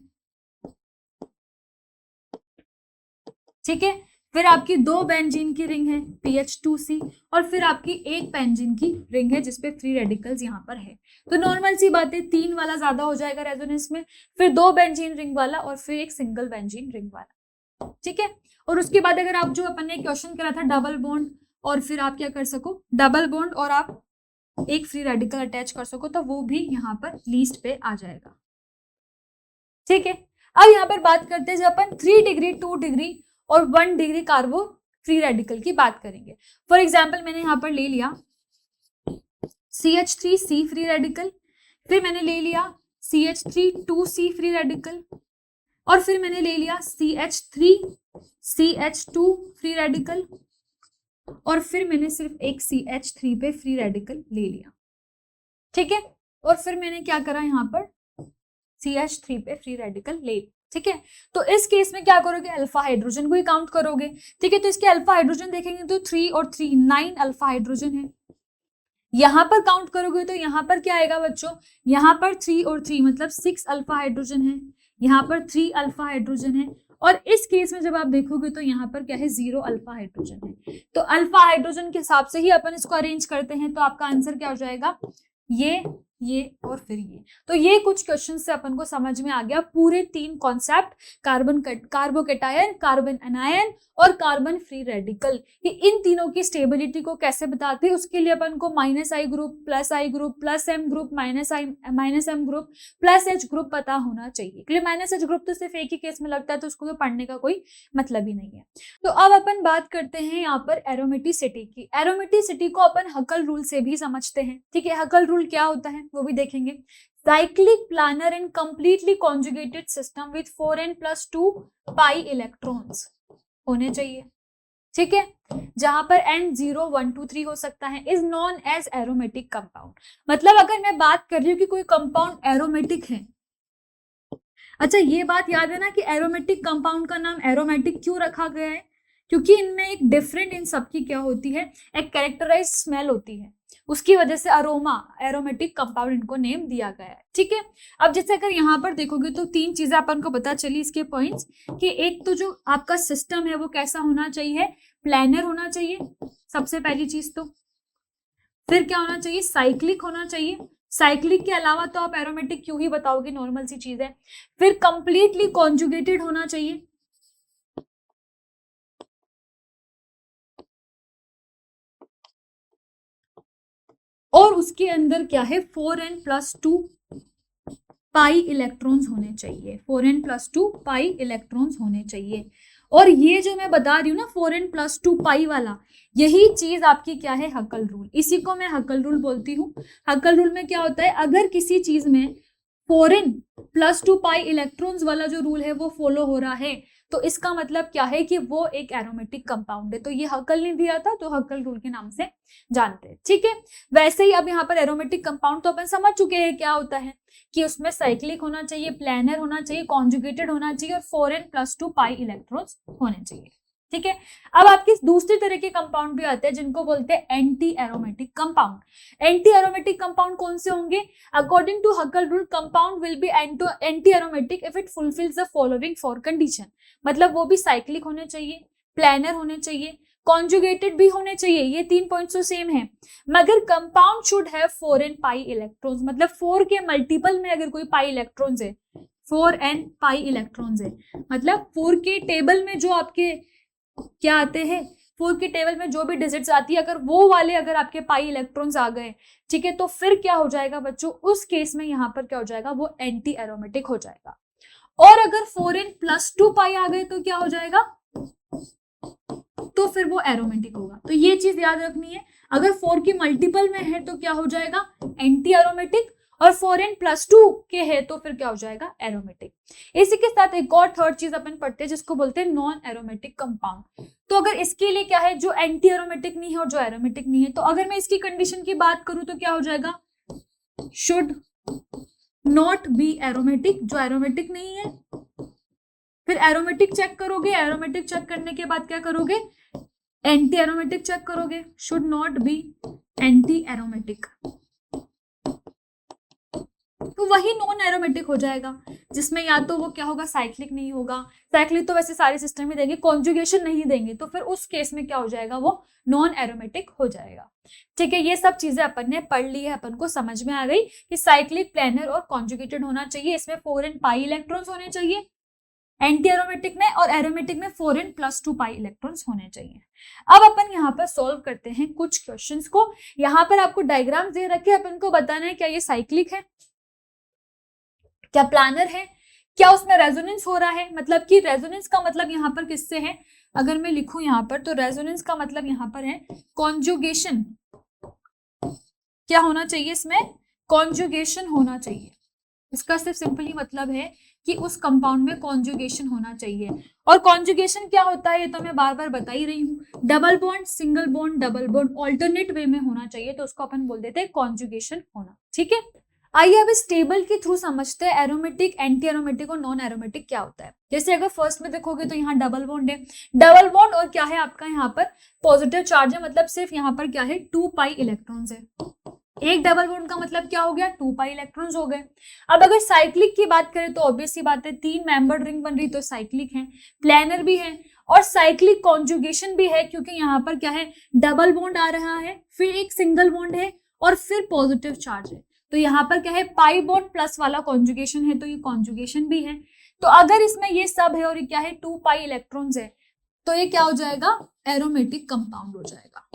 ठीक है, फिर आपकी 2 बेंजीन की रिंग है PH2C और फिर आपकी 1 बेंजीन की रिंग है जिसपे फ्री रेडिकल्स यहाँ पर है, तो नॉर्मल सी बात है 3 वाला ज्यादा हो जाएगा रेजोनेंस में, फिर 2 बेंजीन रिंग वाला और फिर एक सिंगल बेंजीन रिंग वाला, ठीक है। और उसके बाद अगर आप जो अपन ने क्वेश्चन करा था डबल बॉन्ड और फिर आप क्या कर सको, डबल बॉन्ड और आप एक फ्री रेडिकल अटैच कर सको, तो वो भी यहाँ पर लीस्ट पे आ जाएगा, ठीक है। अब यहाँ पर बात करते हैं जब अपन 3 डिग्री 2 डिग्री और 1 डिग्री कार्बो फ्री रेडिकल की बात करेंगे। फॉर एग्जाम्पल मैंने यहाँ पर ले लिया CH3C फ्री रेडिकल, फिर मैंने ले लिया CH3 फ्री रेडिकल और फिर मैंने ले लिया CH2 फ्री रेडिकल और फिर मैंने सिर्फ एक CH3 पे फ्री रेडिकल ले लिया, ठीक है, और फिर मैंने क्या करा यहाँ पर CH3 पे फ्री रेडिकल ले, ठीक है। तो इस केस में क्या करोगे, अल्फा हाइड्रोजन को ही काउंट करोगे, ठीक है। तो इसके अल्फा हाइड्रोजन देखेंगे तो 3 और 3 9 अल्फा हाइड्रोजन है। यहां पर काउंट करोगे तो यहाँ पर क्या आएगा बच्चों, यहाँ पर 3 और 3 मतलब 6 अल्फा हाइड्रोजन है, यहाँ पर 3 अल्फा हाइड्रोजन है और इस केस में जब आप देखोगे तो यहाँ पर क्या है 0 अल्फा हाइड्रोजन है। तो अल्फा हाइड्रोजन के हिसाब से ही अपन इसको अरेंज करते हैं, तो आपका आंसर क्या हो जाएगा, ये और फिर ये। तो ये कुछ क्वेश्चन से अपन को समझ में आ गया पूरे 3 कॉन्सेप्ट, कार्बोकेटायन, कार्बन एनायन और कार्बन फ्री रेडिकल, ये इन तीनों की स्टेबिलिटी को कैसे बताते हैं। उसके लिए अपन को -I group, +I group, +M group, -M group, +H group पता होना चाहिए। -H ग्रुप तो सिर्फ एक ही केस में लगता है तो उसको तो पढ़ने का कोई मतलब ही नहीं है। तो अब अपन बात करते हैं यहाँ पर एरोमेटिसिटी की। एरोमेटिसिटी को अपन हकल रूल से भी समझते हैं, ठीक है। हकल रूल क्या होता है वो भी देखेंगे। Cyclic planar and completely conjugated system with 4n+2 pi electrons होने चाहिए, ठीक है, जहां पर n 0 1 2 3 हो सकता है, is known as aromatic compound. मतलब अगर मैं बात कर रही हूँ कि कोई कंपाउंड एरोमेटिक है, अच्छा ये बात याद है ना कि एरोमेटिक कंपाउंड का नाम एरोमेटिक क्यों रखा गया है, क्योंकि इनमें एक डिफरेंट इन सबकी क्या होती है, एक कैरेक्टराइज स्मेल होती है, उसकी वजह से अरोमा एरोमेटिक कंपाउंड इनको नेम दिया गया है, ठीक है। अब जैसे अगर यहाँ पर देखोगे तो 3 चीजें अपन को पता चली इसके पॉइंट्स, कि एक तो जो आपका सिस्टम है वो कैसा होना चाहिए, प्लानर होना चाहिए सबसे पहली चीज, तो फिर क्या होना चाहिए, साइक्लिक होना चाहिए, साइक्लिक के अलावा तो आप एरोमेटिक क्यों ही बताओगे, नॉर्मल सी चीज है। फिर कंप्लीटली कॉन्जुगेटेड होना चाहिए, और उसके अंदर क्या है 4n+2 पाई इलेक्ट्रॉन्स होने चाहिए, 4n+2 पाई इलेक्ट्रॉन्स होने चाहिए। और ये जो मैं बता रही हूँ ना 4n+2 पाई वाला, यही चीज आपकी क्या है, हकल रूल, इसी को मैं हकल रूल बोलती हूँ। हकल रूल में क्या होता है, अगर किसी चीज में 4n+2 पाई इलेक्ट्रॉन्स वाला जो रूल है वो फॉलो हो रहा है तो इसका मतलब क्या है कि वो एक एरोमेटिक कंपाउंड है। तो ये हकल नहीं दिया था तो हकल रूल के नाम से जानते हैं, ठीक है। वैसे ही अब यहाँ पर एरोमेटिक कंपाउंड तो अपन समझ चुके हैं क्या होता है, कि उसमें साइक्लिक होना चाहिए, प्लानर होना चाहिए, कॉन्जुगेटेड होना चाहिए और 4n+2 पाई इलेक्ट्रॉन्स होने चाहिए, ठीक है। अब आपके दूसरी तरह के कंपाउंड भी आते हैं जिनको बोलते हैं anti aromatic compound. Anti aromatic compound कौन से होंगे, according to Huckel rule compound will be anti aromatic if it fulfils the following 4 condition. मतलब वो भी साइक्लिक होने चाहिए, प्लानर होने चाहिए, कॉन्जुगेटेड भी होने चाहिए, ये 3 पॉइंट्स तो सेम है, मगर compound should have 4n pi electrons, मतलब 4 के मल्टीपल में अगर कोई पाई इलेक्ट्रॉन्स है, 4n पाई इलेक्ट्रॉन्स है, मतलब 4 के टेबल में जो आपके क्या आते हैं, 4 के टेबल में जो भी डिजिट्स आती है अगर वो वाले अगर आपके पाई इलेक्ट्रॉन्स आ गए, ठीक है, तो फिर क्या हो जाएगा बच्चों, उस केस में यहाँ पर क्या हो जाएगा, वो एंटी एरोमेटिक हो जाएगा। और अगर 4n+2 पाई आ गए तो क्या हो जाएगा, तो फिर वो एरोमेटिक होगा। तो ये चीज याद रखनी है, अगर 4 की मल्टीपल में है तो क्या हो जाएगा, एंटी एरोमेटिक, और 4n+2 के है तो फिर क्या हो जाएगा, एरोमेटिक। इसी के साथ एक और थर्ड चीज अपन पढ़ते हैं जिसको बोलते हैं नॉन एरोमेटिक कंपाउंड। तो अगर इसके लिए क्या है, जो एंटी एरोमेटिक नहीं है और जो एरोमेटिक नहीं है, तो अगर मैं इसकी कंडीशन की बात करूं तो क्या हो जाएगा, शुड नॉट बी एरोमेटिक, जो एरोमेटिक नहीं है। फिर एरोमेटिक चेक करोगे, एरोमेटिक चेक करने के बाद क्या करोगे, एंटी एरोमेटिक चेक करोगे, should not be anti aromatic, तो वही नॉन एरोमेटिक हो जाएगा, जिसमें या तो वो क्या होगा, साइक्लिक नहीं होगा, साइक्लिक तो वैसे सारे सिस्टम में देंगे, कॉन्जुगेशन नहीं देंगे, तो फिर उस केस में क्या हो जाएगा, वो नॉन एरोमेटिक हो जाएगा। ठीक है, ये सब चीजें अपन ने पढ़ ली है, अपन को समझ में आ गई कि साइक्लिक, प्लेनर और कॉन्जुगेटेड होना चाहिए, इसमें 4n पाई इलेक्ट्रॉन्स होने चाहिए एंटी एरोमेटिक में, और एरोमेटिक में 4n+2 पाई इलेक्ट्रॉन्स होने चाहिए। अब अपन यहाँ पर सॉल्व करते हैं कुछ क्वेश्चंस को। यहाँ पर आपको डायग्राम दे रखे, अपन को बताना है क्या ये साइक्लिक है, क्या प्लानर है, क्या उसमें रेजोनेंस हो रहा है, मतलब कि रेजोनेंस का मतलब यहाँ पर किससे है, अगर मैं लिखूं यहाँ पर तो रेजोनेंस का मतलब यहाँ पर है कॉन्जुगेशन, क्या होना चाहिए इसमें, कॉन्जुगेशन होना चाहिए। इसका सिर्फ सिंपली मतलब है कि उस कंपाउंड में कॉन्जुगेशन होना चाहिए। और कॉन्जुगेशन क्या होता है ये तो मैं बार बार बता ही रही हूँ, double bond, single bond, double bond alternate way में होना चाहिए, तो उसको अपन बोल देते हैं कॉन्जुगेशन होना। ठीक है, आइए अब इस टेबल के थ्रू समझते हैं एरोमेटिक, एंटी एरोमेटिक और नॉन एरोमेटिक क्या होता है। जैसे अगर फर्स्ट में देखोगे तो यहाँ डबल बॉन्ड है, डबल बॉन्ड और क्या है आपका यहाँ पर पॉजिटिव चार्ज है, मतलब सिर्फ यहाँ पर क्या है 2 पाई इलेक्ट्रॉन्स है। एक डबल बॉन्ड का मतलब क्या हो गया, 2 पाई इलेक्ट्रॉन्स हो गए। अब अगर साइक्लिक की बात करें तो ऑब्वियस सी बात है, 3 मेंबर्ड रिंग बन रही तो साइक्लिक है, प्लेनर भी है और साइक्लिक कॉन्जुगेशन भी है, क्योंकि यहाँ पर क्या है डबल बॉन्ड आ रहा है, फिर एक सिंगल बॉन्ड है और फिर पॉजिटिव चार्ज है, तो यहाँ पर क्या है पाई बॉन्ड प्लस वाला कॉन्जुगेशन है, तो ये कॉन्जुगेशन भी है। तो अगर इसमें ये सब है और ये क्या है 2 पाई इलेक्ट्रॉन्स है, तो ये क्या हो जाएगा, एरोमेटिक कंपाउंड हो जाएगा।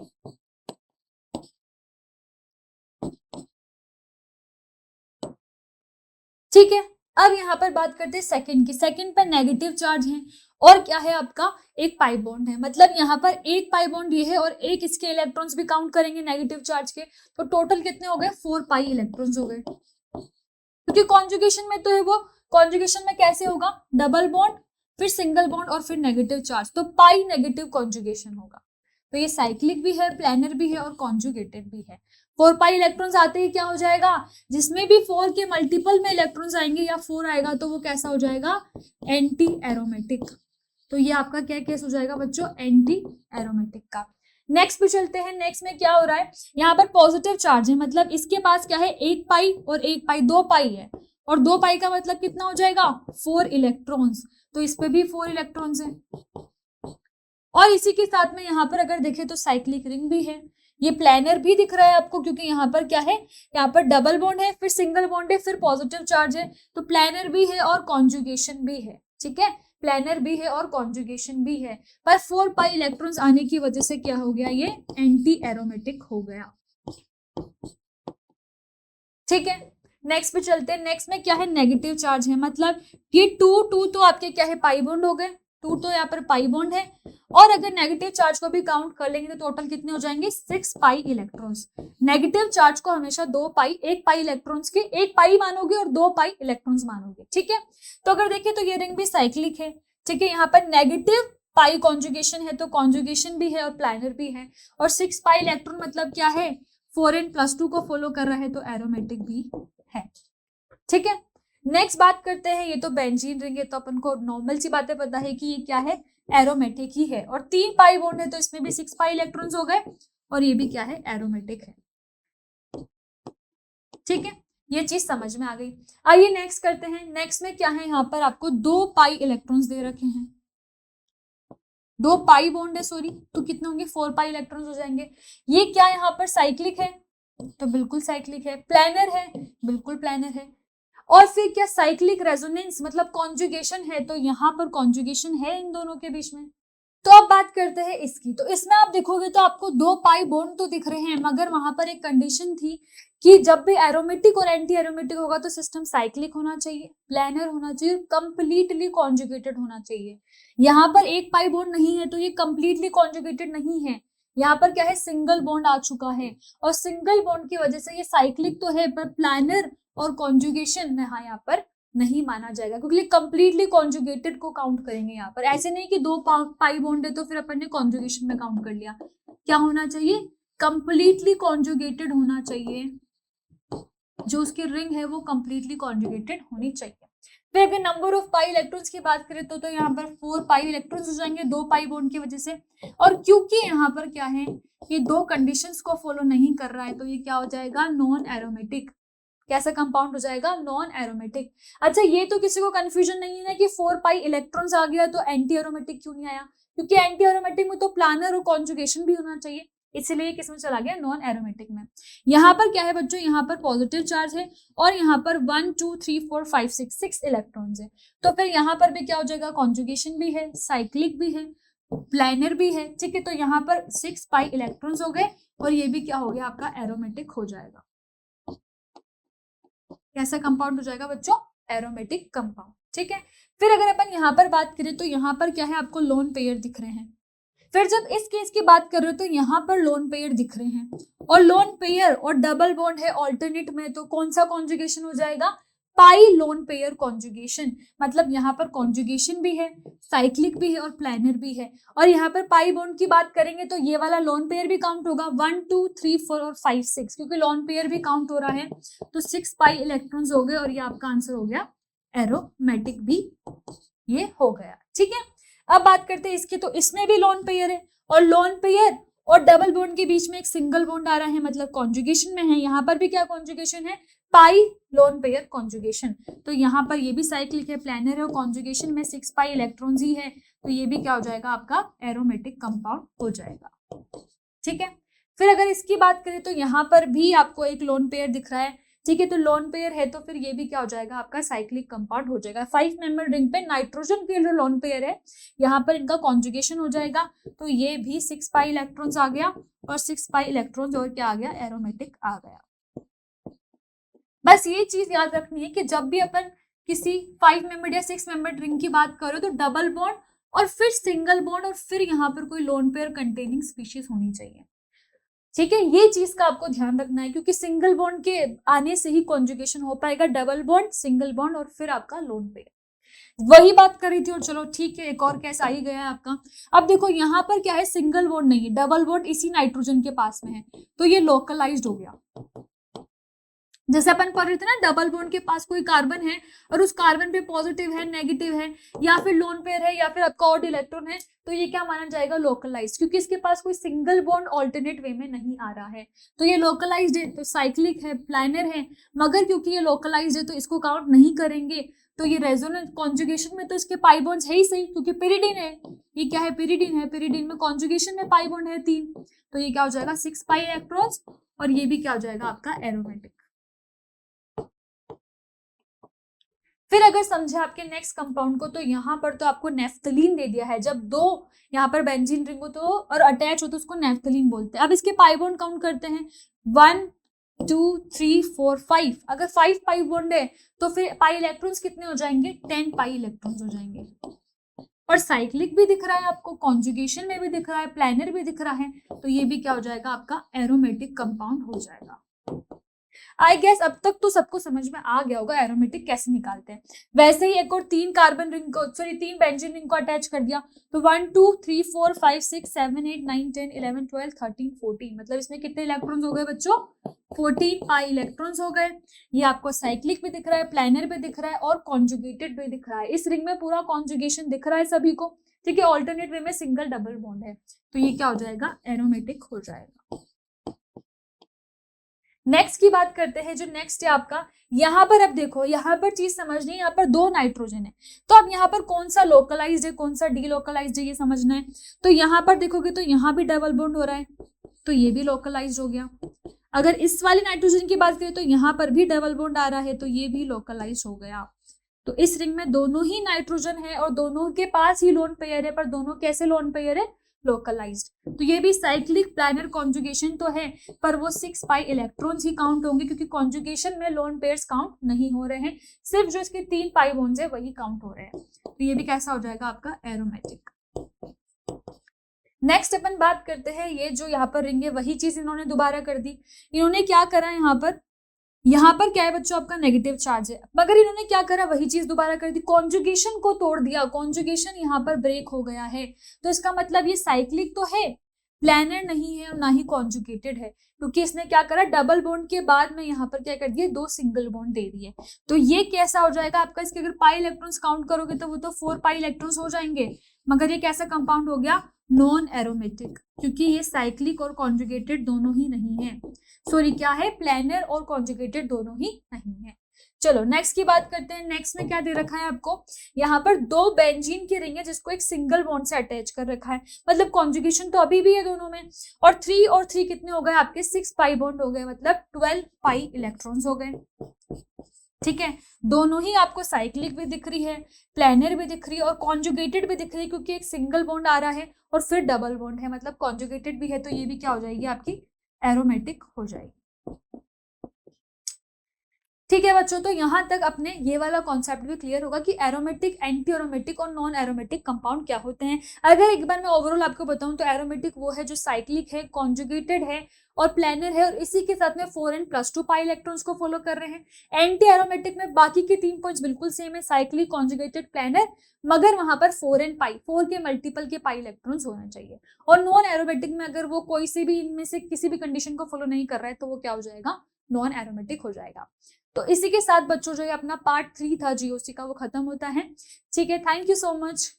ठीक है, अब यहाँ पर बात करते हैं सेकंड की। सेकंड पर नेगेटिव चार्ज है और क्या है आपका एक पाई बॉन्ड है, मतलब यहाँ पर एक पाई बॉन्ड ये है और एक इसके इलेक्ट्रॉन्स भी काउंट करेंगे नेगेटिव चार्ज के, तो टोटल कितने हो गए 4 पाई इलेक्ट्रॉन्स हो गए। क्योंकि कॉन्जुगेशन में तो है वो, कॉन्जुगेशन में कैसे होगा, डबल बॉन्ड फिर सिंगल बॉन्ड और फिर नेगेटिव चार्ज, तो पाई नेगेटिव कॉन्जुगेशन होगा। तो ये साइक्लिक भी है, प्लेनर भी है और कॉन्जुगेटेड भी है। 4 पाई इलेक्ट्रॉन्स आते ही क्या हो जाएगा, जिसमें भी 4 के मल्टीपल में इलेक्ट्रॉन्स आएंगे या 4 आएगा तो वो कैसा हो जाएगा, एंटी एरोमेटिक। तो ये आपका क्या केस हो जाएगा बच्चों, एंटी एरोमेटिक का। नेक्स्ट पे चलते हैं, नेक्स्ट में क्या हो रहा है, यहाँ पर पॉजिटिव चार्ज है, मतलब इसके पास क्या है 1 पाई और 1 पाई, 2 पाई है, और 2 पाई का मतलब कितना हो जाएगा 4 इलेक्ट्रॉन्स, तो इस पे भी 4 इलेक्ट्रॉन्स है। और इसी के साथ में यहाँ पर अगर देखें तो साइक्लिक रिंग भी है, ये प्लेनर भी दिख रहा है आपको, क्योंकि यहाँ पर क्या है, यहाँ पर डबल बॉन्ड है, फिर सिंगल बॉन्ड है, फिर पॉजिटिव चार्ज है, तो प्लेनर भी है और कॉन्जुगेशन भी है। ठीक है, प्लेनर भी है और कॉन्जुगेशन भी है, पर 4 पाई इलेक्ट्रॉन्स आने की वजह से क्या हो गया, ये एंटी एरोमेटिक हो गया। ठीक है, नेक्स्ट पे चलते हैं। नेक्स्ट में क्या है, नेगेटिव चार्ज है, मतलब ये 2 तो आपके क्या है पाई बॉन्ड हो गए, 2 तो यहाँ पर पाई बॉन्ड है, और अगर नेगेटिव चार्ज को भी काउंट कर लेंगे तो टोटल कितने हो जाएंगे 6 पाई इलेक्ट्रॉन्स। नेगेटिव चार्ज को हमेशा 2 पाई, 1 पाई इलेक्ट्रॉन्स के 1 पाई मानोगे और 2 पाई इलेक्ट्रॉन्स मानोगे। ठीक है, तो अगर देखें तो ये रिंग भी साइक्लिक है। ठीक है, यहाँ पर नेगेटिव पाई कॉन्जुगेशन है तो कॉन्जुगेशन भी है और प्लेनर भी है, और 6 पाई इलेक्ट्रॉन मतलब क्या है 4n+2 को फॉलो कर रहा है, तो एरोमेटिक भी है। ठीक है, नेक्स्ट बात करते हैं, ये तो बेंजीन रिंग है तो अपन को नॉर्मल सी बातें पता है कि ये क्या है, एरोमेटिक ही है, और 3 पाई बॉन्ड है तो इसमें भी 6 पाई इलेक्ट्रॉन्स हो गए, और ये भी क्या है एरोमेटिक है। ठीक है, ये चीज समझ में आ गई। आइए नेक्स्ट करते हैं। नेक्स्ट में क्या है, यहाँ पर आपको 2 पाई इलेक्ट्रॉन्स दे रखे हैं, 2 पाई बॉन्ड है सॉरी, तो कितने होंगे 4 पाई इलेक्ट्रॉन्स हो जाएंगे। ये क्या यहाँ पर साइक्लिक है, तो बिल्कुल साइक्लिक है, प्लेनर है, बिल्कुल प्लेनर है, और फिर क्या साइक्लिक रेजोनेंस मतलब कॉन्जुगेशन है, तो यहाँ पर कॉन्जुगेशन है इन दोनों के बीच में। तो अब बात करते हैं इसकी। तो इसमें आप देखोगे तो आपको 2 पाई बॉन्ड तो दिख रहे हैं, मगर वहां पर एक कंडीशन थी कि जब भी एरोमेटिक और एंटी एरोमेटिक होगा तो सिस्टम साइक्लिक होना चाहिए, प्लानर होना चाहिए, कंप्लीटली कॉन्जुगेटेड होना चाहिए। यहाँ पर एक पाई बॉन्ड नहीं है तो ये कंप्लीटली कॉन्जुगेटेड नहीं है, यहाँ पर क्या है, सिंगल बॉन्ड आ चुका है, और सिंगल बॉन्ड की वजह से ये साइक्लिक तो है पर प्लानर और कॉन्जुगेशन यहाँ पर नहीं माना जाएगा, क्योंकि कंप्लीटली कॉन्जुगेटेड को काउंट करेंगे यहाँ पर। ऐसे नहीं कि 2 पाई बॉन्ड है तो फिर अपन ने कॉन्जुगेशन में काउंट कर लिया। क्या होना चाहिए, कंप्लीटली कॉन्जुगेटेड होना चाहिए, जो उसकी रिंग है वो कंप्लीटली कॉन्जुगेटेड होनी चाहिए। फिर अगर नंबर ऑफ पाई इलेक्ट्रॉन्स की बात करें तो यहाँ पर 4 पाई इलेक्ट्रॉन्स हो जाएंगे 2 पाई बॉन्ड की वजह से। और क्योंकि यहाँ पर क्या है, ये 2 कंडीशंस को फॉलो नहीं कर रहा है तो ये क्या हो जाएगा, नॉन एरोमेटिक। कैसा कंपाउंड हो जाएगा, नॉन एरोमेटिक। अच्छा, ये तो किसी को कंफ्यूजन नहीं है ना कि 4 पाई इलेक्ट्रॉन्स आ गया तो एंटी एरोमेटिक क्यों नहीं आया, क्योंकि एंटी एरोमेटिक में तो प्लानर और कॉन्जुगेशन भी होना चाहिए, इसलिए किसमें चला गया, नॉन एरोमेटिक में। यहाँ पर क्या है बच्चों, यहाँ पर पॉजिटिव चार्ज है और यहाँ पर 1 2 3 4 5 6 इलेक्ट्रॉन्स है, तो फिर यहाँ पर भी क्या हो जाएगा, कॉन्जुगेशन भी है, साइक्लिक भी है, प्लानर भी है, ठीक है। तो यहाँ पर 6 पाई इलेक्ट्रॉन्स हो गए और ये भी क्या हो गया, आपका एरोमेटिक हो जाएगा। कैसा कंपाउंड हो जाएगा बच्चों, एरोमेटिक कंपाउंड, ठीक है। फिर अगर अपन यहाँ पर बात करें तो यहाँ पर क्या है, आपको लोन पेयर दिख रहे हैं। फिर जब इस केस की बात कर रहे हो तो यहाँ पर लोन पेयर दिख रहे हैं, और लोन पेयर और डबल बॉन्ड है ऑल्टरनेट में, तो कौन सा कॉन्जुगेशन हो जाएगा, पाई लोन पेयर कॉन्जुगेशन। मतलब यहाँ पर कॉन्जुगेशन भी है, साइक्लिक भी है और प्लानर भी है। और यहाँ पर पाई बॉन्ड की बात करेंगे तो ये वाला लोन पेयर भी काउंट होगा, 1 2 3 4 और 5 6, क्योंकि लोन पेयर भी काउंट हो रहा है, तो 6 पाई इलेक्ट्रॉन्स हो गए और ये आपका आंसर हो गया एरोमेटिक भी ये हो गया, ठीक है। अब बात करते हैं इसकी, तो इसमें भी लोन पेयर है और लोन पेयर और डबल बॉन्ड के बीच में एक सिंगल बॉन्ड आ रहा है, मतलब कॉन्जुगेशन में है। यहाँ पर भी क्या कॉन्जुगेशन है, पाई लोन पेयर कॉन्जुगेशन। तो यहाँ पर ये भी साइक्लिक है, प्लानर है और कॉन्जुगेशन में 6 पाई इलेक्ट्रॉन्स ही है, तो ये भी क्या हो जाएगा, आपका एरोमेटिक कंपाउंड हो जाएगा, ठीक है। फिर अगर इसकी बात करें तो यहाँ पर भी आपको एक लोन पेयर दिख रहा है, ठीक है। तो लोन पेयर है तो फिर ये भी क्या हो जाएगा, आपका साइक्लिक कंपाउंड हो जाएगा। 5 मेंबर रिंग पे नाइट्रोजन के जो लोन पेयर है यहाँ पर इनका कॉन्जुगेशन हो जाएगा, तो ये भी 6 पाई इलेक्ट्रॉन्स आ गया और 6 पाई इलेक्ट्रॉन्स और क्या आ गया, एरोमेटिक आ गया। बस ये चीज याद रखनी है कि जब भी अपन किसी 5 मेंबर या 6 मेंबर रिंग की बात करो तो डबल बॉन्ड और फिर सिंगल बॉन्ड और फिर यहाँ पर कोई लोन पेयर कंटेनिंग स्पीशीज होनी चाहिए, ठीक है। ये चीज का आपको ध्यान रखना है, क्योंकि सिंगल बॉन्ड के आने से ही कॉन्जुगेशन हो पाएगा, डबल बॉन्ड, सिंगल बॉन्ड और फिर आपका लोन पेयर। वही बात कर रही थी, और चलो ठीक है, एक और केस आ ही गया है आपका। अब देखो यहाँ पर क्या है, सिंगल बॉन्ड नहीं है, डबल बॉन्ड इसी नाइट्रोजन के पास में है, तो ये लोकलाइज्ड हो गया। जैसे अपन पढ़ रहे थे ना, डबल बॉन्ड के पास कोई कार्बन है और उस कार्बन पे पॉजिटिव है, नेगेटिव है, या फिर लोन पेयर है, या फिर आपका ऑड इलेक्ट्रॉन है, तो ये क्या माना जाएगा, लोकलाइज्ड, क्योंकि इसके पास कोई सिंगल बॉन्ड ऑल्टरनेट वे में नहीं आ रहा है, तो ये लोकलाइज्ड है, तो साइक्लिक है, प्लानर है, मगर क्योंकि ये लोकलाइज्ड है तो इसको काउंट नहीं करेंगे। तो ये रेजोनेंस कॉन्जुगेशन में तो इसके पाई बॉन्ड्स है ही सही, क्योंकि पिरिडीन है, ये क्या है, पिरिडीन है, पिरिडीन में कॉन्जुगेशन में पाई बॉन्ड है 3, तो ये क्या हो जाएगा, 6 पाई इलेक्ट्रॉन्स, और ये भी क्या हो जाएगा, आपका एरोमेटिक। फिर अगर समझे आपके नेक्स्ट कंपाउंड को, तो यहाँ पर तो आपको नेफ्थलीन दे दिया है। जब 2 यहाँ पर बेंजीन रिंग हो तो और अटैच हो तो उसको नेफ्थलीन बोलते हैं। अब इसके पाई बॉन्ड काउंट करते हैं, 1 2 3 4 5। अगर 5 पाई बॉन्ड है तो फिर पाई इलेक्ट्रॉन्स कितने हो जाएंगे, 10 पाई इलेक्ट्रॉन्स हो जाएंगे। और साइक्लिक भी दिख रहा है आपको, कॉन्जुगेशन में भी दिख रहा है, प्लानर भी दिख रहा है, तो ये भी क्या हो जाएगा, आपका एरोमेटिक कंपाउंड हो जाएगा। आई गेस अब तक तो सबको समझ में आ गया होगा एरोमेटिक कैसे निकालते हैं। वैसे ही एक और 3 कार्बन रिंग को, सॉरी 3 बेंजीन रिंग को अटैच कर दिया, तो 1 2 3 4 5 6 7 8 9 10 11 12 13 14, मतलब इसमें कितने इलेक्ट्रॉन्स हो गए बच्चों, 14 पाई इलेक्ट्रॉन्स हो गए। ये आपको साइक्लिक भी दिख रहा है, प्लानर भी दिख रहा है और कॉन्जुगेटेड भी दिख रहा है। इस रिंग में पूरा कॉन्जुगेशन दिख रहा है सभी को, ठीक है। ऑल्टरनेट वे में सिंगल डबल बॉन्ड है, तो ये क्या हो जाएगा, एरोमेटिक हो जाएगा। नेक्स्ट की बात करते हैं, जो नेक्स्ट है आपका, यहाँ पर अब देखो, यहाँ पर चीज समझनी है, यहाँ पर 2 नाइट्रोजन है, तो अब यहाँ पर कौन सा लोकलाइज्ड है, कौन सा डीलोकलाइज्ड है, ये समझना है। तो यहाँ पर देखोगे तो यहाँ भी डबल बॉन्ड हो रहा है, तो ये भी लोकलाइज्ड हो गया। अगर इस वाले नाइट्रोजन की बात करें तो यहाँ पर भी डबल बॉन्ड आ रहा है, तो ये भी लोकलाइज्ड हो गया। तो इस रिंग में दोनों ही नाइट्रोजन है और दोनों के पास ही लोन पेयर है, पर दोनों कैसे लोन पेयर है, लोकलाइज्ड। तो ये भी साइक्लिक प्लानर कॉन्जुगेशन तो है, पर वो 6 पाई इलेक्ट्रॉन्स ही काउंट होंगे, क्योंकि कॉन्जुगेशन में लोन पेयर्स काउंट नहीं हो रहे हैं, सिर्फ जो इसके 3 पाई बॉन्ड्स है वही काउंट हो रहे हैं। तो ये भी कैसा हो जाएगा आपका एरोमेटिक। नेक्स्ट अपन बात करते हैं, ये जो यहाँ पर रिंग है वही चीज इन्होंने दोबारा कर दी। इन्होंने क्या करा, यहाँ पर क्या है बच्चों, आपका नेगेटिव चार्ज है, मगर इन्होंने क्या करा, वही चीज दोबारा कर दी, कॉन्जुगेशन को तोड़ दिया, कॉन्जुगेशन यहाँ पर ब्रेक हो गया है। तो इसका मतलब ये साइक्लिक तो है, प्लानर नहीं है और ना ही कॉन्जुगेटेड है, क्योंकि इसने क्या करा, डबल बॉन्ड के बाद में यहाँ पर क्या कर दिया, 2 सिंगल बॉन्ड दे दिए। तो ये कैसा हो जाएगा आपका, इसके अगर पाई इलेक्ट्रॉन्स काउंट करोगे तो वो तो 4 पाई इलेक्ट्रॉन्स हो जाएंगे, मगर ये कैसा कंपाउंड हो गया, नॉन एरोमेटिक, क्योंकि ये साइक्लिक और कॉन्जुगेटेड दोनों ही नहीं है। सॉरी, क्या है, प्लानर और कॉन्जुगेटेड दोनों ही नहीं है। चलो नेक्स्ट की बात करते हैं। नेक्स्ट में क्या दे रखा है आपको, यहाँ पर 2 बेंजीन की रिंग है जिसको एक सिंगल बॉन्ड से अटैच कर रखा है, मतलब कॉन्जुगेशन तो अभी भी है दोनों में, और 3 और 3 कितने हो गए आपके, 6 पाई बॉन्ड हो गए, मतलब 12 पाई इलेक्ट्रॉन्स हो गए। ठीक है, दोनों ही आपको साइक्लिक भी दिख रही है, प्लानर भी दिख रही है और कॉन्जुगेटेड भी दिख रही है, क्योंकि एक सिंगल बॉन्ड आ रहा है और फिर डबल बॉन्ड है, मतलब कॉन्जुगेटेड भी है, तो ये भी क्या हो जाएगी आपकी, एरोमेटिक हो जाएगी। ठीक है बच्चों, तो यहाँ तक अपने ये वाला कॉन्सेप्ट भी क्लियर होगा कि एरोमेटिक, एंटी एरोमेटिक और नॉन एरोमेटिक कंपाउंड क्या होते हैं। अगर एक बार मैं ओवरऑल आपको बताऊं तो एरोमेटिक वो है जो साइक्लिक है, कॉन्जुगेटेड है और प्लानर है, और इसी के साथ में 4n+2 पाई इलेक्ट्रॉन्स को फॉलो कर रहे हैं। एंटी एरोमेटिक में बाकी के 3 पॉइंट्स बिल्कुल सेम है, साइक्लिक, कॉन्जुगेटेड, प्लानर, मगर वहां पर 4n पाई, 4 के मल्टीपल के पाई इलेक्ट्रॉन्स होना चाहिए। और नॉन एरोमेटिक में अगर वो कोई से भी इनमें से किसी भी कंडीशन को फॉलो नहीं कर रहा है तो वो क्या हो जाएगा, नॉन एरोमेटिक हो जाएगा। तो इसी के साथ बच्चों जो ये अपना पार्ट 3 था जीओसी का वो खत्म होता है। ठीक है, थैंक यू सो मच।